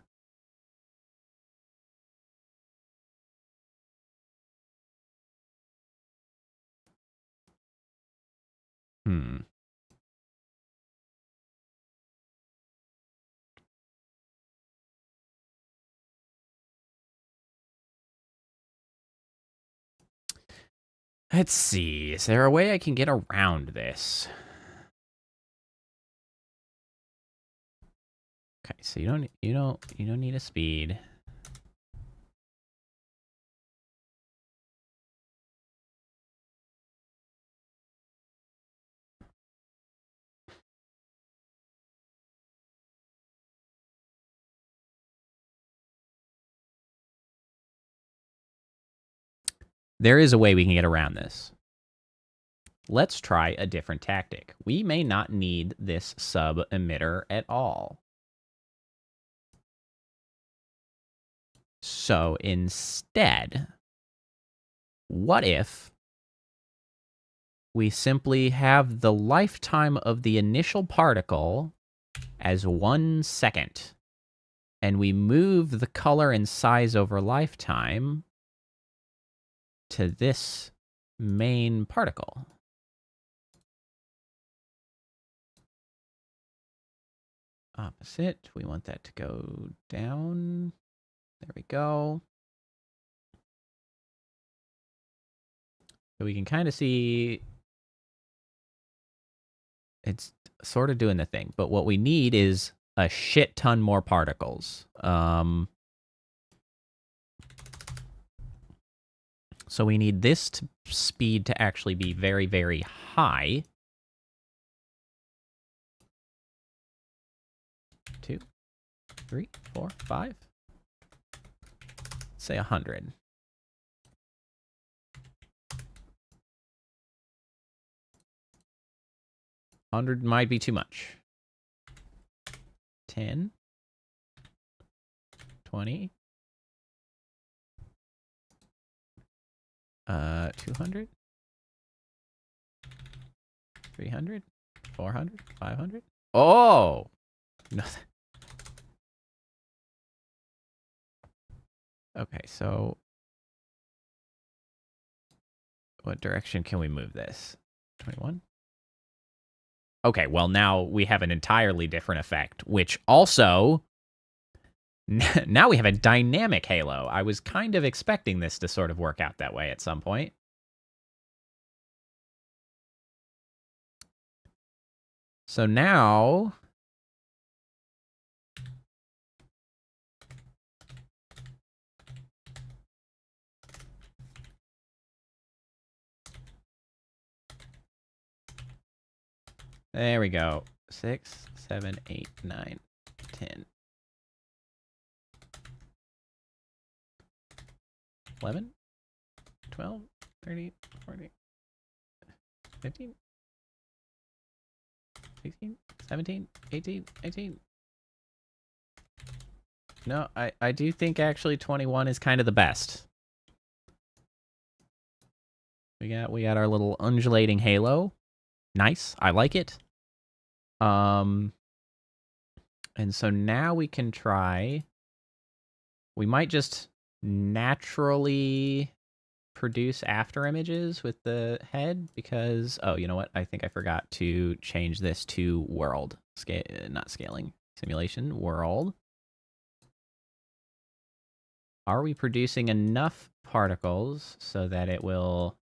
Let's see. Is there a way I can get around this? Okay, so you don't need a speed. There is a way we can get around this. Let's try a different tactic. We may not need this sub emitter at all. So instead, what if we simply have the lifetime of the initial particle as 1 second, and we move the color and size over lifetime to this main particle? Opposite, we want that to go down. There we go. So we can kind of see it's sort of doing the thing, but what we need is a shit ton more particles. So we need this speed to actually be very, very high. 2, 3, 4, 5. Say 100. 100 might be too much. 10, 20, 200, 300, 400, 500. Oh! No. Okay, so what direction can we move this? 21? Okay, well, now we have an entirely different effect, which also, now we have a dynamic halo. I was kind of expecting this to sort of work out that way at some point. So now, there we go. 6, 7, 8, 9, 10. 11, 12, 13, 14, 15, 16, 17, 18, 19. No, I do think actually 21 is kind of the best. We got our little undulating halo. Nice. I like it. And so now we can try. We might just naturally produce after images with the head because, oh, you know what? I think I forgot to change this to world. Not scaling. Simulation. World. Are we producing enough particles so that it will...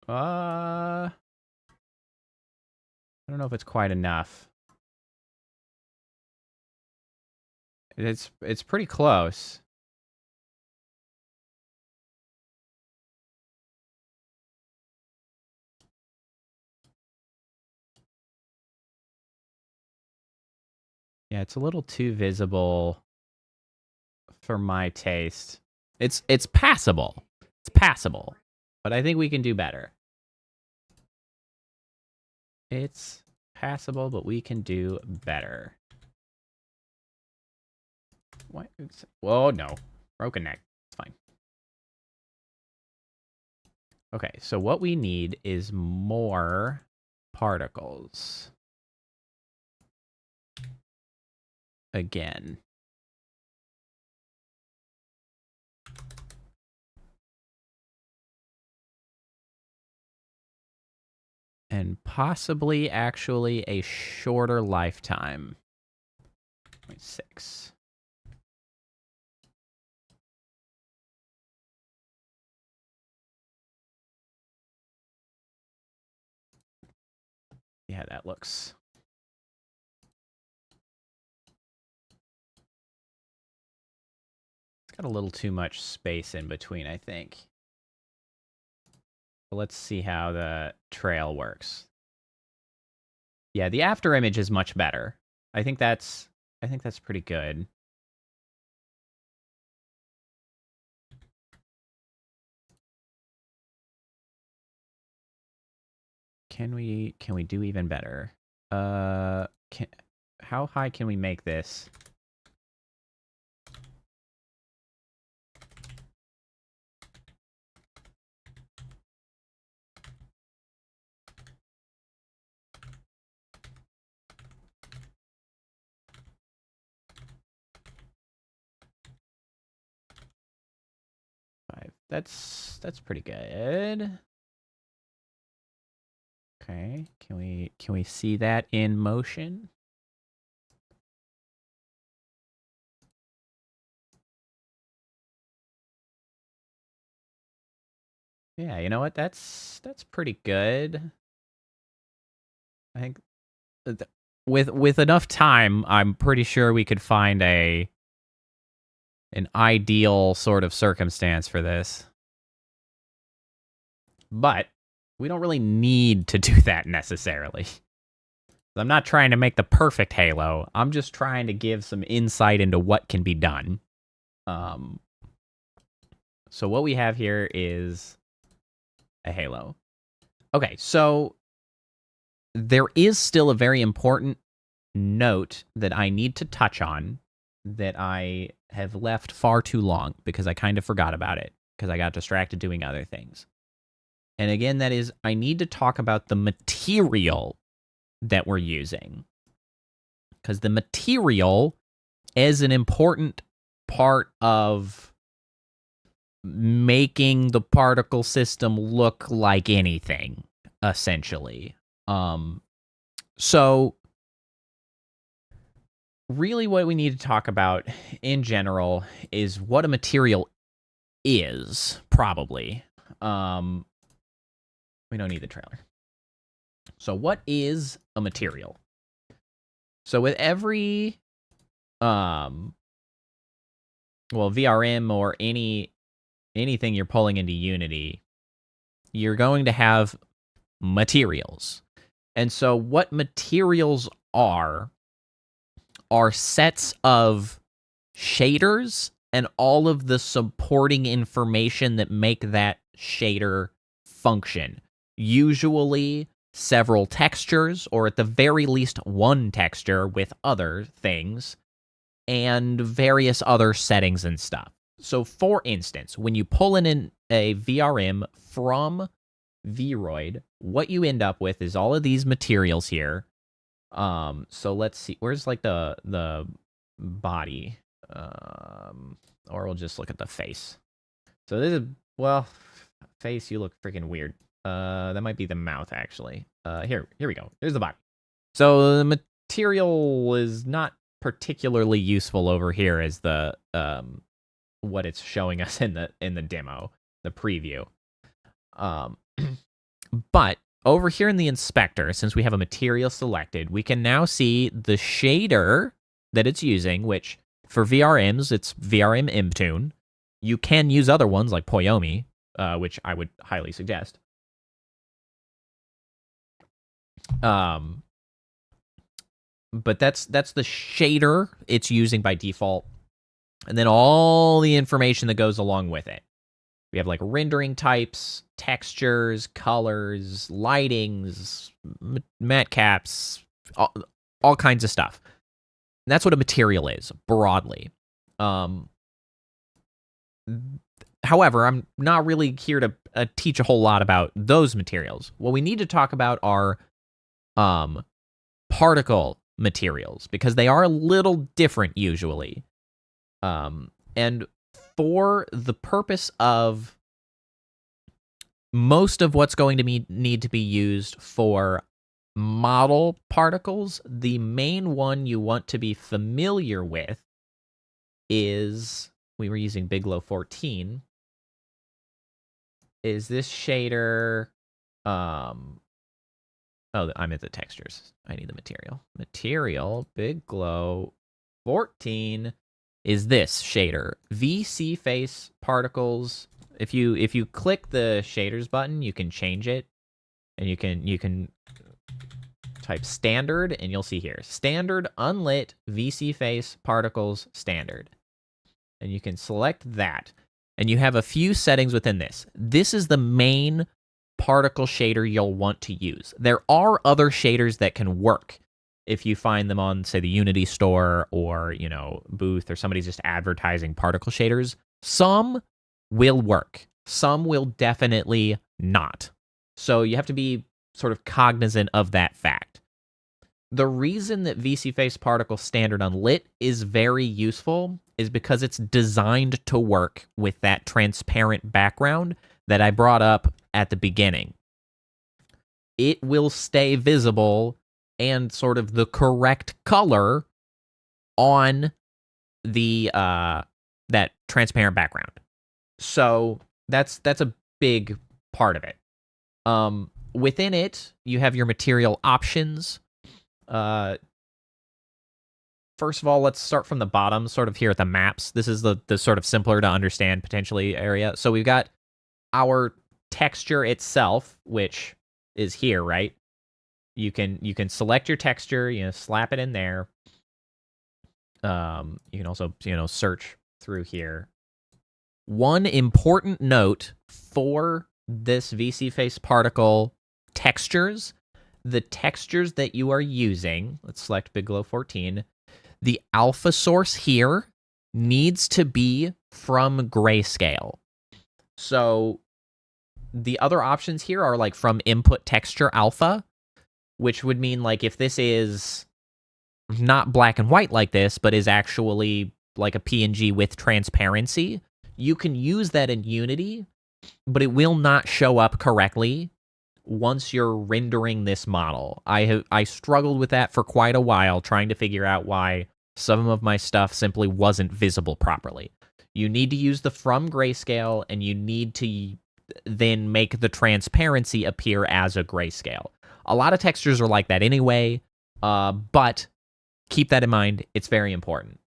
I don't know if it's quite enough. It's pretty close. Yeah, it's a little too visible for my taste. It's passable. It's passable. But I think we can do better. It's passable, but we can do better. What? Whoa, no. Broken neck. It's fine. Okay, so what we need is more particles. Again. And possibly actually a shorter lifetime. 0.6. Yeah, that looks... It's got a little too much space in between, I think. But let's see how the trail works. Yeah, the after image is much better. I think that's pretty good. can we do even better? How high can we make this? That's pretty good. Okay, can we see that in motion? Yeah, you know what? That's pretty good. I think with enough time, I'm pretty sure we could find an ideal sort of circumstance for this. But we don't really need to do that necessarily. I'm not trying to make the perfect Halo. I'm just trying to give some insight into what can be done. So what we have here is a Halo. Okay, so there is still a very important note that I need to touch on that I have left far too long because I kind of forgot about it because I got distracted doing other things. And again, that is, I need to talk about the material that we're using. Because the material is an important part of making the particle system look like anything, essentially. So really what we need to talk about in general is what a material is, probably. We don't need the trailer. So what is a material? So with every VRM or anything you're pulling into Unity, you're going to have materials. And so what materials are sets of shaders and all of the supporting information that make that shader function. Usually several textures, or at the very least one texture with other things, and various other settings and stuff. So for instance, when you pull in a VRM from VRoid, what you end up with is all of these materials here. So let's see, where's like the body? Or we'll just look at the face. So this is, well, face, you look freaking weird. That might be the mouth, actually. Here we go. Here's the body. So the material is not particularly useful over here as the what it's showing us in the demo, the preview. But over here in the inspector, since we have a material selected, we can now see the shader that it's using, which for VRMs, it's VRM Imtune. You can use other ones like Poyomi, which I would highly suggest. But that's the shader it's using by default, and then all the information that goes along with it. We have like rendering types, textures, colors, lightings, matte caps, all kinds of stuff. And that's what a material is, broadly. However, I'm not really here to teach a whole lot about those materials. What we need to talk about are particle materials, because they are a little different usually. And for the purpose of most of what's going to need to be used for model particles, the main one you want to be familiar with is, we were using Biglow 14, is this shader. Oh, I'm at the textures. I need the material. Material, Biglow 14 is this shader. VSeeFace particles. If you click the shaders button, you can change it. And you can type standard, and you'll see here. Standard unlit VSeeFace particles standard. And you can select that. And you have a few settings within this. This is the main particle shader you'll want to use. There are other shaders that can work if you find them on, say, the Unity store or, Booth, or somebody's just advertising particle shaders. Some will work. Some will definitely not. So you have to be sort of cognizant of that fact. The reason that VSeeFace Particle Standard Unlit is very useful is because it's designed to work with that transparent background that I brought up at the beginning. It will stay visible and sort of the correct color on the that transparent background. So that's a big part of it. Within it, you have your material options. First of all, let's start from the bottom, sort of here at the maps. This is the sort of simpler to understand potentially area. So we've got our texture itself, which is here, right? You can select your texture, slap it in there. You can also, search through here. One important note for this VSeeFace particle textures, the textures that you are using, let's select Big Glow 14, the alpha source here needs to be from grayscale. So the other options here are like from input texture alpha, which would mean like if this is not black and white like this, but is actually like a PNG with transparency, you can use that in Unity, but it will not show up correctly once you're rendering this model. I struggled with that for quite a while, trying to figure out why some of my stuff simply wasn't visible properly. You need to use the from grayscale, and you need to then make the transparency appear as a grayscale. A lot of textures are like that anyway, but keep that in mind. It's very important.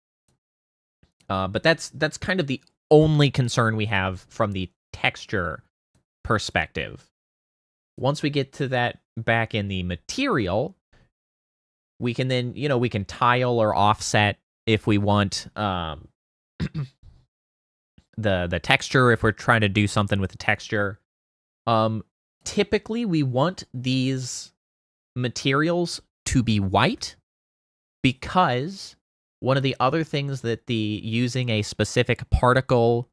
But that's kind of the only concern we have from the texture perspective. Once we get to that back in the material, we can then, we can tile or offset if we want the texture, if we're trying to do something with the texture. Typically, we want these materials to be white because one of the other things that using a specific particle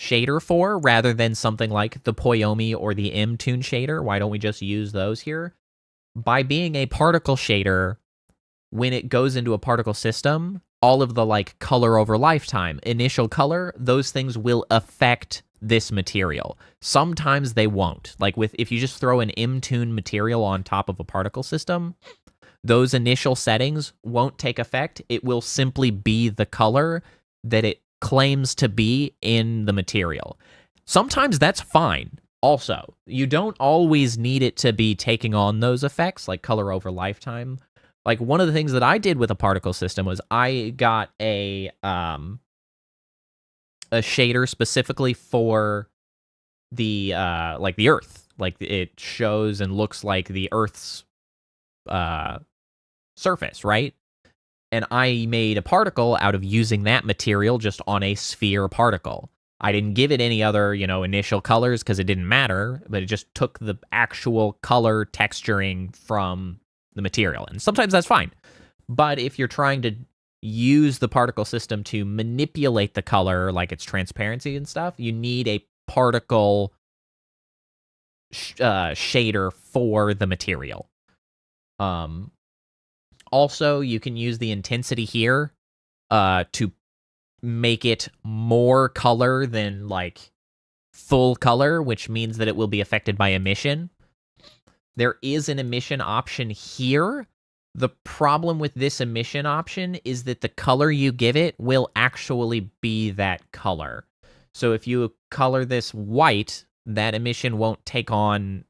shader for, rather than something like the Poyomi or the mToon shader, why don't we just use those here? By being a particle shader, when it goes into a particle system, all of the like color over lifetime, initial color, those things will affect this material. Sometimes they won't. Like if you just throw an mToon material on top of a particle system, those initial settings won't take effect. It will simply be the color that it claims to be in the material. Sometimes that's fine. Also, you don't always need it to be taking on those effects, like color over lifetime. Like one of the things that I did with a particle system was I got a shader specifically for the the Earth. Like it shows and looks like the Earth's surface, right? And I made a particle out of using that material just on a sphere particle. I didn't give it any other, initial colors because it didn't matter, but it just took the actual color texturing from the material. And sometimes that's fine. But if you're trying to use the particle system to manipulate the color, like its transparency and stuff, you need a particle shader for the material. Also, you can use the intensity here to make it more color than like full color, which means that it will be affected by emission. There is an emission option here. The problem with this emission option is that the color you give it will actually be that color. So if you color this white, that emission won't take on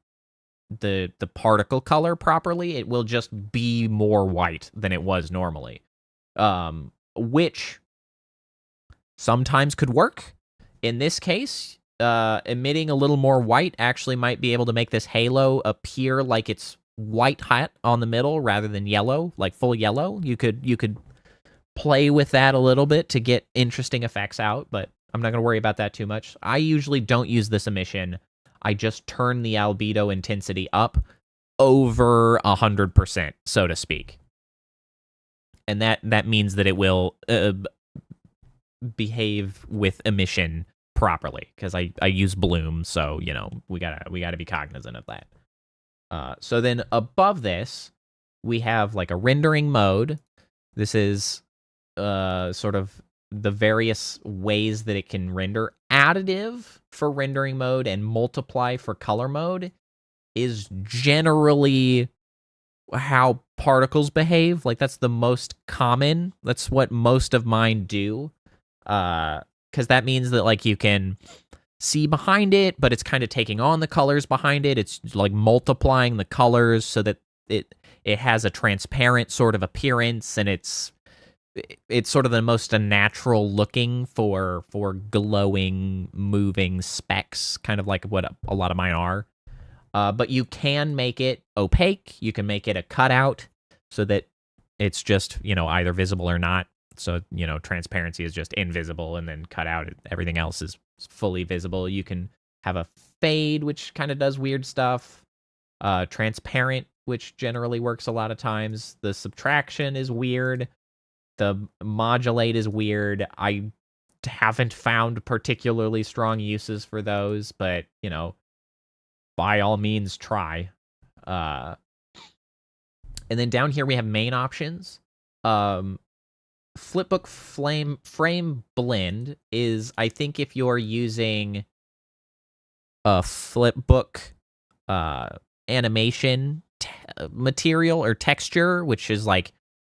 the particle color properly. It will just be more white than it was normally, which sometimes could work. In this case, emitting a little more white actually might be able to make this halo appear like it's white hot on the middle rather than yellow, like full yellow. You could play with that a little bit to get interesting effects out, but I'm not going to worry about that too much. I usually don't use this emission. I just turn the albedo intensity up over 100%, so to speak. And that means that it will behave with emission properly, because I use bloom, so you know we gotta be cognizant of that. So then above this, we have like a rendering mode. This is sort of the various ways that it can render. Additive for rendering mode and multiply for color mode is generally how particles behave. Like, that's the most common. That's what most of mine do. Because that means that, like, you can see behind it, but it's kind of taking on the colors behind it. It's like multiplying the colors so that it has a transparent sort of appearance, and it's sort of the most unnatural looking for glowing, moving specks, kind of like what a lot of mine are. But you can make it opaque. You can make it a cutout so that it's just, you know, either visible or not. So, you know, transparency is just invisible, and then cut out, everything else is fully visible. You can have a fade, which kind of does weird stuff. Transparent, which generally works a lot of times. The subtraction is weird. The modulate is weird. I haven't found particularly strong uses for those, but, you know, by all means, try. And then down here we have main options. Flipbook frame blend is, I think, if you're using a flipbook animation material or texture, which is like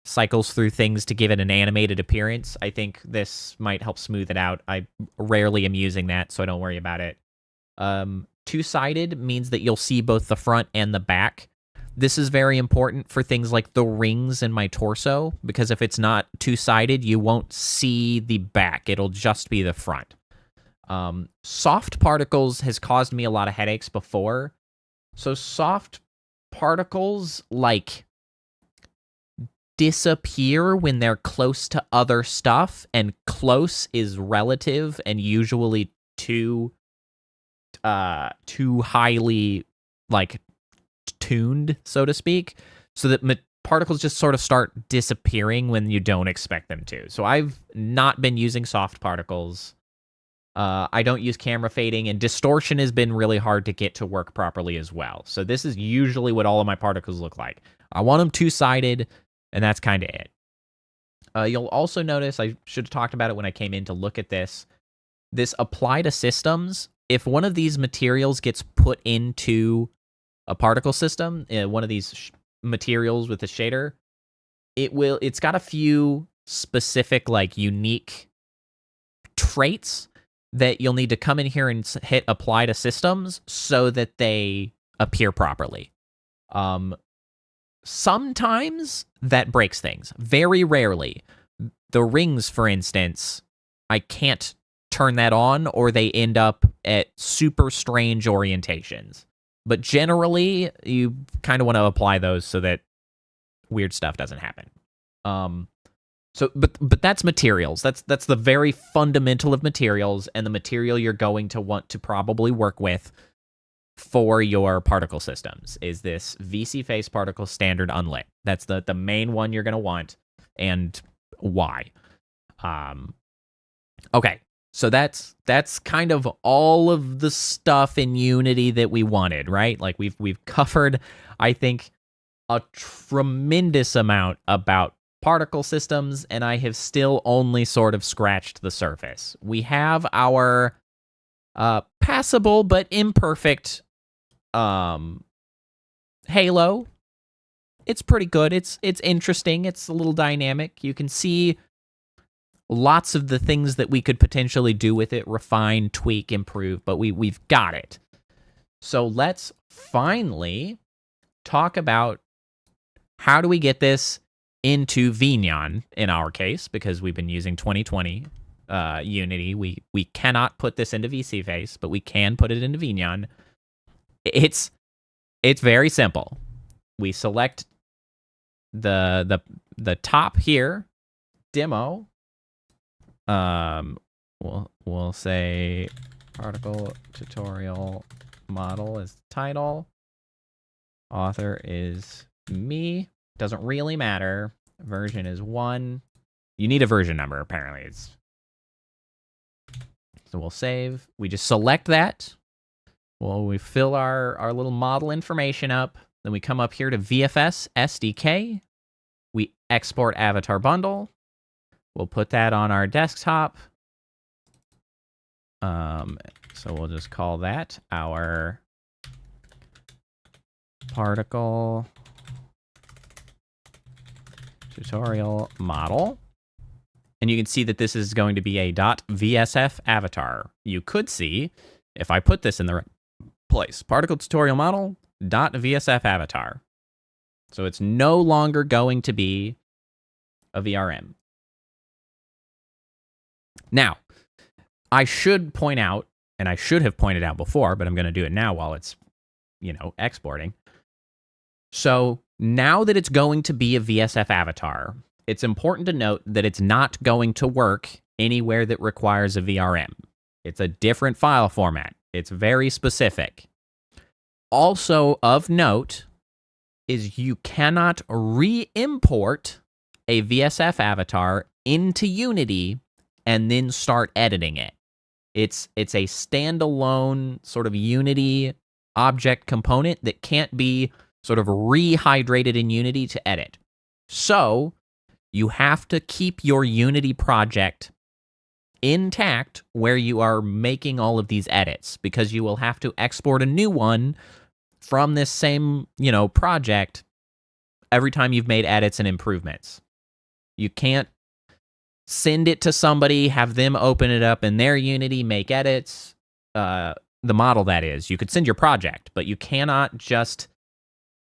cycles through things to give it an animated appearance. I think this might help smooth it out. I rarely am using that, so I don't worry about it. Two-sided means that you'll see both the front and the back. This is very important for things like the rings in my torso, because if it's not two-sided, you won't see the back. It'll just be the front. Soft particles has caused me a lot of headaches before. So soft particles, like, disappear when they're close to other stuff, and close is relative and usually too highly, like, tuned, so to speak, so that particles just sort of start disappearing when you don't expect them to. So I've not been using soft particles. I don't use camera fading, and distortion has been really hard to get to work properly as well. So this is usually what all of my particles look like. I want them two-sided, and that's kind of it. You'll also notice, I should have talked about it when I came in to look at this, apply to systems. If one of these materials gets put into a particle system, one of these materials with a shader, it's got a few specific, like, unique traits that you'll need to come in here and hit apply to systems so that they appear properly. Sometimes that breaks things. Very rarely. The rings, for instance, I can't turn that on, or they end up at super strange orientations. But generally, you kind of want to apply those so that weird stuff doesn't happen. But that's materials. That's the very fundamental of materials, and the material you're going to want to probably work with for your particle systems is this VSeeFace particle standard unlit. That's the main one you're going to want, and why. Okay. So that's kind of all of the stuff in Unity that we wanted, right? Like, we've covered, I think, a tremendous amount about particle systems, and I have still only sort of scratched the surface. We have our passable but imperfect Halo. It's pretty good. It's interesting. It's a little dynamic. You can see lots of the things that we could potentially do with it, refine, tweak, improve, but we've got it. So let's finally talk about how do we get this into VNyan in our case, because we've been using 2020 Unity. We cannot put this into VSeeFace, but we can put it into VNyan. It's very simple. We select the top here, demo. We'll say particle tutorial model is the title. Author is me. Doesn't really matter. Version is 1. You need a version number, apparently. So we'll save. We just select that. Well, we fill our little model information up. Then we come up here to VFS SDK. We export avatar bundle. We'll put that on our desktop. So we'll just call that our particle tutorial model. And you can see that this is going to be a .vsf avatar. You could see, if I put this in the right place, particle tutorial model, .vsf avatar. So it's no longer going to be a VRM. Now, I should point out, and I should have pointed out before, but I'm going to do it now while it's, exporting. So now that it's going to be a VSF avatar, it's important to note that it's not going to work anywhere that requires a VRM. It's a different file format. It's very specific. Also of note is you cannot re-import a VSF avatar into Unity and then start editing it. It's a standalone sort of Unity object component that can't be sort of rehydrated in Unity to edit. So you have to keep your Unity project intact where you are making all of these edits, because you will have to export a new one from this same, project every time you've made edits and improvements. You can't send it to somebody, have them open it up in their Unity, make edits. The model, that is. You could send your project, but you cannot just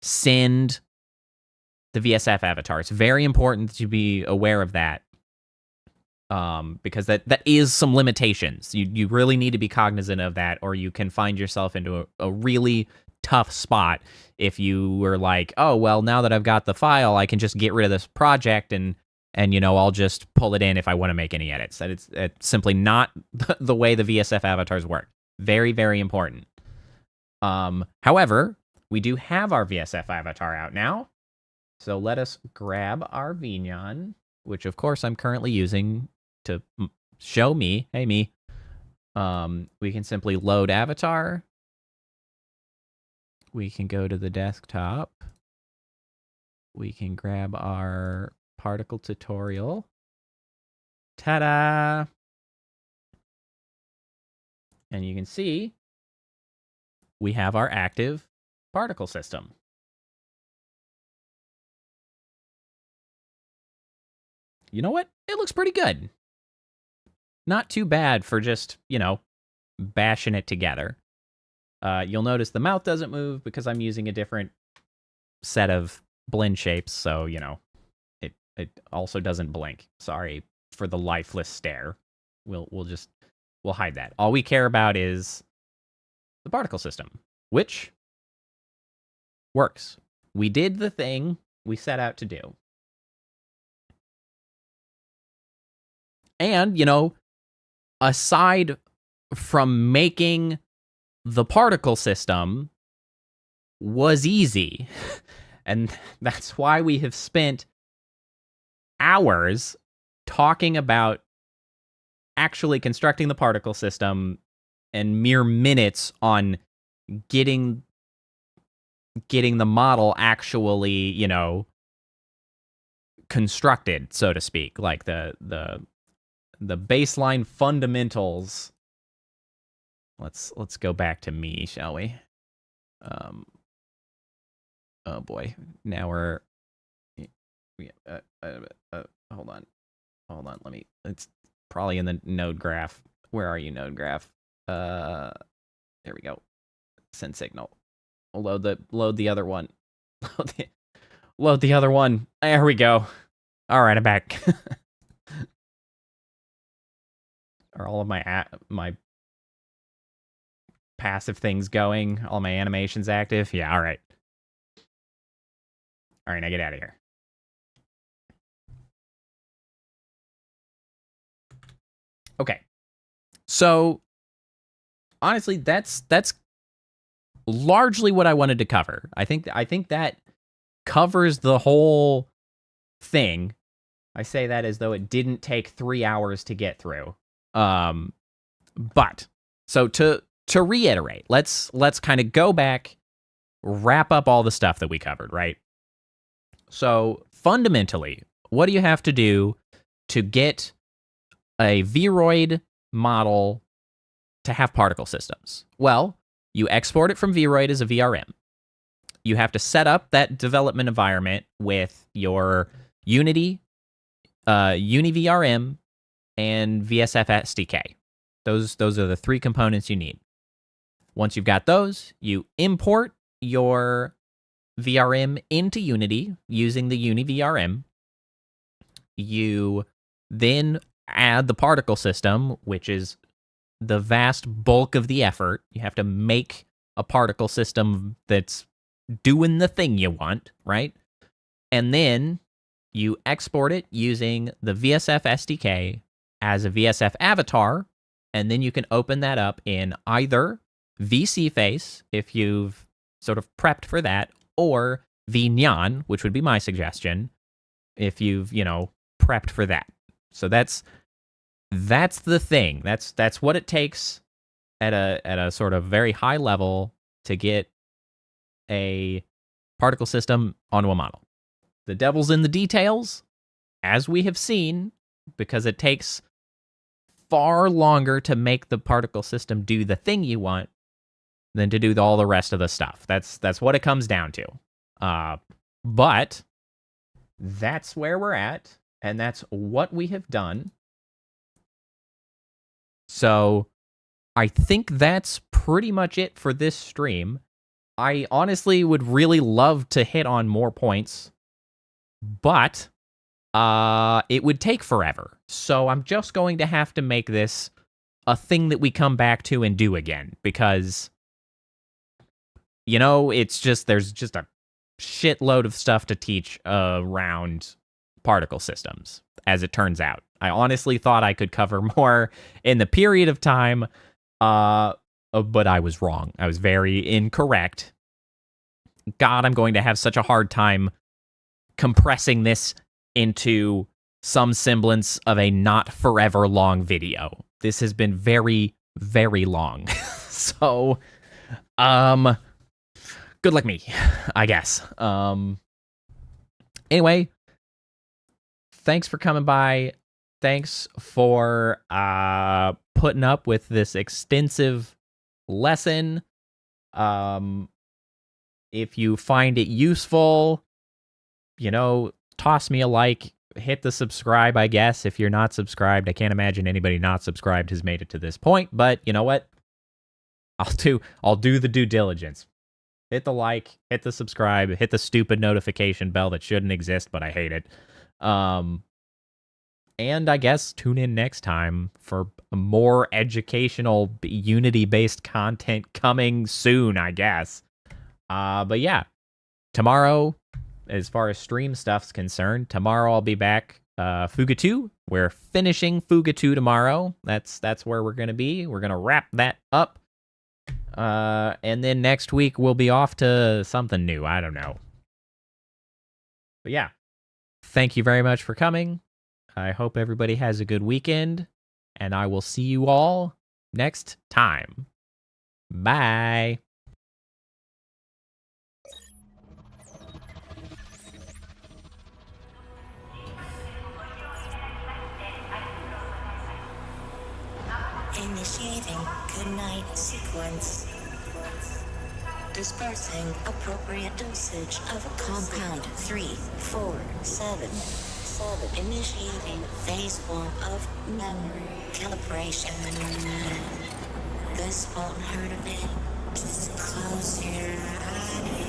send the VSF avatar. It's very important to be aware of that, because that is some limitations. You really need to be cognizant of that, or you can find yourself into a really tough spot if you were like, oh, well, now that I've got the file, I can just get rid of this project and I'll just pull it in if I want to make any edits. That it's simply not the way the VSF avatars work. Very, very important. However, we do have our VSF avatar out now. So let us grab our VNyan, which of course I'm currently using to show me, hey me. We can simply load avatar. We can go to the desktop. We can grab our particle tutorial. Ta-da! And you can see we have our active particle system. You know what? It looks pretty good. Not too bad for just, bashing it together. You'll notice the mouth doesn't move because I'm using a different set of blend shapes, so, it also doesn't blink. Sorry for the lifeless stare. We'll hide that. All we care about is the particle system, which works. We did the thing we set out to do. And, aside from making the particle system was easy. And that's why we have spent hours talking about actually constructing the particle system and mere minutes on getting the model actually, constructed, so to speak, like the baseline fundamentals. Let's go back to me, shall we? Oh boy, now we're hold on. It's probably in the node graph. Where are you, node graph? There we go. Send signal. We'll load the other one. Load the other one. There we go. All right, I'm back. Are all of my passive things going? All my animations active? Yeah, all right. All right, now get out of here. Okay. So, honestly, that's largely what I wanted to cover. I think that covers the whole thing. I say that as though it didn't take 3 hours to get through. But so to reiterate, let's kind of go back, wrap up all the stuff that we covered, right? So fundamentally, what do you have to do to get a VRoid model to have particle systems? Well, you export it from VRoid as a VRM. You have to set up that development environment with your Unity, UniVRM, and VSF SDK. Those are the 3 components you need. Once you've got those, you import your VRM into Unity using the UniVRM. You then add the particle system, which is the vast bulk of the effort. You have to make a particle system that's doing the thing you want, right? And then you export it using the VSF SDK as a VSF avatar, and then you can open that up in either VSeeFace, if you've sort of prepped for that, or VNyan, which would be my suggestion, if you've, prepped for that. So that's the thing. That's what it takes at a sort of very high level to get a particle system onto a model. The devil's in the details, as we have seen, because it takes far longer to make the particle system do the thing you want than to do all the rest of the stuff. That's what it comes down to. But that's where we're at, and that's what we have done. So I think that's pretty much it for this stream. I honestly would really love to hit on more points, but it would take forever. So I'm just going to have to make this a thing that we come back to and do again, because it's just, there's just a shitload of stuff to teach around particle systems, as it turns out. I honestly thought I could cover more in the period of time, but I was wrong. I was very incorrect. God, I'm going to have such a hard time compressing this into some semblance of a not forever long video. This has been very, very long. So, good luck me, I guess. Anyway, thanks for coming by. Thanks for putting up with this extensive lesson. If you find it useful, toss me a like, hit the subscribe, I guess. If you're not subscribed, I can't imagine anybody not subscribed has made it to this point, but you know what? I'll do the due diligence. Hit the like, hit the subscribe, hit the stupid notification bell that shouldn't exist, but I hate it. And I guess tune in next time for more educational Unity-based content coming soon, I guess. But yeah, tomorrow, as far as stream stuff's concerned, tomorrow I'll be back. Fuga 2, we're finishing Fuga 2 tomorrow. That's where we're going to be. We're going to wrap that up. And then next week we'll be off to something new. I don't know. But yeah, thank you very much for coming. I hope everybody has a good weekend, and I will see you all next time. Bye. Initiating goodnight sequence. Dispersing appropriate dosage of compound 347. Initiating phase 1 of memory calibration. This won't hurt a bit. Just close your eyes.